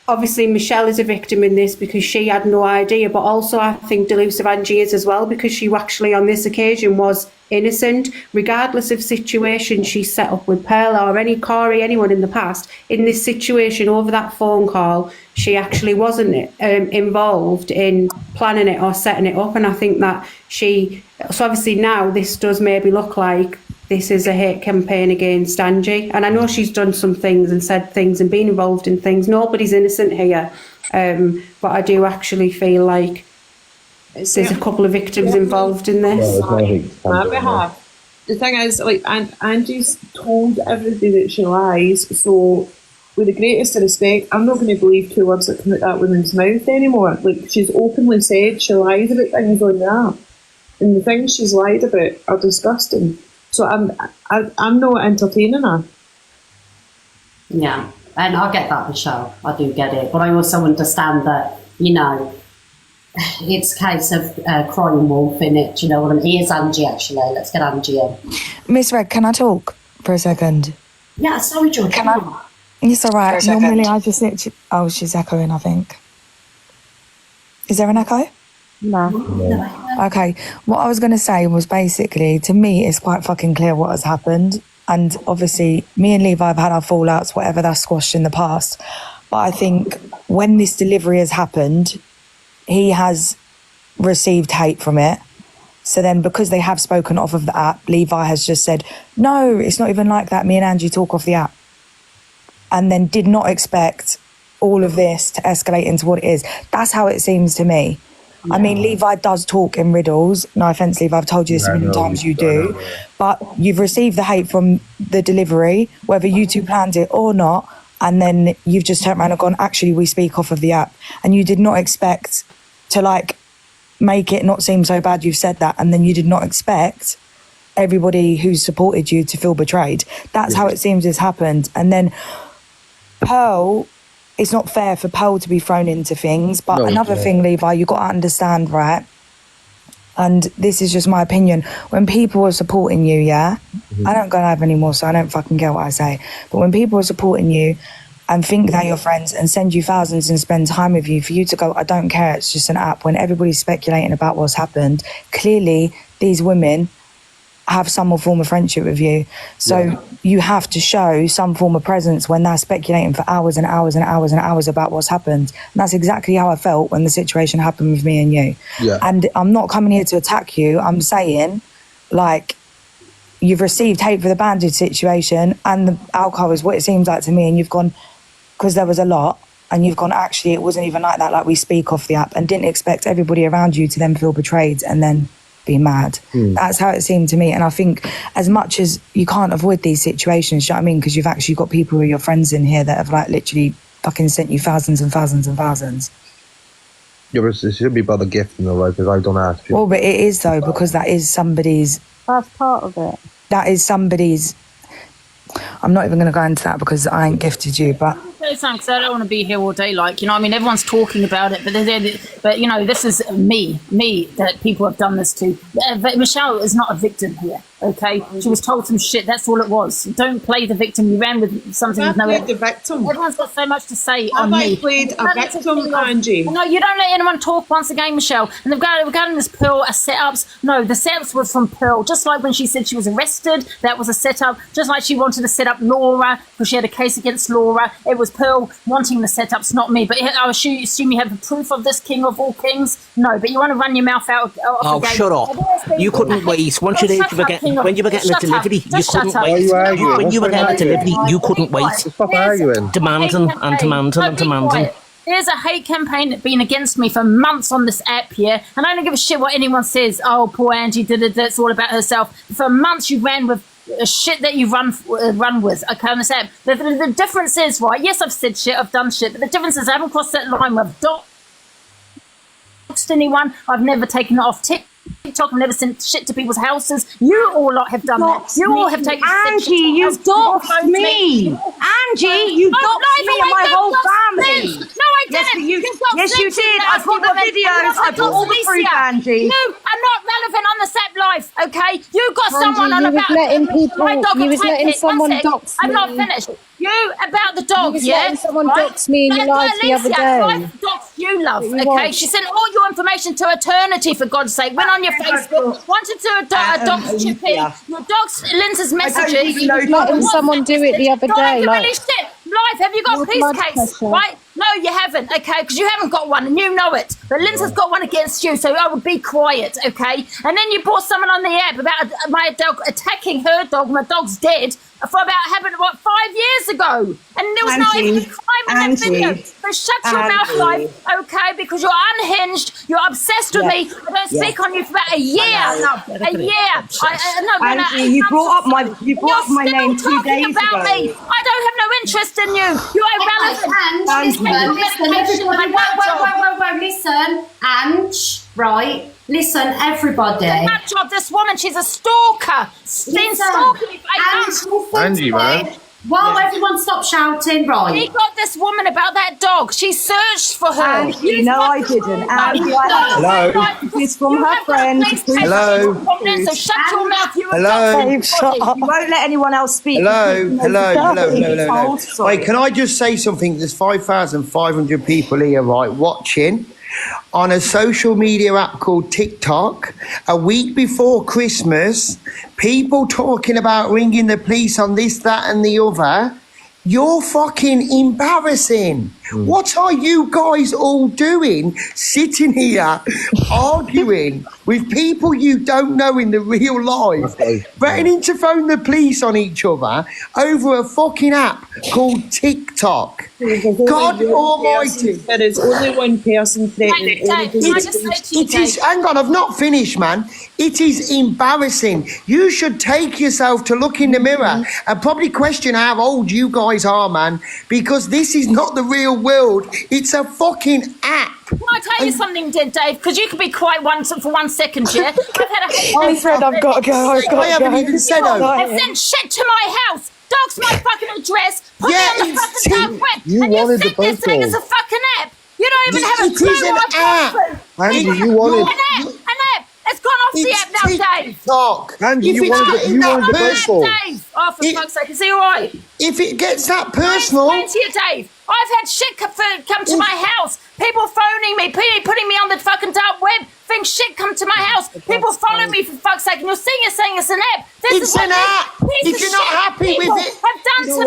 obviously Michelle is a victim in this because she had no idea, but also I think Delusive Angie is as well, because she actually on this occasion was innocent, regardless of situation she set up with Pearl or Corey, anyone in the past. In this situation, over that phone call, she actually wasn't involved in planning it or setting it up, and I think that so obviously now this does maybe look like this is a hate campaign against Angie, and I know she's done some things and said things and been involved in things. Nobody's innocent here, but I do actually feel like there's a couple of victims involved in this. My behalf. The thing is, like, Angie's told everybody that she lies, so with the greatest of respect, I'm not going to believe 2 words that come out that woman's mouth anymore. Like, she's openly said she lies about things on the app, and the things she's lied about are disgusting. So I'm not entertaining her. Yeah, and I get that, Michelle. I do get it, but I also understand that, you know, it's a case of crying wolf in it. Do you know what I mean? Here's Angie, actually. Let's get Angie in. Miss Red, can I talk for a second? Yeah, sorry, George. Can I? It's all right. Normally, I just literally... Oh, she's echoing, I think. Is there an echo? No. Okay. What I was going to say was basically, to me, it's quite fucking clear what has happened. And obviously, me and Levi have had our fallouts, whatever, that's squashed in the past. But I think when this delivery has happened, he has received hate from it. So then because they have spoken off of the app, Levi has just said, no, it's not even like that. Me and Angie talk off the app. And then did not expect all of this to escalate into what it is. That's how it seems to me. Yeah. I mean, Levi does talk in riddles. No offence, Levi, I've told you this a million times, you do. But you've received the hate from the delivery, whether you two planned it or not. And then you've just turned around and gone, actually, we speak off of the app. And you did not expect to, like, make it not seem so bad you've said that. And then you did not expect everybody who supported you to feel betrayed. That's how it seems has happened. And then Pearl, it's not fair for Pearl to be thrown into things. But another thing, Levi, you got to understand, right? And this is just my opinion. When people are supporting you, I don't go live anymore, so I don't fucking care what I say. But when people are supporting you and think they're your friends and send you thousands and spend time with you, for you to go, I don't care, it's just an app, when everybody's speculating about what's happened, clearly these women have some form of friendship with you. So you have to show some form of presence when they're speculating for hours and hours and hours and hours about what's happened. And that's exactly how I felt when the situation happened with me and you. Yeah. And I'm not coming here to attack you. I'm saying, like, you've received hate for the bandage situation and the alcohol is what it seems like to me, and you've gone, because there was a lot, and you've gone, actually, it wasn't even like that, like we speak off the app, and didn't expect everybody around you to then feel betrayed and then be mad. That's how it seemed to me. And I think as much as you can't avoid these situations, do you know what I mean? Because you've actually got people who are your friends in here that have, like, literally fucking sent you thousands and thousands and thousands. Yeah, but it should be about the gift, you know, right? Because I don't ask you. Well, but it is, though, because that is somebody's... That's part of it. That is somebody's... I'm not even going to go into that because I ain't gifted you, but... Because I don't want to be here all day, like, you know, I mean, everyone's talking about it, but you know, this is me that people have done this to. Michelle is not a victim here, okay? She was told some shit, that's all it was. Don't play the victim. You ran with something with no... the victim. Everyone's got so much to say on me. I played a victim, Angie? No, you don't let anyone talk once again, Michelle. And regarding this Pearl setups, no, the setups were from Pearl. Just like when she said she was arrested, that was a setup. Just like she wanted to set up Laura, because she had a case against Laura. It was Pearl wanting the setups, not me. But I assume you have the proof of this king of all kings? No, but you want to run your mouth out of the game. Shut up. You couldn't wait. Once when you were getting a delivery, you couldn't wait. When you were getting a delivery, you couldn't wait. Stop arguing. Demanding and demanding and demanding. There's a hate campaign that's been against me for months on this app here, and I don't give a shit what anyone says. Oh, poor Angie did it, it's all about herself. For months you ran with shit that you run with, okay, on this app. The difference is, right, yes, I've said shit, I've done shit, but the difference is I haven't crossed that line with doxed anyone. I've never taken it off TikTok. I've never sent shit to people's houses. You all lot have done that. You all have taken Angie, you doxed me. Angie, you doxed me and my whole family. No, I didn't. Yes, you did. I've got the videos. I've got all the proof, Angie. You are not relevant on the SAP life, okay? You got Angie, someone on about my dog. You was letting someone dox me. I'm not finished. You about the dog, you was letting someone dox me in your life the other day. Dox you, love, okay? She sent all your information to eternity, for God's sake. Went on your Facebook, wanted to dox Chippy. Your dox Lindsay's messages. You was letting someone do it the other day. Like, really shit. Life, have you got a police case? Right? No, you haven't, okay? Because you haven't got one and you know it. But Lindsay's got one against you, so I would be quiet, okay? And then you brought someone on the app about my dog attacking her dog. My dog's dead. for about having 5 years ago, and there was not even a crime in that video. So shut your mouth, life, okay? Because you're unhinged. You're obsessed with me. I don't speak on you for about a year. A year. Angie, you brought up my name 2 days ago. Me. I don't have no interest in you. You're irrelevant. Listen, Ange, right? Listen, everybody. That job, this woman, she's a stalker. Been stalking me for 8 months. Angie, man. While everyone stop shouting, right? He got this woman about that dog. She searched for her. Angie, no, I didn't. Angie, Hello? It's from her friend. Hello? So shut your mouth. Hello? You won't let anyone else speak. Hello. Wait, can I just say something? There's 5,500 people here, right, watching on a social media app called TikTok. A week before Christmas, people talking about ringing the police on this, that, and the other. You're fucking embarrassing. What are you guys all doing? Sitting here arguing with people you don't know in the real life, threatening to phone the police on each other over a fucking app called TikTok. God almighty. There is only one person threatening. It is, hang on, I've not finished, man. It is embarrassing. You should take yourself to look in the mirror and probably question how old you guys are, man, because this is not the real world. It's a fucking app. Can I tell you something, Dave? Because you can be quiet for 1 second, yeah? I'm afraid I've got to go. I haven't even said I've sent shit to my house. Dog's my fucking address. Put me on the fucking dark web. You and wanted you the think this thing is a fucking app. You don't even have a clue what I've gone through. Angie, you wanted... An app. It's gone off the app now, Dave. TikTok. Angie, you wanted the personal. Dave. Oh, for fuck's sake. Is he all right? If it gets that personal... Explain to you, Dave. I've had shit come to my house. People phoning me, putting me on the fucking dark web. Things shit come to my house. People following me for fuck's sake. And you're saying it's an app. It's an app. If you're not happy with it, have done to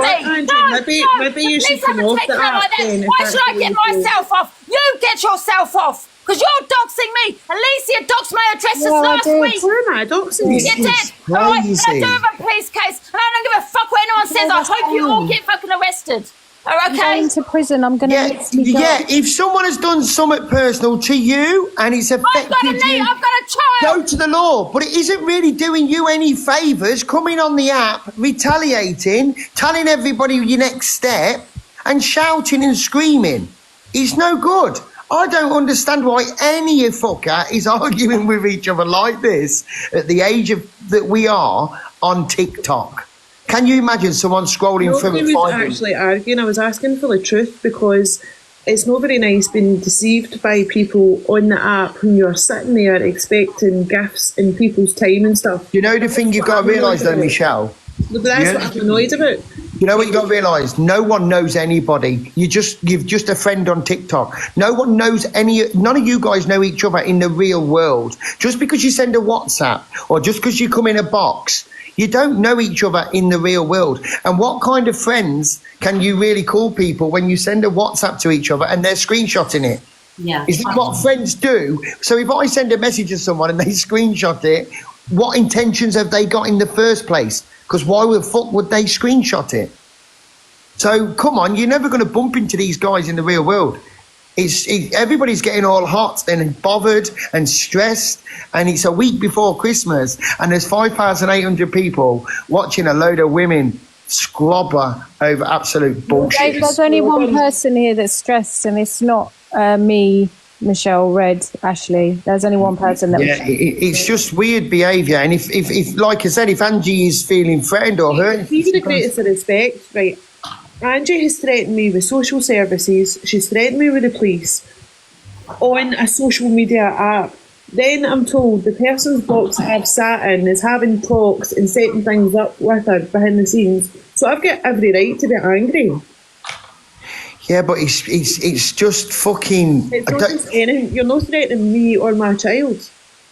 me. Maybe you should come Please off have a the take app like then. that. Why should I get myself off? You get yourself off. Because you're doxing me. Alicia doxed my addresses last week. Why am I doxing you? You did. All right. And I do have a police case. And I don't give a fuck what anyone says. I hope you all get fucking arrested. I'm going to prison. I'm going to if someone has done something personal to you and it's affected you, I've got a child. go to the law. But it isn't really doing you any favours coming on the app, retaliating, telling everybody your next step and shouting and screaming. It's no good. I don't understand why any fucker is arguing with each other like this at the age that we are on TikTok. Can you imagine someone scrolling through and I was finding... actually arguing. I was asking for the truth because it's not very nice being deceived by people on the app when you're sitting there expecting gifts in people's time and stuff. You know the thing you've got to realise though, Michelle? That's what I'm annoyed about. You know what you got to realise? No one knows anybody. You've just a friend on TikTok. No one knows none of you guys know each other in the real world. Just because you send a WhatsApp or just because you come in a box, you don't know each other in the real world. And what kind of friends can you really call people when you send a WhatsApp to each other and they're screenshotting it? Yeah. Is that what friends do? So if I send a message to someone and they screenshot it, what intentions have they got in the first place? Because why the fuck would they screenshot it? So come on, you're never going to bump into these guys in the real world. Everybody's getting all hot and bothered and stressed, and it's a week before Christmas, and there's 5,800 people watching a load of women squabber over absolute bullshit. There's only one person here that's stressed, and it's not me, Michelle, Red, Ashley. There's only one person that... Yeah, it's just weird behaviour, and if like I said, if Angie is feeling threatened or hurt... Even the greatest of respect, right? Angie has threatened me with social services. She's threatened me with the police on a social media app. Then I'm told the person's box that I've sat in is having talks and setting things up with her behind the scenes. So I've got every right to be angry. Yeah, but it's just fucking... It's not just anything. You're not threatening me or my child.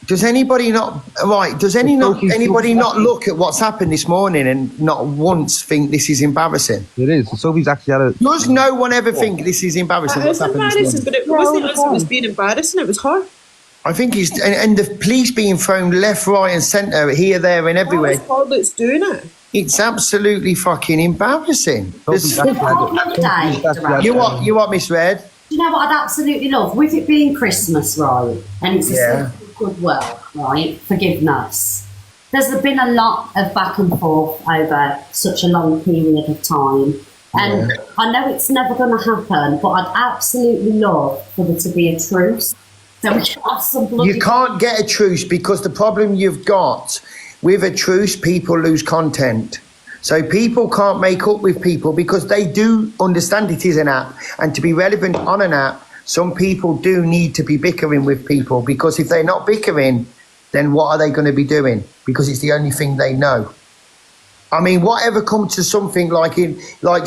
Does anybody not... Right, does anybody not look at what's happened this morning and not once think this is embarrassing? It is. Sophie's actually had a... Does no one ever think this is embarrassing? It was embarrassing, but it wasn't us that was being embarrassing, it was her. I think and the police being thrown left, right and centre, here, there and everywhere. It's her that's doing it. It's absolutely fucking embarrassing. You what, Miss Red? You know what I'd absolutely love? With it being Christmas, right, and it's a symbol of goodwill, right, forgiveness. There's been a lot of back and forth over such a long period of time. And I know it's never going to happen, but I'd absolutely love for there to be a truce. So we can have some bloody... You can't get a truce because the problem you've got with a truce, people lose content. So people can't make up with people because they do understand it is an app. And to be relevant on an app, some people do need to be bickering with people, because if they're not bickering, then what are they going to be doing? Because it's the only thing they know. I mean, whatever comes to something like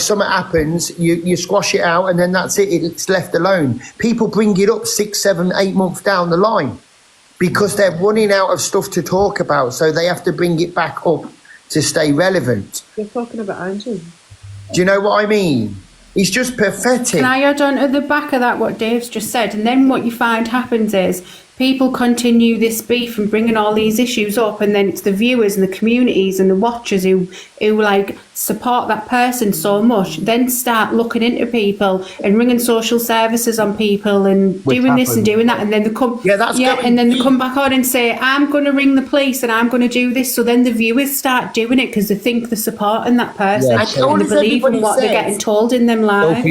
something happens, you squash it out and then that's it. It's left alone. People bring it up 6, 7, 8 months down the line because they're running out of stuff to talk about. So they have to bring it back up to stay relevant. You're talking about Angie. Do you know what I mean? It's just pathetic. Can I add on at the back of that what Dave's just said? And then what you find happens is people continue this beef and bringing all these issues up, and then it's the viewers and the communities and the watchers who like support that person so much, then start looking into people and ringing social services on people and doing this and doing that, and then they come and then they come back on and say, I'm going to ring the police and I'm going to do this. So then the viewers start doing it because they think they're supporting that person and they believe in what they're getting told in them lives.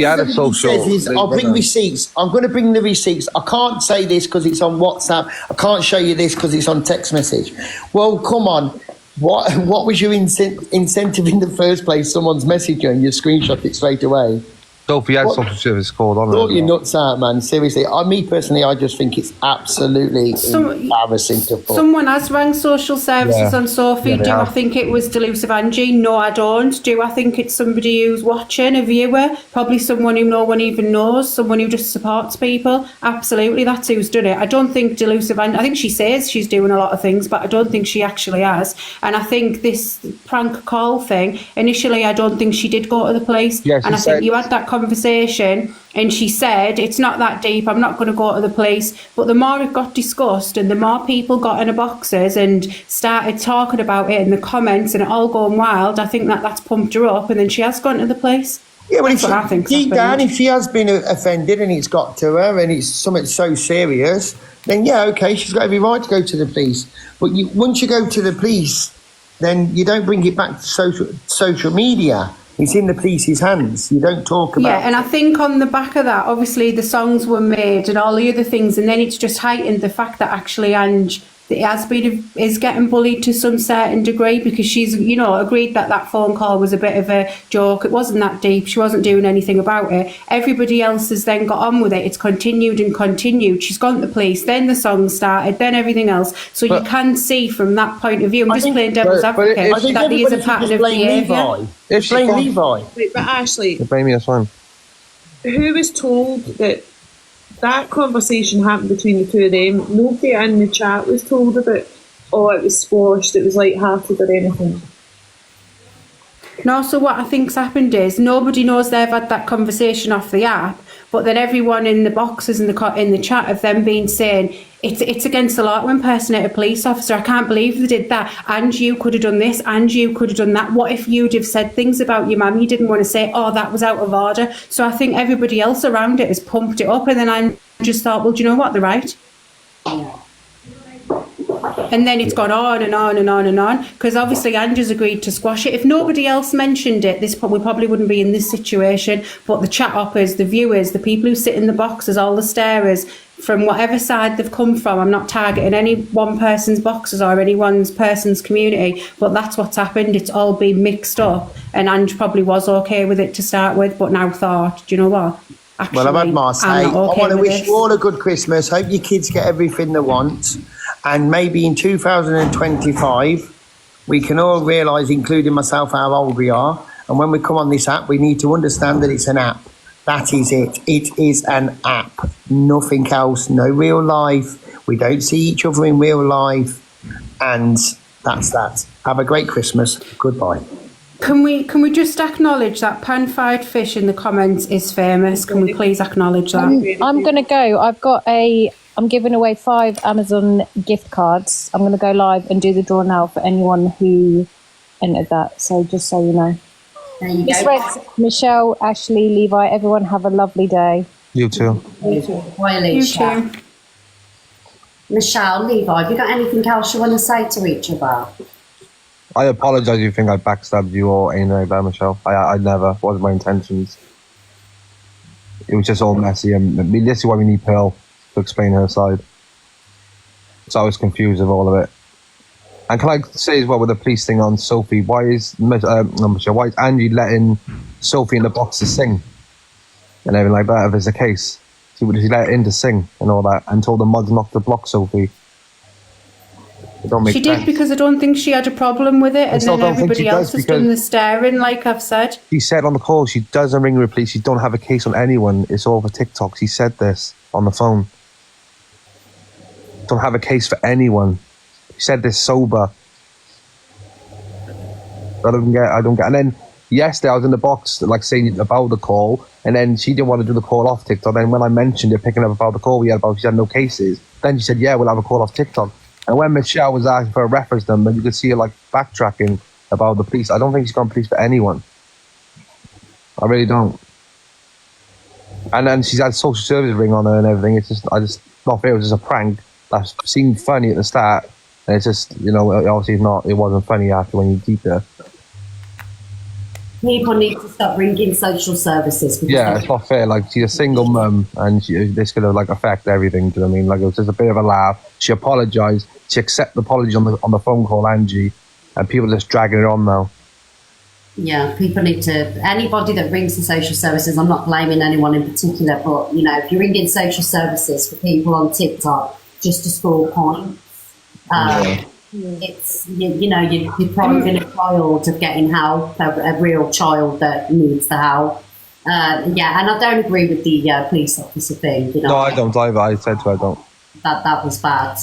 I'll bring receipts. I'm going to bring the receipts. I can't say this because it's on WhatsApp. I can't show you this because it's on text message. Well, come on. What was your incentive in the first place? Someone's messaged you and you screenshot it straight away. Sophie had social service called on. Thought you're nuts out, man. Seriously, me personally, I just think it's absolutely embarrassing to put. Someone has rang social services on Sophie. Do I think it was Delusive Angie? No, I don't. Do I think it's somebody who's watching, a viewer? Probably someone who no one even knows, someone who just supports people. Absolutely, that's who's done it. I don't think Delusive Angie, I think she says she's doing a lot of things, but I don't think she actually has. And I think this prank call thing, initially, I don't think she did go to the police. Yes, and I think you had that conversation and she said it's not that deep, I'm not going to go to the police. But the more it got discussed and the more people got in the boxes and started talking about it in the comments and it all going wild, I think that's pumped her up and then she has gone to the police. Yeah, well, that's what I think deep down, if she has been offended and it's got to her and it's something so serious, then okay, she's got every right to go to the police. But once you go to the police, then you don't bring it back to social media. It's in the police's hands. You don't talk about and I think on the back of that, obviously the songs were made and all the other things, and then it's just heightened the fact that actually Ange is getting bullied to some certain degree because she's, agreed that phone call was a bit of a joke. It wasn't that deep. She wasn't doing anything about it. Everybody else has then got on with it. It's continued and continued. She's gone to the police, then the song started, then everything else. So you can see from that point of view, I'm just playing devil's advocate, that there is a pattern of behaviour. Blame Levi. Wait, but Ashley, blame me, that's fine. Who was told that conversation happened between the two of them? Nobody in the chat was told about, it was squashed, it was light-hearted or anything. No, so what I think's happened is nobody knows they've had that conversation off the app, but then everyone in the boxes in the chat have then been saying it's against the law to impersonate a police officer. I can't believe they did that. And you could have done this, and you could have done that. What if you'd have said things about your mum you didn't want to say? That was out of order. So I think everybody else around it has pumped it up, and then I just thought, well, do you know what? They're right. And then it's gone on and on and on and on because obviously Angie's agreed to squash it. If nobody else mentioned it, we probably wouldn't be in this situation. But the chat hoppers, the viewers, the people who sit in the boxes, all the starers, from whatever side they've come from, I'm not targeting any one person's boxes or any one person's community, but that's what's happened. It's all been mixed up, and Ange probably was okay with it to start with, but now thought, do you know what? Actually, well, I've had my say. I want to wish you all a good Christmas. Hope your kids get everything they want. And maybe in 2025, we can all realise, including myself, how old we are. And when we come on this app, we need to understand that it's an app. That is it. It is an app. Nothing else. No real life. We don't see each other in real life. And that's that. Have a great Christmas. Goodbye. Can we just acknowledge that pan-fried fish in the comments is famous? Can we please acknowledge that? I'm going to go. I'm giving away 5 Amazon gift cards. I'm going to go live and do the draw now for anyone who entered that. So just so you know. There you Miss go. Red, Michelle, Ashley, Levi, everyone have a lovely day. You too. Bye, Alicia. Michelle, Levi, have you got anything else you want to say to each other? I apologise if you think I backstabbed you or anything like that, Michelle. I never. Wasn't my intentions. It was just all messy, and this is why we need Pearl to explain her side. So I was confused with all of it. And can I say as well with the police thing on Sophie, why is why is Angie letting Sophie in the box to sing and everything like that? If it's the case, she let her in to sing and all that, and told the mods not to block Sophie. It don't make She sense. did because I don't think she had a problem with it, and still then don't think everybody she else does has done because- the staring, like I've said. She said on the call she doesn't ring the police. She don't have a case on anyone. It's all for TikTok. She said this on the phone. Don't have a case for anyone. She said this sober. I don't get. And then yesterday I was in the box like saying about the call, and then she didn't want to do the call off TikTok. Then when I mentioned it, picking up about the call we had about she had no cases, then she said, "Yeah, we'll have a call off TikTok." And when Michelle was asking for a reference number, you could see her like backtracking about the police. I don't think she's gone police for anyone. I really don't. And then she's had social service ring on her and everything. It's just, not fair. It was just a prank that seemed funny at the start, and it's just, obviously not. It wasn't funny after when you deep her. People need to stop ringing social services. Because Yeah, it's not fair. Like, she's a single mum, and this could have like affect everything. Do you know what I mean? Like, it was just a bit of a laugh. She apologised. She accepted the apology on the phone call, Angie, and people are just dragging it on now. Yeah, people need to. Anybody that rings the social services, I'm not blaming anyone in particular, but if you're ringing social services for people on TikTok just to score points, it's you're depriving a child of getting help, a real child that needs the help. And I don't agree with the police officer thing. No, I don't either. I said to her, I don't. That was bad.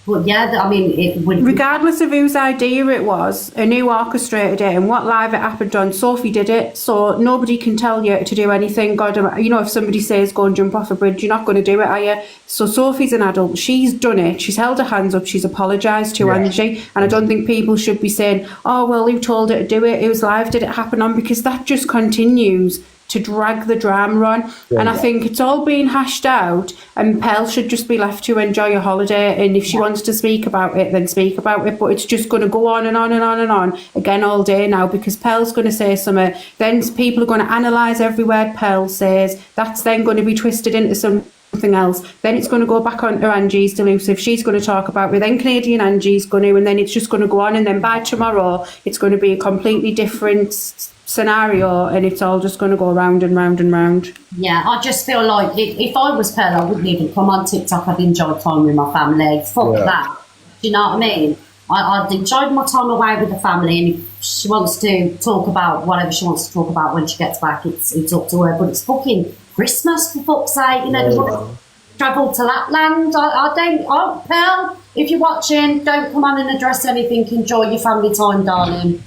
But yeah, I mean, it would. Regardless of whose idea it was and who orchestrated it and what live it happened on, Sophie did it. So nobody can tell you to do anything. God, if somebody says go and jump off a bridge, you're not going to do it, are you? So Sophie's an adult. She's done it. She's held her hands up. She's apologised to Angie. And I don't think people should be saying, oh, well, who told her to do it? Whose live did it happen on? Because that just continues to drag the drama on. And I think it's all being hashed out, and Pell should just be left to enjoy a holiday, and if she wants to speak about it, then speak about it, but it's just going to go on and on and on and on again all day now, because Pell's going to say something, then people are going to analyse every word Pell says, that's then going to be twisted into something else, then it's going to go back onto Angie's delusive, she's going to talk about it, then Canadian Angie's going to, and then it's just going to go on, and then by tomorrow it's going to be a completely different scenario, and it's all just going to go round and round and round. Yeah, I just feel like if I was Pearl, I wouldn't even come on TikTok. I'd enjoy time with my family. Fuck that. Do you know what I mean? I'd enjoyed my time away with the family, and if she wants to talk about whatever she wants to talk about when she gets back, it's up to her. But it's fucking Christmas, for fuck's sake. They want to travel to Lapland. Pearl, if you're watching, don't come on and address anything. Enjoy your family time, darling.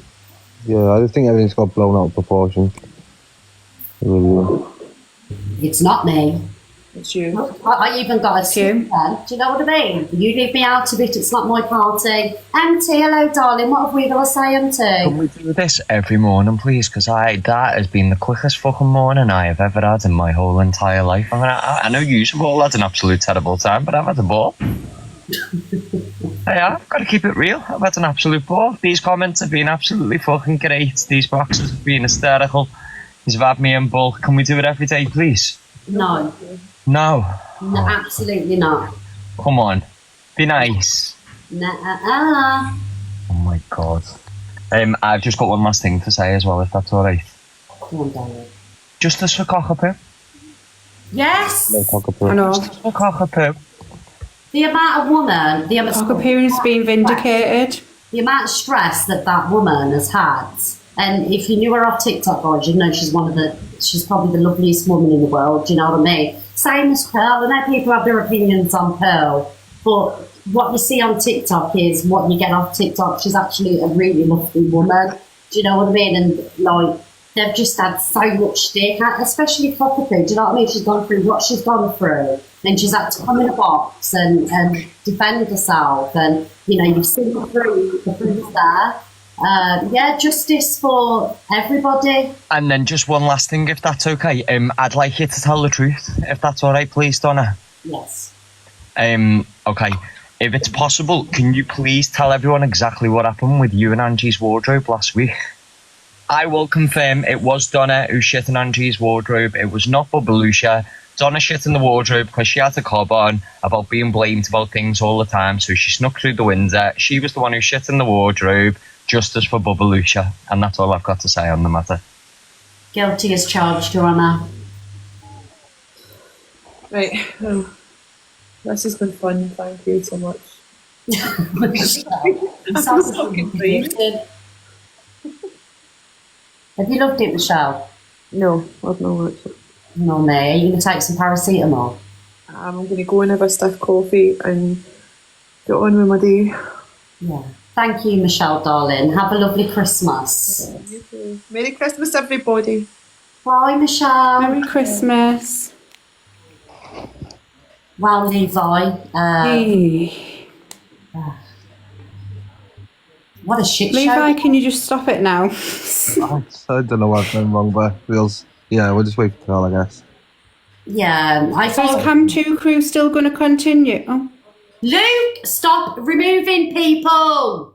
Yeah, I just think everything's got blown out of proportion. It's not me. It's you. I even got a slip pen. Do you know what I mean? You leave me out of it, it's not my party. MT, hello darling, what have we got to say, MT? Can we do this every morning, please? Because that has been the quickest fucking morning I have ever had in my whole entire life. I know you all had an absolute terrible time, but I've had a ball. I've got to keep it real. I've had an absolute ball. These comments have been absolutely fucking great. These boxes have been hysterical. You've had me in bulk. Can we do it every day, please? No. No, absolutely not. Come on. Be nice. Nuh-uh. Oh my god. I've just got one last thing to say as well, if that's alright. Come on, darling. Justice for Cockapoo. Yes. No Cockapoo. I know. Justice for Cockapoo. The amount of woman, the amount Cockapoo has been vindicated. The amount of stress that woman has had, and if you knew her off TikTok, guys, you'd know she's she's probably the loveliest woman in the world. Do you know what I mean? Same as Pearl. I know people have their opinions on Pearl, but what you see on TikTok is what you get off TikTok. She's actually a really lovely woman. Do you know what I mean? And like, they've just had so much stick, especially Cockapoo. Do you know what I mean? She's gone through what she's gone through. Then she's had to come in a box and defend herself. And, you've seen the proof there. Yeah, justice for everybody. And then just one last thing, if that's okay. I'd like you to tell the truth, if that's all right, please, Donna. Yes. Okay. If it's possible, can you please tell everyone exactly what happened with you and Angie's wardrobe last week? I will confirm it was Donna who shit in Angie's wardrobe. It was not Bubbalusha. Donna shit in the wardrobe because she had a cob on about being blamed about things all the time, so she snuck through the window. She was the one who shit in the wardrobe, justice for Bubbalusha, and that's all I've got to say on the matter. Guilty as charged, Your Honour. Right. Oh, this has been fun. Thank you so much. Sounds fucking brilliant. Have you loved it, Michelle? No, I've not watched it. No, mate. Are you going to take some paracetamol? I'm going to go and have a stiff coffee and get on with my day. Yeah. Thank you, Michelle, darling. Have a lovely Christmas. You too. Merry Christmas, everybody. Bye, Michelle. Merry Christmas. Well, Levi. What a shit show. Levi, can you just stop it now? I don't know what went wrong, but we'll just wait for Carl, I guess. Yeah, I So is thought. Cam 2 crew still going to continue? Oh. Luke, stop removing people.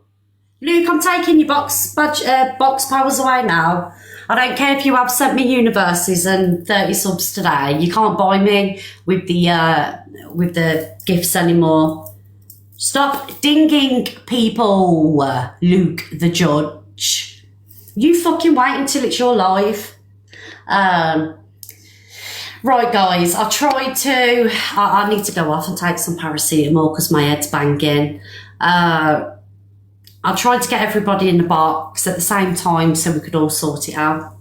Luke, I'm taking your box powers away now. I don't care if you have sent me universes and 30 subs today. You can't buy me with the gifts anymore. Stop dinging people, Luke the judge. You fucking wait until it's your life. Right, guys, I tried to... I need to go off and take some paracetamol because my head's banging. I tried to get everybody in the box at the same time so we could all sort it out.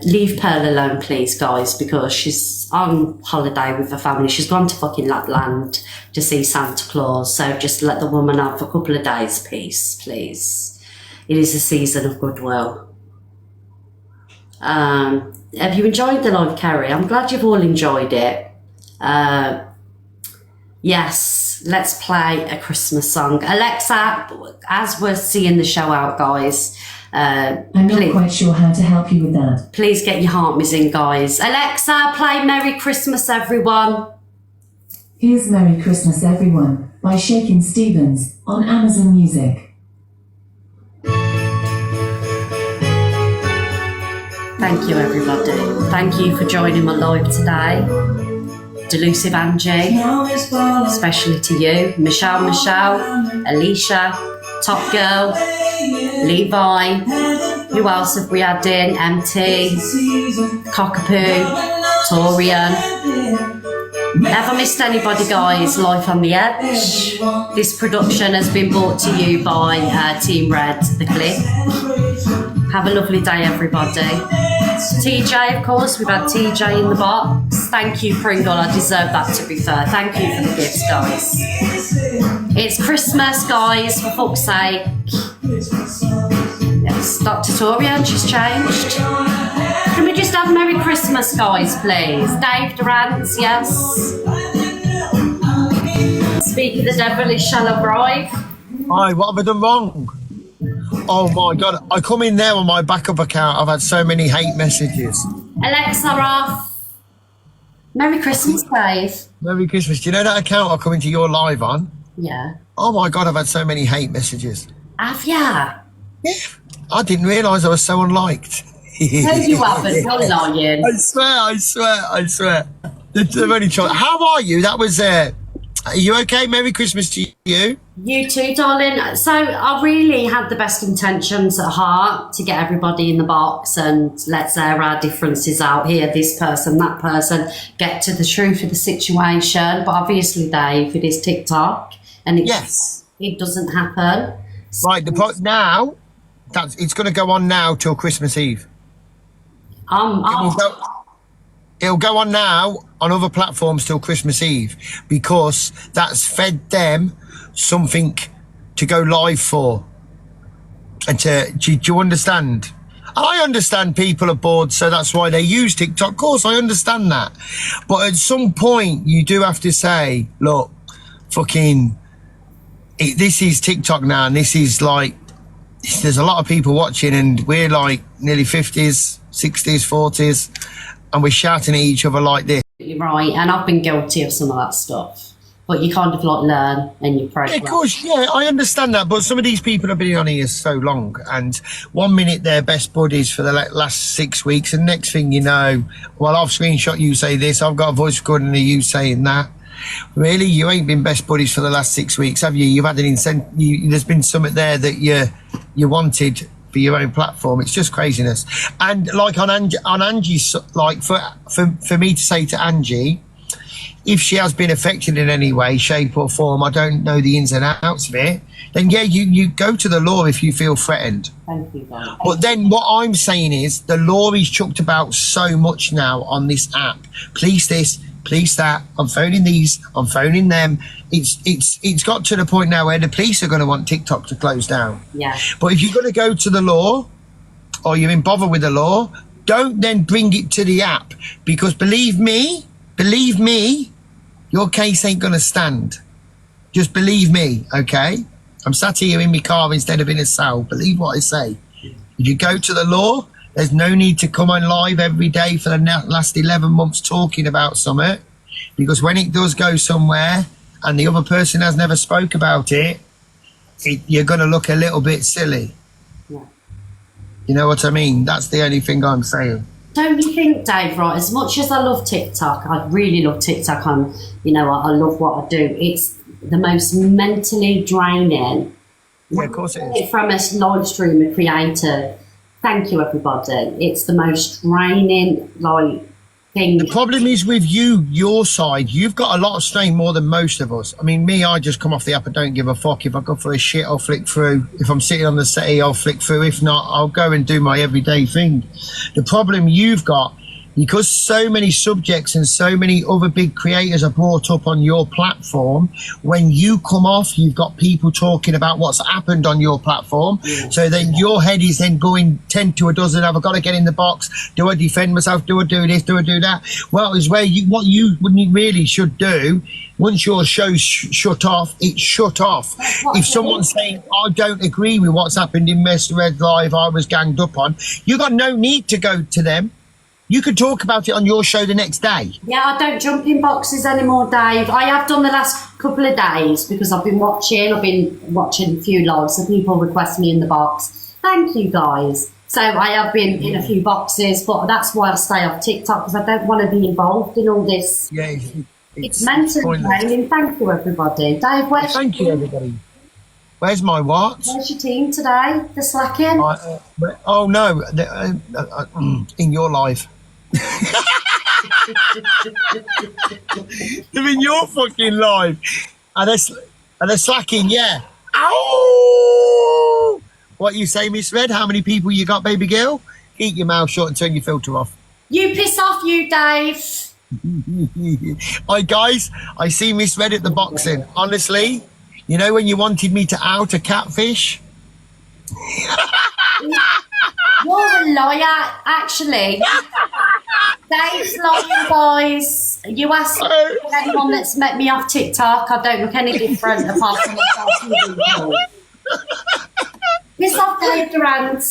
Leave Pearl alone, please, guys, because she's on holiday with her family. She's gone to fucking Lapland to see Santa Claus, so just let the woman have a couple of days peace, please. It is a season of goodwill. Have you enjoyed the live, Kerry? I'm glad you've all enjoyed it. Yes, let's play a Christmas song. Alexa, as we're seeing the show out, guys, I'm not quite sure how to help you with that. please get your heart in, guys. Alexa, play Merry Christmas, everyone. Here's Merry Christmas Everyone by Shakin' Stevens on Amazon Music. Thank you, everybody. Thank you for joining my live today. Delusive Angie, especially to you. Michelle, Alicia, Top Girl, Levi. Who else have we had in? MT, Cockapoo, Torian. Never missed anybody, guys. Life on the Edge. This production has been brought to you by Team Red, The Clip. Have a lovely day, everybody. TJ, of course, we've had TJ in the box. Thank you, Pringle. I deserve that, to be fair. Thank you for the gifts, guys. It's Christmas, guys, for fuck's sake. Yes, Dr. Torian, she's changed. Can we just have Merry Christmas, guys, please? Dave Durant, yes. Speak of the devil, it shall arrive. Hi, what have I done wrong? Oh my God, I come in there on my backup account. I've had so many hate messages. Alexa off. Merry Christmas, Dave. Merry Christmas. Do you know that account I come into your live on? Yeah. Oh my God, I've had so many hate messages. Have ya? Yeah. I didn't realise I was so unliked. No, you haven't. You're lying. I swear. They've only tried. How are you? That was, are you okay? Merry Christmas to you. You too, darling. So I really had the best intentions at heart to get everybody in the box and let's air our differences out here, this person, that person, get to the truth of the situation. But obviously, Dave, it is TikTok and it doesn't happen. Right, now, it's going to go on now till Christmas Eve. It'll go on now on other platforms till Christmas Eve because that's fed them something to go live for. And do you understand? I understand people are bored, so that's why they use TikTok. Of course, I understand that. But at some point, you do have to say, look, this is TikTok now, and this is like there's a lot of people watching, and we're like nearly 50s, 60s, 40s, and we're shouting at each other like this. You're right, and I've been guilty of some of that stuff. But you kind of like learn and you progress. Yeah, of course, yeah, I understand that. But some of these people have been on here so long, and 1 minute they're best buddies for the last 6 weeks, and next thing you know, well, I've screenshot you say this, I've got a voice recording of you saying that. Really, you ain't been best buddies for the last 6 weeks, have you? You've had an incentive. There's been something there that you wanted for your own platform. It's just craziness. And like on Angie's, like for me to say to Angie, if she has been affected in any way, shape or form, I don't know the ins and outs of it, then yeah, you go to the law if you feel threatened. Thank you, guys. But then what I'm saying is the law is chucked about so much now on this app. Police this, police that. I'm phoning these, I'm phoning them. It's got to the point now where the police are going to want TikTok to close down. Yeah. But if you're going to go to the law, or you're in bother with the law, don't then bring it to the app, because believe me, your case ain't going to stand. Just believe me, okay? I'm sat here in my car instead of in a cell. Believe what I say. If you go to the law, there's no need to come on live every day for the last 11 months talking about something, because when it does go somewhere and the other person has never spoke about it, you're going to look a little bit silly. Yeah. You know what I mean? That's the only thing I'm saying. Don't you think, Dave, right, as much as I love TikTok, I really love TikTok, and, you know, I love what I do, it's the most mentally draining. Yeah, of course it is. From a live streamer creator, thank you, everybody. It's the most draining, like, thing. The problem is with you, your side, you've got a lot of strain more than most of us. I mean, me, I just come off the app and don't give a fuck. If I go for a shit, I'll flick through. If I'm sitting on the settee, I'll flick through. If not, I'll go and do my everyday thing. The problem you've got, because so many subjects and so many other big creators are brought up on your platform, when you come off, you've got people talking about what's happened on your platform. So then your head is then going 10 to a dozen. Have I got to get in the box? Do I defend myself? Do I do this? Do I do that? Well, it's where what you really should do. Once your show's shut off, it's shut off. If someone's saying, I don't agree with what's happened in Mr. Red Live, I was ganged up on, you got no need to go to them. You could talk about it on your show the next day. Yeah, I don't jump in boxes anymore, Dave. I have done the last couple of days because I've been watching a few lives, so people request me in the box. Thank you, guys. So I have been in a few boxes, but that's why I stay off TikTok, because I don't want to be involved in all this. Yeah, it's mentally draining. Thank you, everybody. Dave, where's Thank you, everybody. Where's my what? Where's your team today? The slacking? Oh, no. In your life. They're in your fucking life. Are they slacking? Yeah. Ow! What you say, Miss Red? How many people you got, baby girl? Keep your mouth shut and turn your filter off. You piss off, you, Dave. Hi, guys. I see Miss Red at the boxing. Honestly, you know when you wanted me to out a catfish? You're a liar, actually. Dave's lying, guys. You ask anyone that's met me off TikTok, I don't look any different apart from myself. Miss off Dave Durant.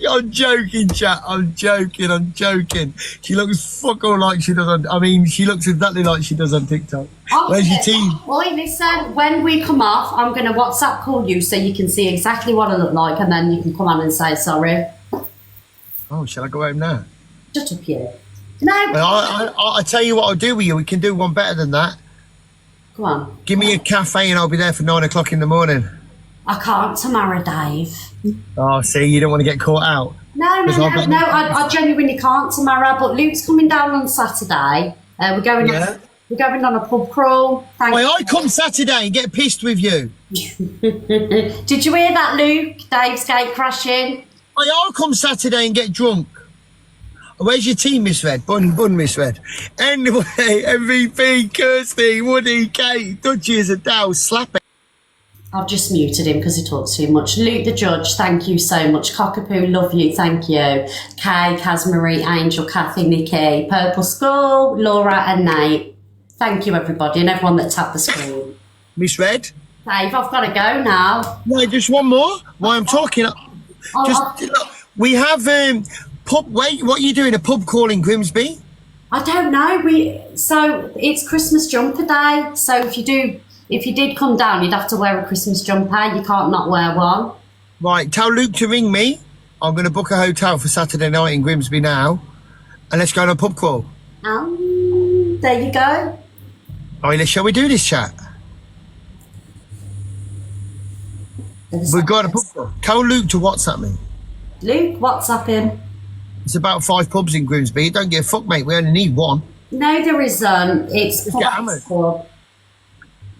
I'm joking, chat. I'm joking. She looks fuck all like she does on... she looks exactly like she does on TikTok. Where's your team? Oi, listen, when we come off, I'm going to WhatsApp call you so you can see exactly what I look like, and then you can come on and say sorry. Oh, shall I go home now? Shut up, you. No. I tell you what I'll do with you. We can do one better than that. Come on. Give me a cafe and I'll be there for 9 o'clock in the morning. I can't tomorrow, Dave. Oh, see, you don't want to get caught out. No, I genuinely can't tomorrow, but Luke's coming down on Saturday. We're going on a pub crawl. I come Saturday and get pissed with you. Did you hear that, Luke? Dave's gate crashing. I'll come Saturday and get drunk. Where's your team, Miss Red? Bun, Miss Red. Anyway, MVP, Kirsty, Woody, Kate, Duchies, Adele, slap it. I've just muted him because he talks too much. Luke the Judge, thank you so much. Cockapoo, love you, thank you. Kay, Casmarie, Angel, Kathy, Nikki, Purple Skull, Laura and Nate. Thank you, everybody, and everyone that tapped the screen. Miss Red, Dave, I've got to go now. Wait, just one more. While I'm talking, look, we have pub. Wait, what are you doing? A pub call in Grimsby? I don't know. So it's Christmas jumper day. So if you did come down, you'd have to wear a Christmas jumper. You can't not wear one. Right. Tell Luke to ring me. I'm going to book a hotel for Saturday night in Grimsby now, and let's go on a pub call. There you go. All right, shall we do this, chat? We've got a pub call. Tell Luke to WhatsApp me. Luke, WhatsApp him. It's about 5 pubs in Grimsby. Don't give a fuck, mate. We only need one. No, there isn't. It's pub.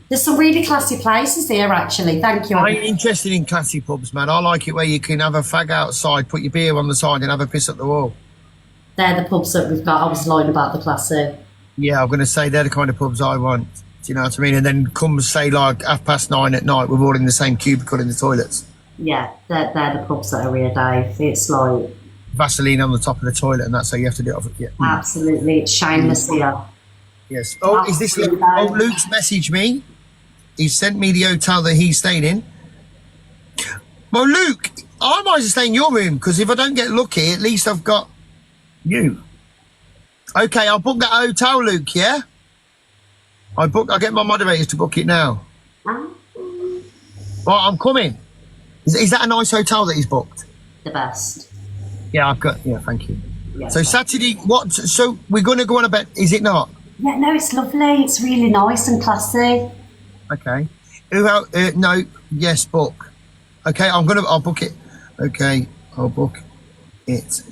There's some really classy places here, actually. Thank you. I ain't interested in classy pubs, man. I like it where you can have a fag outside, put your beer on the side and have a piss at the wall. They're the pubs that we've got. I was lying about the classy. Yeah, I'm going to say they're the kind of pubs I want. Do you know what I mean? And then come, say, like 9:30 at night, we're all in the same cubicle in the toilets. Yeah, they're the pubs that are here, Dave. It's like... Vaseline on the top of the toilet, and that's how you have to do it off it. Yeah. Absolutely. It's shameless here. Yes. Oh, is this Luke? Oh, Luke's messaged me. He sent me the hotel that he stayed in. Well, Luke, I might as well stay in your room, because if I don't get lucky, at least I've got you. Okay, I'll book that hotel, Luke, yeah? I'll get my moderators to book it now. Right, I'm coming. Is that a nice hotel that he's booked? The best. Yeah, thank you. Yeah, so Saturday, so we're going to go on a bet, is it not? Yeah, no, it's lovely. It's really nice and classy. Okay. No, yes, book. Okay, I'll book it. Okay, I'll book it.